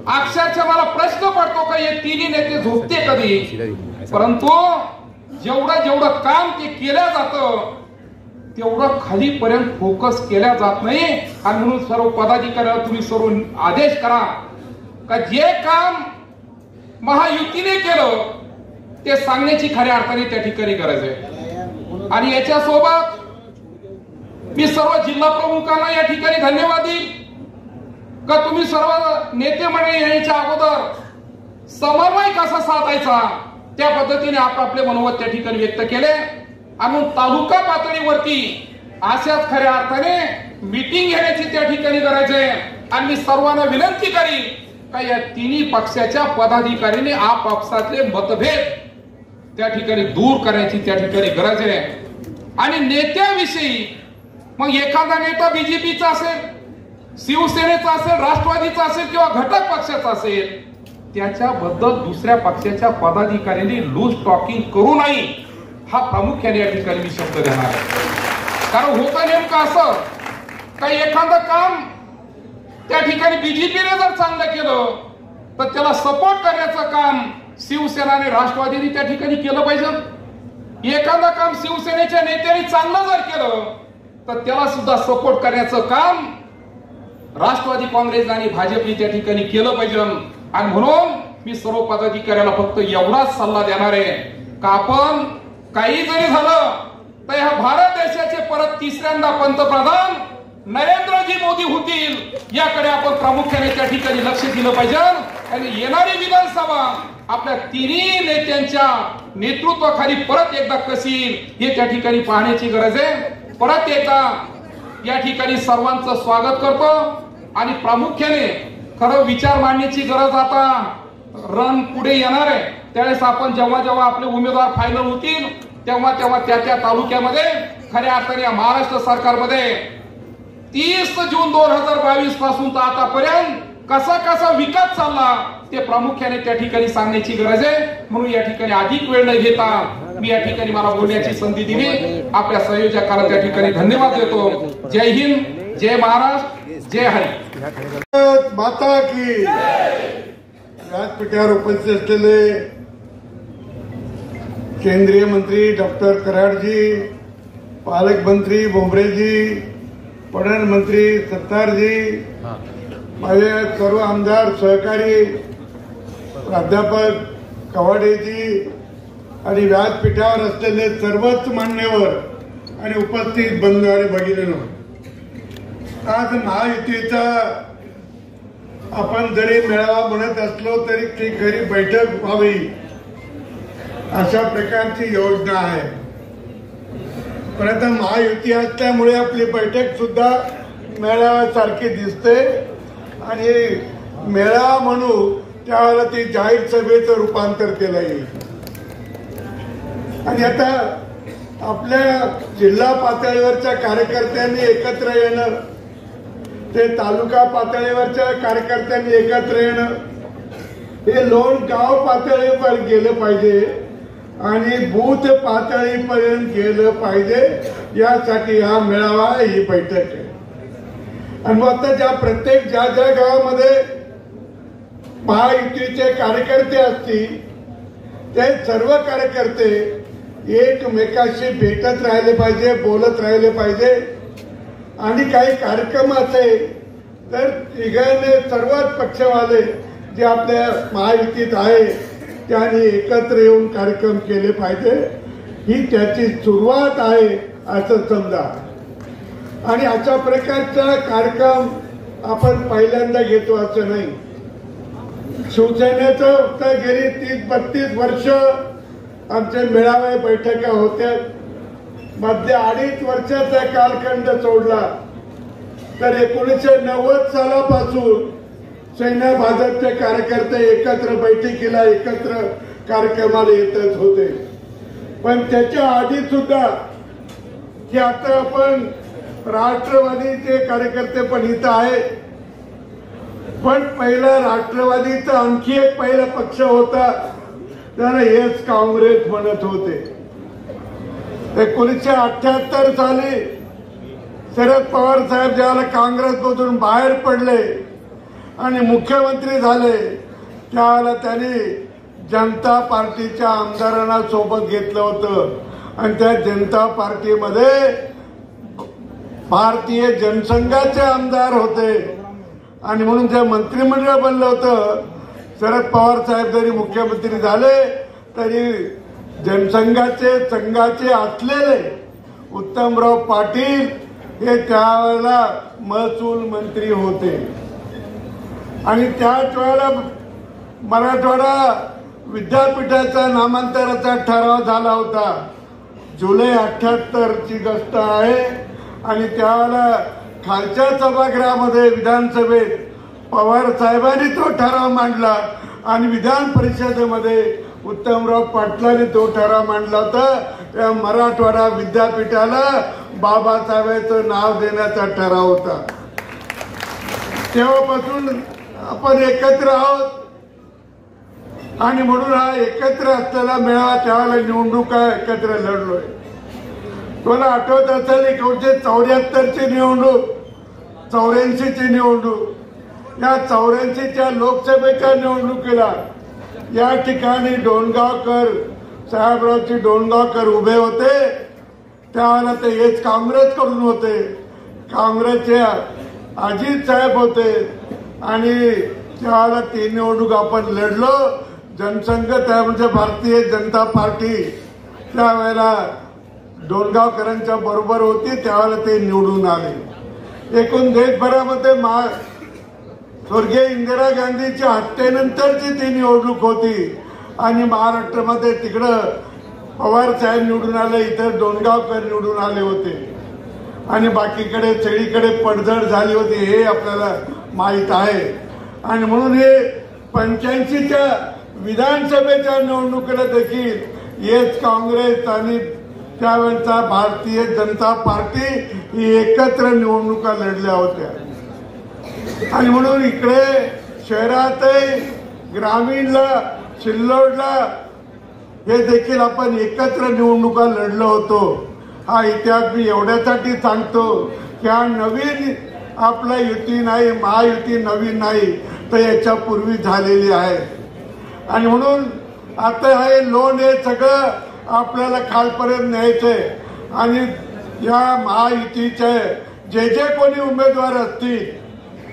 अक्षरशः मला प्रश्न पडतो का हे तिन्ही नेते झोपते कधी. परंतु जेवढं काम ते केलं जातं तेवढं खालीपर्यंत फोकस केल्या जात नाही. आणि म्हणून सर्व पदाधिकाऱ्यांना तुम्ही सर्व आदेश करा का जे काम महायुतीने केलं ते सांगण्याची खऱ्या अर्थाने त्या ठिकाणी गरज आहे. आणि याच्यासोबत मी सर्व जिल्हा प्रमुखांना या ठिकाणी धन्यवाद देईल का तुम्ही सर्व नेते मंडळी यायच्या अगोदर समन्वय कसा साधायचा त्या पद्धतीने आपापले मनोगत त्या ठिकाणी व्यक्त केले. आणि तालुका पातळीवरती अशाच खऱ्या अर्थाने मीटिंग घेण्याची त्या ठिकाणी गरज आहे. आणि मी सर्वांना विनंती करीन का या तिन्ही पक्षाच्या पदाधिकाऱ्यांनी आपापसातले मतभेद त्या ठिकाणी दूर करण्याची त्या ठिकाणी गरज आहे. आणि नेत्याविषयी मग एखादा नेता बीजेपीचा असेल, शिवसेनेचा असेल, राष्ट्रवादीचा असेल किंवा घटक पक्षाचा असेल, त्याच्याबद्दल दुसऱ्या पक्षाच्या पदाधिकाऱ्यांनी लूज टॉकिंग करू नये हा प्रामुख्याने या ठिकाणी मी शब्द देणार आहे. कारण होतं नेमकं असं काही एखादं काम त्या ठिकाणी बीजेपीने जर चांगलं केलं तर त्याला सपोर्ट करण्याचं काम शिवसेना आणि राष्ट्रवादीने त्या ठिकाणी केलं पाहिजे. एखादं काम शिवसेनेच्या नेत्यांनी चांगलं जर केलं तर त्याला सुद्धा सपोर्ट करण्याचं काम राष्ट्रवादी काँग्रेस आणि भाजपने त्या ठिकाणी केलं पाहिजे. आणि म्हणून मी सर्व पदाधिकाऱ्याला फक्त एवढाच सल्ला देणार आहे का आपण काही जरी झालं तर ह्या भारत देशाचे परत तिसऱ्यांदा पंतप्रधान नरेंद्रजी मोदी होतील याकडे आपण प्रामुख्याने त्या ठिकाणी लक्ष दिलं पाहिजे. आणि येणारी विधानसभा आपल्या तिन्ही नेत्यांच्या नेतृत्वाखाली परत एकदा कशी हे त्या ठिकाणी पाहण्याची गरज आहे. परत एकदा या ठिकाणी सर्वांचं स्वागत करतो. आणि प्रामुख्याने खरं विचार मांडण्याची गरज आता रण पुढे येणार आहे. त्यावेळेस आपण जेव्हा जेव्हा आपले उमेदवार फायनल होतील तेव्हा तेव्हा त्या तालुक्यामध्ये खऱ्या अर्थाने महाराष्ट्र सरकारमध्ये 30 जून 2022 पासून तर आतापर्यंत कसा कसा विकास चालला ते प्रामुख्याने त्या ठिकाणी सांगण्याची गरज आहे. म्हणून या ठिकाणी अधिक वेळ न घेता मी या ठिकाणी मला बोलण्याची संधी दिली. आपल्या संयोजकाला त्या ठिकाणी धन्यवाद देतो. जय हिंद, जय महाराष्ट्र, जय हरी माता की. व्यासपीठावर उपस्थित असलेले केंद्रीय मंत्री डॉक्टर कराडजी, पालकमंत्री भुमरेजी, पणन मंत्री सत्तारजी, माझे सर्व आमदार सहकारी, प्राध्यापक कवाडेजी आणि व्यासपीठावर असलेले सर्वच मान्यवर आणि उपस्थित बंधू आणि भगिनींनो, आज महायुतीचा आपण जरी मेळावा म्हणत असलो तरी ती घरी बैठक व्हावी अशा प्रकारची योजना आहे. पण आता महायुती असल्यामुळे आपली बैठक सुद्धा मेळाव्यासारखी दिसते आणि मेळावा म्हणू त्यावेळेला ती जाहीर सभेचं रूपांतर केलं येईल. आणि आता आपल्या जिल्हा पातळीवरच्या कार्यकर्त्यांनी एकत्र येणं, ते तालुका पातळीवरच्या कार्यकर्त्यांनी एकत्र येणं, हे लोण गाव पातळीवर गेलं पाहिजे आणि बूथ पातळीपर्यंत गेलं पाहिजे. यासाठी हा मेळावा, ही बैठक आहे. आणि मग आता ज्या गावामध्ये महायुतीचे कार्यकर्ते असतील ते सर्व कार्यकर्ते एकमेकाशी भेटत राहिले पाहिजे, बोलत राहिले पाहिजे. आणि काही कार्यक्रम असेल तर तिघांनी सर्वच पक्षवाले जे आपल्या महायुतीत आहे त्यांनी एकत्र येऊन कार्यक्रम केले पाहिजे. ही त्याची सुरुवात आहे असं समजा. आणि अशा प्रकारचा कार्यक्रम आपण पहिल्यांदा घेतो असं नाही. शिवसेनेचं तर गेली 30-32 वर्ष आमचे मेळावे बैठका होत्या. मध्ये 2.5 वर्षाचा कालखंड सोडला तर 1990 सालापासून सेना भाजपचे कार्यकर्ते एकत्र बैठकीला, एकत्र कार्यक्रमाला येतच होते. पण त्याच्या आधी सुद्धा की आता आपण राष्ट्रवादीचे कार्यकर्ते पण इथं आहे. पण पहिला राष्ट्रवादीचा आणखी एक पहिला पक्ष होता त्याला हेच काँग्रेस म्हणत होते. 1978 साली शरद पवार साहेब ज्यावेळेला काँग्रेसमधून बाहेर पडले आणि मुख्यमंत्री झाले त्यावेळेला त्यांनी जनता पार्टीच्या आमदारांना सोबत घेतलं होतं. आणि त्या जनता पार्टीमध्ये भारतीय जनसंघाचे आमदार होते. आणि म्हणून जे मंत्रिमंडळ बनलं होतं, शरद पवार साहेब जरी मुख्यमंत्री झाले तरी संघाचे असलेले उत्तमराव पाटील हे त्यावेळेला महसूल मंत्री होते आणि त्याच वेळेला मराठवाडा विद्यापीठाचा नामांतराचा ठराव झाला होता. जुलै 78 ची गोष्ट आहे आणि त्यावेळेला खालच्या सभागृहामध्ये विधानसभेत पवार साहेबांनी तो ठराव मांडला आणि विधान परिषदेमध्ये उत्तमराव पाटलांनी तो ठराव मांडला होता. त्या मराठवाडा विद्यापीठाला बाबासाहेबांचं नाव देण्याचा ठराव होता. तेव्हापासून आपण एकत्र आहोत आणि म्हणून हा एकत्र असलेला मेळावा त्यावेळेला निवडणुका एकत्र लढलोय. तुम्हाला आठवत असेल 1974ची निवडणूक, 84ची निवडणूक, या 84च्या लोकसभेच्या निवडणुकीला या ठिकाणी साहेबरावजी डोणगावकर उभे होते. त्यावेळेला ते हेच काँग्रेसकडून होते. काँग्रेसचे अजित साहेब होते आणि त्यावेळेला ती निवडणूक आपण लढलो. जनसंघ म्हणजे भारतीय जनता पार्टी त्यावेळेला डोणगावकरांच्या बरोबर होती. त्यावेळेला ते निवडून आले. एकूण देशभरामध्ये स्वर्गीय इंदिरा गांधीच्या हत्येनंतरची ती निवडणूक होती आणि महाराष्ट्रामध्ये तिकडं पवार साहेब निवडून आले, इतर डोणगावकर निवडून आले होते आणि बाकीकडे सगळीकडे पडझड झाली होती हे आपल्याला माहीत आहे. आणि म्हणून हे 85च्या विधानसभेच्या निवडणुकीला देखील हेच काँग्रेस आणि त्यावेळेचा भारतीय जनता पार्टी ही एकत्र निवडणुका लढल्या होत्या. आणि म्हणून इकडे शहरातही, ग्रामीणला, सिल्लोडला हे देखील आपण एकत्र निवडणुका लढलो होतो. हा इतिहास मी एवढ्यासाठी सांगतो की हा नवीन आपला युती नाही, महायुती नवीन नाही, तर याच्या पूर्वी झालेली आहे. आणि म्हणून आता हे लोण हे सगळं आपल्याला खालपर्यंत न्यायचंय आणि या महायुतीचे जे कोणी उमेदवार असतील,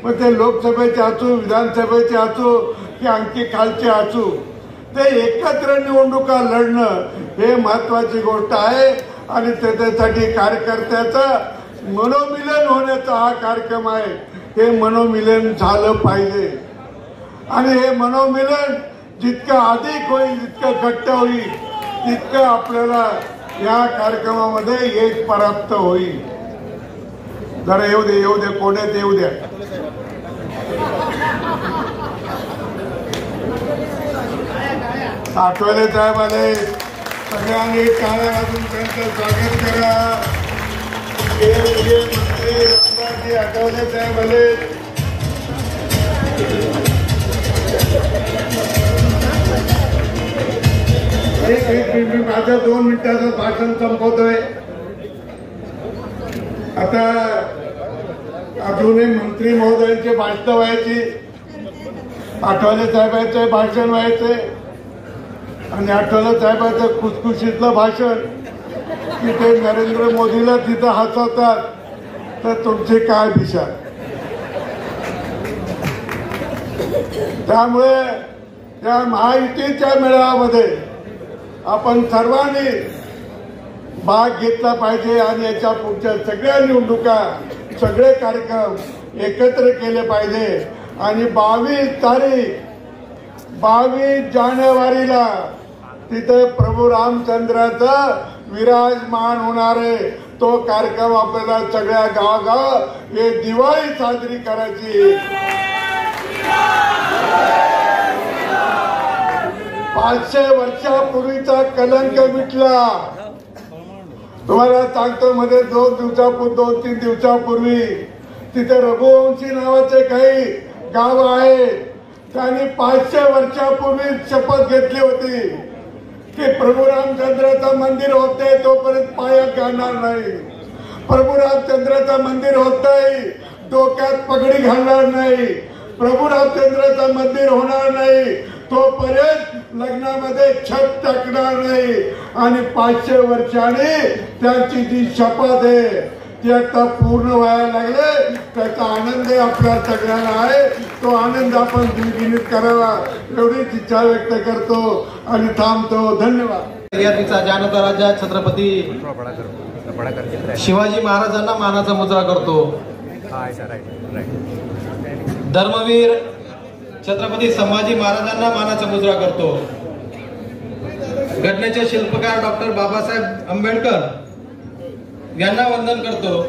मग ते लोकसभेचे असो, विधानसभेचे असो की आणखी खालचे असो, ते एकत्र निवडणुका लढणं हे महत्वाची गोष्ट आहे. आणि त्याच्यासाठी कार्यकर्त्याचं मनोमिलन होण्याचा हा कार्यक्रम आहे. हे मनोमिलन झालं पाहिजे आणि हे मनोमिलन जितकं अधिक होईल, जितकं घट्ट होईल, तितकं आपल्याला या कार्यक्रमामध्ये यश प्राप्त होईल. जरा येऊ दे कोण्यात येऊ द्या. आठवले साहेब आले, सगळ्यांनी टाळ्या वाजून त्यांचं स्वागत करा. मंत्री रामदासजी आठवले साहेब आले. एक मिनिट, माझं 2 मिनिटाचं भाषण संपवतोय. आता अजूनही मंत्री महोदयांचे भाषण व्हायची, आठवले साहेबांचे भाषण व्हायचे आणि आठवले साहेबांचं खुसखुशीतलं भाषण की ते नरेंद्र मोदीला तिथं हसवतात, तर तुमची काय दिशा. त्यामुळे या महायुतीच्या मेळाव्यामध्ये आपण सर्वांनी भाग घेतला पाहिजे आणि याच्या पुढच्या सगळ्या निवडणुका, सगळे कार्यक्रम एकत्र केले पाहिजे. आणि 22 जानेवारीला तिथे प्रभू रामचंद्राचं विराजमान होणार आहे. तो कार्यक्रम आपल्याला सगळ्या गावागाव हे दिवाळी साजरी करायची. 500 वर्षापूर्वीचा कलंक मिटला. तुम्हाला सांगतो, मध्ये 2-3 दिवसापूर्वी तिथे रघुवंशी नावाचे काही गाव आहे, त्यांनी 500 वर्षापूर्वी शपथ घेतली होती की प्रभू रामचंद्राचं मंदिर होते तोपर्यंत पाया घालणार नाही, प्रभू रामचंद्राचं मंदिर होतंय डोक्यात पगडी घालणार नाही, प्रभू रामचंद्राचं मंदिर होणार नाही तोपर्यंत लग्नामध्ये छत टाकणार नाही. आणि 500 वर्षांनी त्यांची जी शपथ आहे ते आता पूर्ण व्हायला लागले. त्याचा आनंद आपल्या सगळ्यांना आहे. तो आनंद आपण द्विगुणित करावा एवढीच इच्छा व्यक्त करतो आणि थांबतो. धन्यवाद. निर्यातीचा जानता राजा छत्रपती शिवाजी महाराजांना मानाचा मुजरा करतो. धर्मवीर छत्रपती संभाजी महाराजांना मानाचा मुजरा करतो. घटनेचे शिल्पकार डॉक्टर बाबासाहेब आंबेडकर यांना वंदन करतो.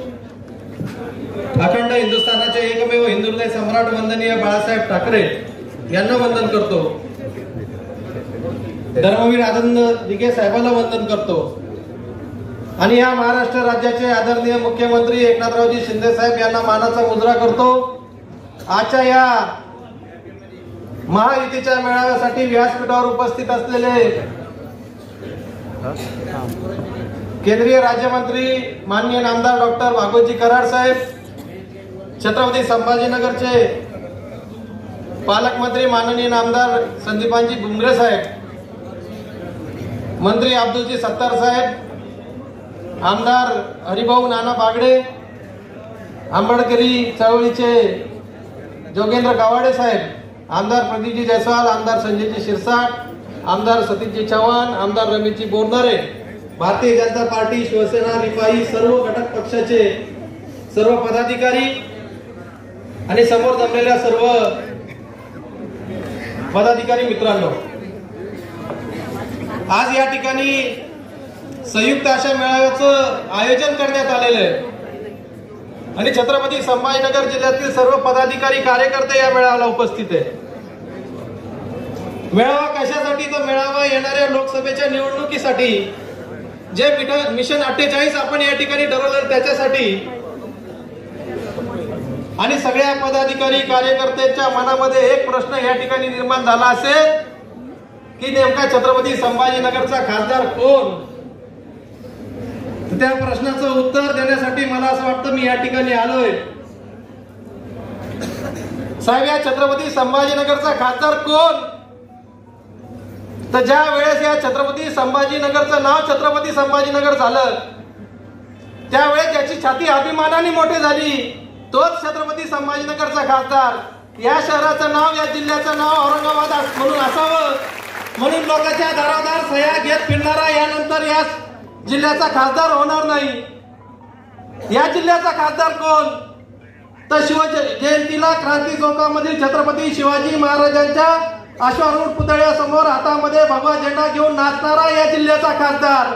अखंड हिंदुस्थानाचे एकमेव हिंदुहृदय सम्राट वंदनीय बाळासाहेब ठाकरे यांना वंदन करतो. धर्मवीर आनंद दिघे साहेबांना वंदन करतो. आणि या महाराष्ट्र राज्याचे आदरणीय मुख्यमंत्री एकनाथरावजी शिंदे साहेब यांना मानाचा मुजरा करतो. आजच्या या महायुतीच्या मेळाव्यासाठी व्यासपीठावर उपस्थित असलेले केंद्रीय राज्यमंत्री माननीय नामदार डॉक्टर भागवतजी कराड साहेब, छत्रपती संभाजीनगरचे पालकमंत्री माननीय नामदार संदीपानजी भुमरे साहेब, मंत्री अब्दुलजी सत्तार साहेब, आमदार हरिभाऊ नाना बागडे, आंबेडकरी चळवळीचे जोगेंद्र गावाडे साहेब, आमदार प्रदीपजी जयस्वाल, आमदार संजयजी शिरसाट, आमदार सतीशजी चव्हाण, आमदार रमेशजी बोरनारे, भारतीय जनता पार्टी, शिवसेना, रिपाई सर्व घटक पक्षाचे सर्व पदाधिकारी आणि समोर जमलेल्या सर्व पदाधिकारी मित्रांनो, आज या ठिकाणी संयुक्त अशा मेळाव्याचं आयोजन करण्यात आलेलं आहे आणि छत्रपती संभाजीनगर जिल्ह्यातील सर्व पदाधिकारी कार्यकर्ते या मेळाव्याला उपस्थित आहे. मेळावा कशासाठी? तर मेळावा येणाऱ्या लोकसभेच्या निवडणुकीसाठी जे मिशन 48 आपण या ठिकाणी ठरवलं त्याच्यासाठी. आणि सगळ्या पदाधिकारी कार्यकर्त्यांच्या मनामध्ये एक प्रश्न या ठिकाणी निर्माण झाला असेल की नेमका छत्रपती संभाजीनगरचा खासदार कोण. त्या प्रश्नाचं उत्तर देण्यासाठी मला असं वाटतं मी या ठिकाणी आलोय. साहेब, या छत्रपती संभाजीनगरचा खासदार कोण? तर ज्या वेळेस या छत्रपती संभाजीनगरचं नाव छत्रपती संभाजीनगर झालं त्यावेळेस याची छाती अभिमानाने मोठी झाली. तोच छत्रपती संभाजीनगरचा खासदार. या शहराचं नाव, या जिल्ह्याचं नाव औरंगाबाद म्हणून असावं म्हणून लोकांच्या दारादार सह्या घेत फिरणारा यानंतर या जिल्ह्याचा खासदार होणार नाही. या जिल्ह्याचा खासदार कोण? तर शिवजयंतीला क्रांती चौकामधील छत्रपती शिवाजी महाराजांच्या अश्वारूढ पुतळ्यासमोर हातामध्ये भगवा झेंडा घेऊन नाचणारा या जिल्ह्याचा खासदार.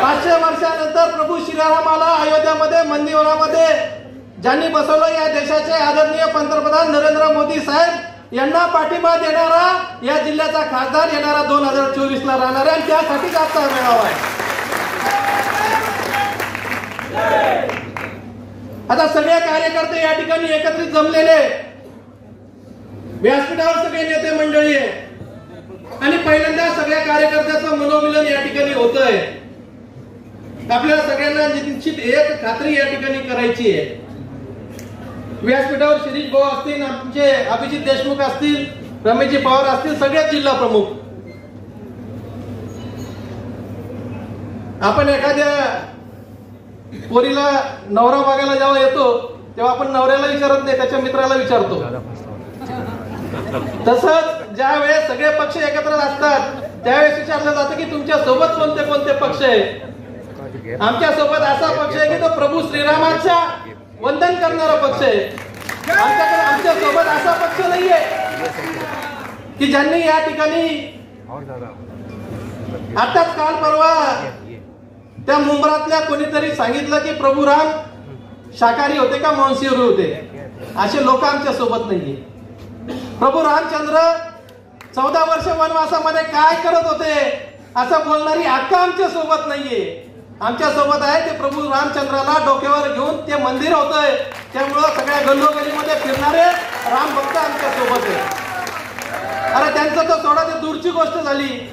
500 वर्षानंतर प्रभू श्रीरामाला अयोध्यामध्ये मंदिरामध्ये ज्यांनी बसवलं या देशाचे आदरणीय पंतप्रधान नरेंद्र मोदी साहेब यांना पाठिंबा देणारा या जिल्ह्याचा खासदार येणारा 2024 ला राहणार आहे आणि त्यासाठीच आजचा मेळावा आहे. आता सगळे कार्यकर्ते या ठिकाणी एकत्रित जमलेले, व्यासपीठावर सगळे नेते मंडळी आहे आणि पहिल्यांदा सगळ्या कार्यकर्त्याचं मनोमिलन या ठिकाणी होत आहे. आपल्याला सगळ्यांना निश्चित एक खात्री या ठिकाणी करायची आहे. व्यासपीठावर शिरीष भाऊ असतील, आमचे अभिजित देशमुख असतील, रमेशजी पवार असतील, सगळेच जिल्हा प्रमुख. आपण एखाद्या पोरीला नवरा बघायला जेव्हा येतो तेव्हा आपण नवऱ्याला विचारत नाही, त्याच्या मित्राला विचारतो. तसंच ज्या वेळेस सगळे पक्ष एकत्र असतात त्यावेळेस विचारलं जातं की तुमच्या सोबत कोणते कोणते पक्ष आहे. आमच्या सोबत असा पक्ष आहे की तो प्रभू श्रीरामाच्या वंदन करणारा पक्ष आहे. आमच्या सोबत असा पक्ष नाहीये की ज्यांनी या ठिकाणी आताच काल परवा त्या मुंबरातल्या कोणीतरी सांगितलं की प्रभू राम शाकाहारी होते का मांसाहारी होते. असे लोक आमच्या सोबत नाहीये. प्रभू रामचंद्र 14 वर्ष वनवासामध्ये काय करत होते असं बोलणारी हक्क आमच्या सोबत नाहीये. आमच्या सोबत आहे ते प्रभू रामचंद्राला डोक्यावर घेऊन ते मंदिर होतंय, त्यामुळं सगळ्या गल्लोगल्लीमध्ये फिरणारे राम भक्त आमच्या सोबत आहे. अरे त्यांचं तर थोडा ते दूरची गोष्ट झाली.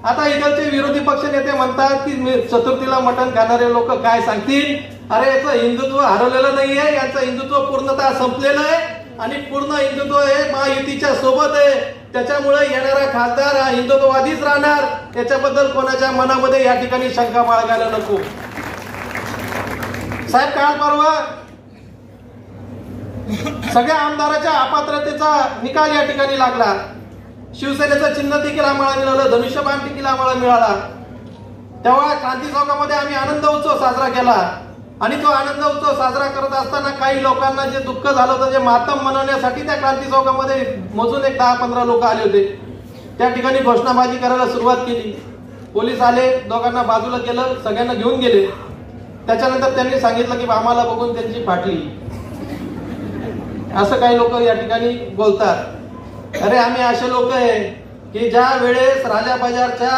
आता इकडचे विरोधी पक्ष नेते म्हणतात की चतुर्थीला मटण खाणारे लोक काय सांगतील. अरे याचं हिंदुत्व हरवलेलं नाहीये, याचं हिंदुत्व पूर्णतः संपलेलं आहे आणि पूर्ण हिंदुत्व हे महायुतीच्या सोबत आहे. त्याच्यामुळे येणारा खासदार हा हिंदुत्ववादीच राहणार, याच्याबद्दल कोणाच्या मनामध्ये या ठिकाणी शंका बाळगायला नको. साहेब, काल परवा सगळ्या आमदाराच्या अपात्रतेचा निकाल या ठिकाणी लागला. शिवसेनेचं चिन्ह देखील आम्हाला मिळालं, धनुष्यबाण देखील आम्हाला मिळाला. तेव्हा क्रांती चौकामध्ये आम्ही आनंद उत्सव साजरा केला आणि तो आनंद उत्सव साजरा करत असताना काही लोकांना जे दुःख झालं होतं, जे मातम मनवण्यासाठी त्या क्रांती चौकामध्ये मोजून एक 10-15 लोक आले होते. त्या ठिकाणी घोषणाबाजी करायला सुरुवात केली. पोलीस आले, दोघांना बाजूला केलं, सगळ्यांना घेऊन गेले. त्याच्यानंतर त्यांनी सांगितलं की आम्हाला बघून त्यांची फाटली. असं काही लोक या ठिकाणी बोलतात. अरे, आम्ही असे लोक आहे की ज्या वेळेस राजा बाजारच्या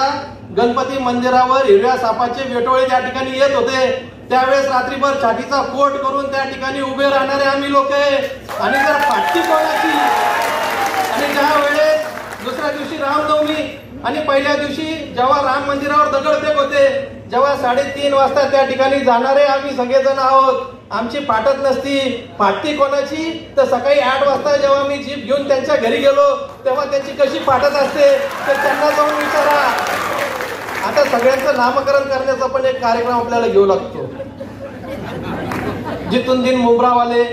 गणपती मंदिरावर हिरव्या सापाचे वेटोळे त्या ठिकाणी येत होते, त्यावेळेस रात्रीभर छातीचा कोट करून त्या ठिकाणी उभे राहणारे आम्ही लोक आहे. आणि जर फाटती कोणाची, आणि ज्या वेळेस दुसऱ्या दिवशी रामनवमी आणि पहिल्या दिवशी जेव्हा राम मंदिरावर दगडफेक होते, जेव्हा 3:30 वाजता त्या ठिकाणी जाणारे आम्ही सगळेजण आहोत, आमची फाटत नसती. फाटती कोणाची, तर सकाळी 8 वाजता जेव्हा मी जीप घेऊन त्यांच्या घरी गेलो तेव्हा त्यांची कशी फाटत असते तर त्यांना जाऊन विचारा. आता सगळ्यांचं नामकरण करण्याचा पण एक कार्यक्रम आपल्याला घेऊ लागतो. जितुद्दीन मुंब्रावाले,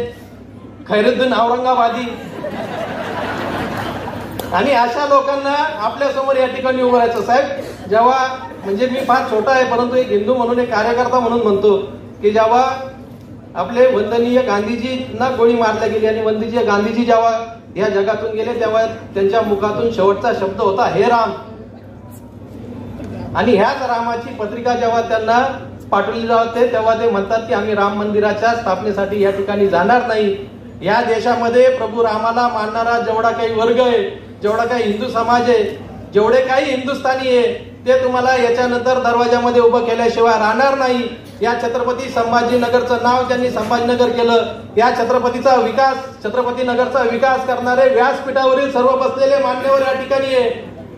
खैरुद्दीन औरंगाबादी, आणि अशा लोकांना आपल्या समोर या ठिकाणी उभं राहायचं. साहेब, जेव्हा म्हणजे मी फार छोटा आहे परंतु एक हिंदू म्हणून, एक कार्यकर्ता म्हणून म्हणतो की जेव्हा आपले वंदनीय गांधीजींना गोळी मारल्या गेली आणि वंदनीय गांधीजी जेव्हा या जगातून गेले तेव्हा त्यांच्या मुखातून शेवटचा शब्द होता, हे राम. आणि ह्याच रामाची पत्रिका जेव्हा त्यांना पाठवली जाते तेव्हा ते म्हणतात की आम्ही राम मंदिराच्या स्थापनेसाठी या ठिकाणी जाणार नाही. या देशामध्ये प्रभू रामाला मानणारा जेवढा काही वर्ग आहे, जेवढा काही हिंदू समाज आहे, जेवढे काही हिंदुस्थानी आहे, ते तुम्हाला याच्यानंतर दरवाजामध्ये उभं केल्याशिवाय राहणार नाही. या छत्रपती संभाजीनगरचं नाव ज्यांनी संभाजीनगर केलं, या छत्रपतीचा विकास, छत्रपती नगरचा विकास करणारे व्यासपीठावरील सर्व बसलेले मान्यवर या ठिकाणी आहे.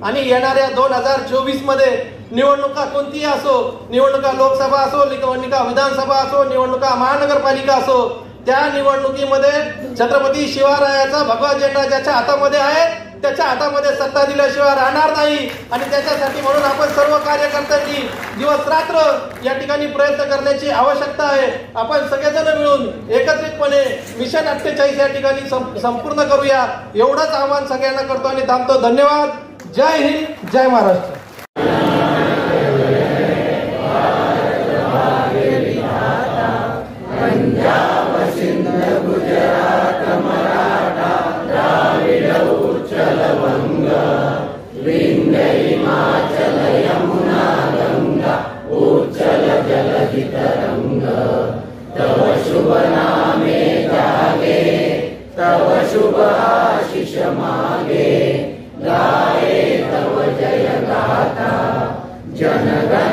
आणि येणाऱ्या 2024 मध्ये निवडणुका कोणतीही असो, निवडणुका लोकसभा असो, निवडणुका विधानसभा असो, निवडणुका महानगरपालिका असो, त्या निवडणुकीमध्ये छत्रपती शिवरायाचा भगवा झेंडा ज्याच्या हातामध्ये आहे त्याच्या हातामध्ये सत्ता दिल्याशिवाय राहणार नाही. आणि त्याच्यासाठी म्हणून आपण सर्व कार्यकर्त्यांनी दिवस रात्र या ठिकाणी प्रयत्न करण्याची आवश्यकता आहे. आपण सगळेजण मिळून एकत्रितपणे मिशन 48 या ठिकाणी संपूर्ण करूया, एवढंच आवाहन सगळ्यांना करतो आणि थांबतो. धन्यवाद. जय हिंद, जय महाराष्ट्र. पंजाब, सिंध, गुजरात, मराठा, द्राविड, उच्चल, वंग, विंध्य, हिमाचल, यमुना, गंगा, उच्चल जलधि तरंग. तव शुभ नामे जागे, तव शुभ आशीष मागे, गाये तव जय गाथा, जनगण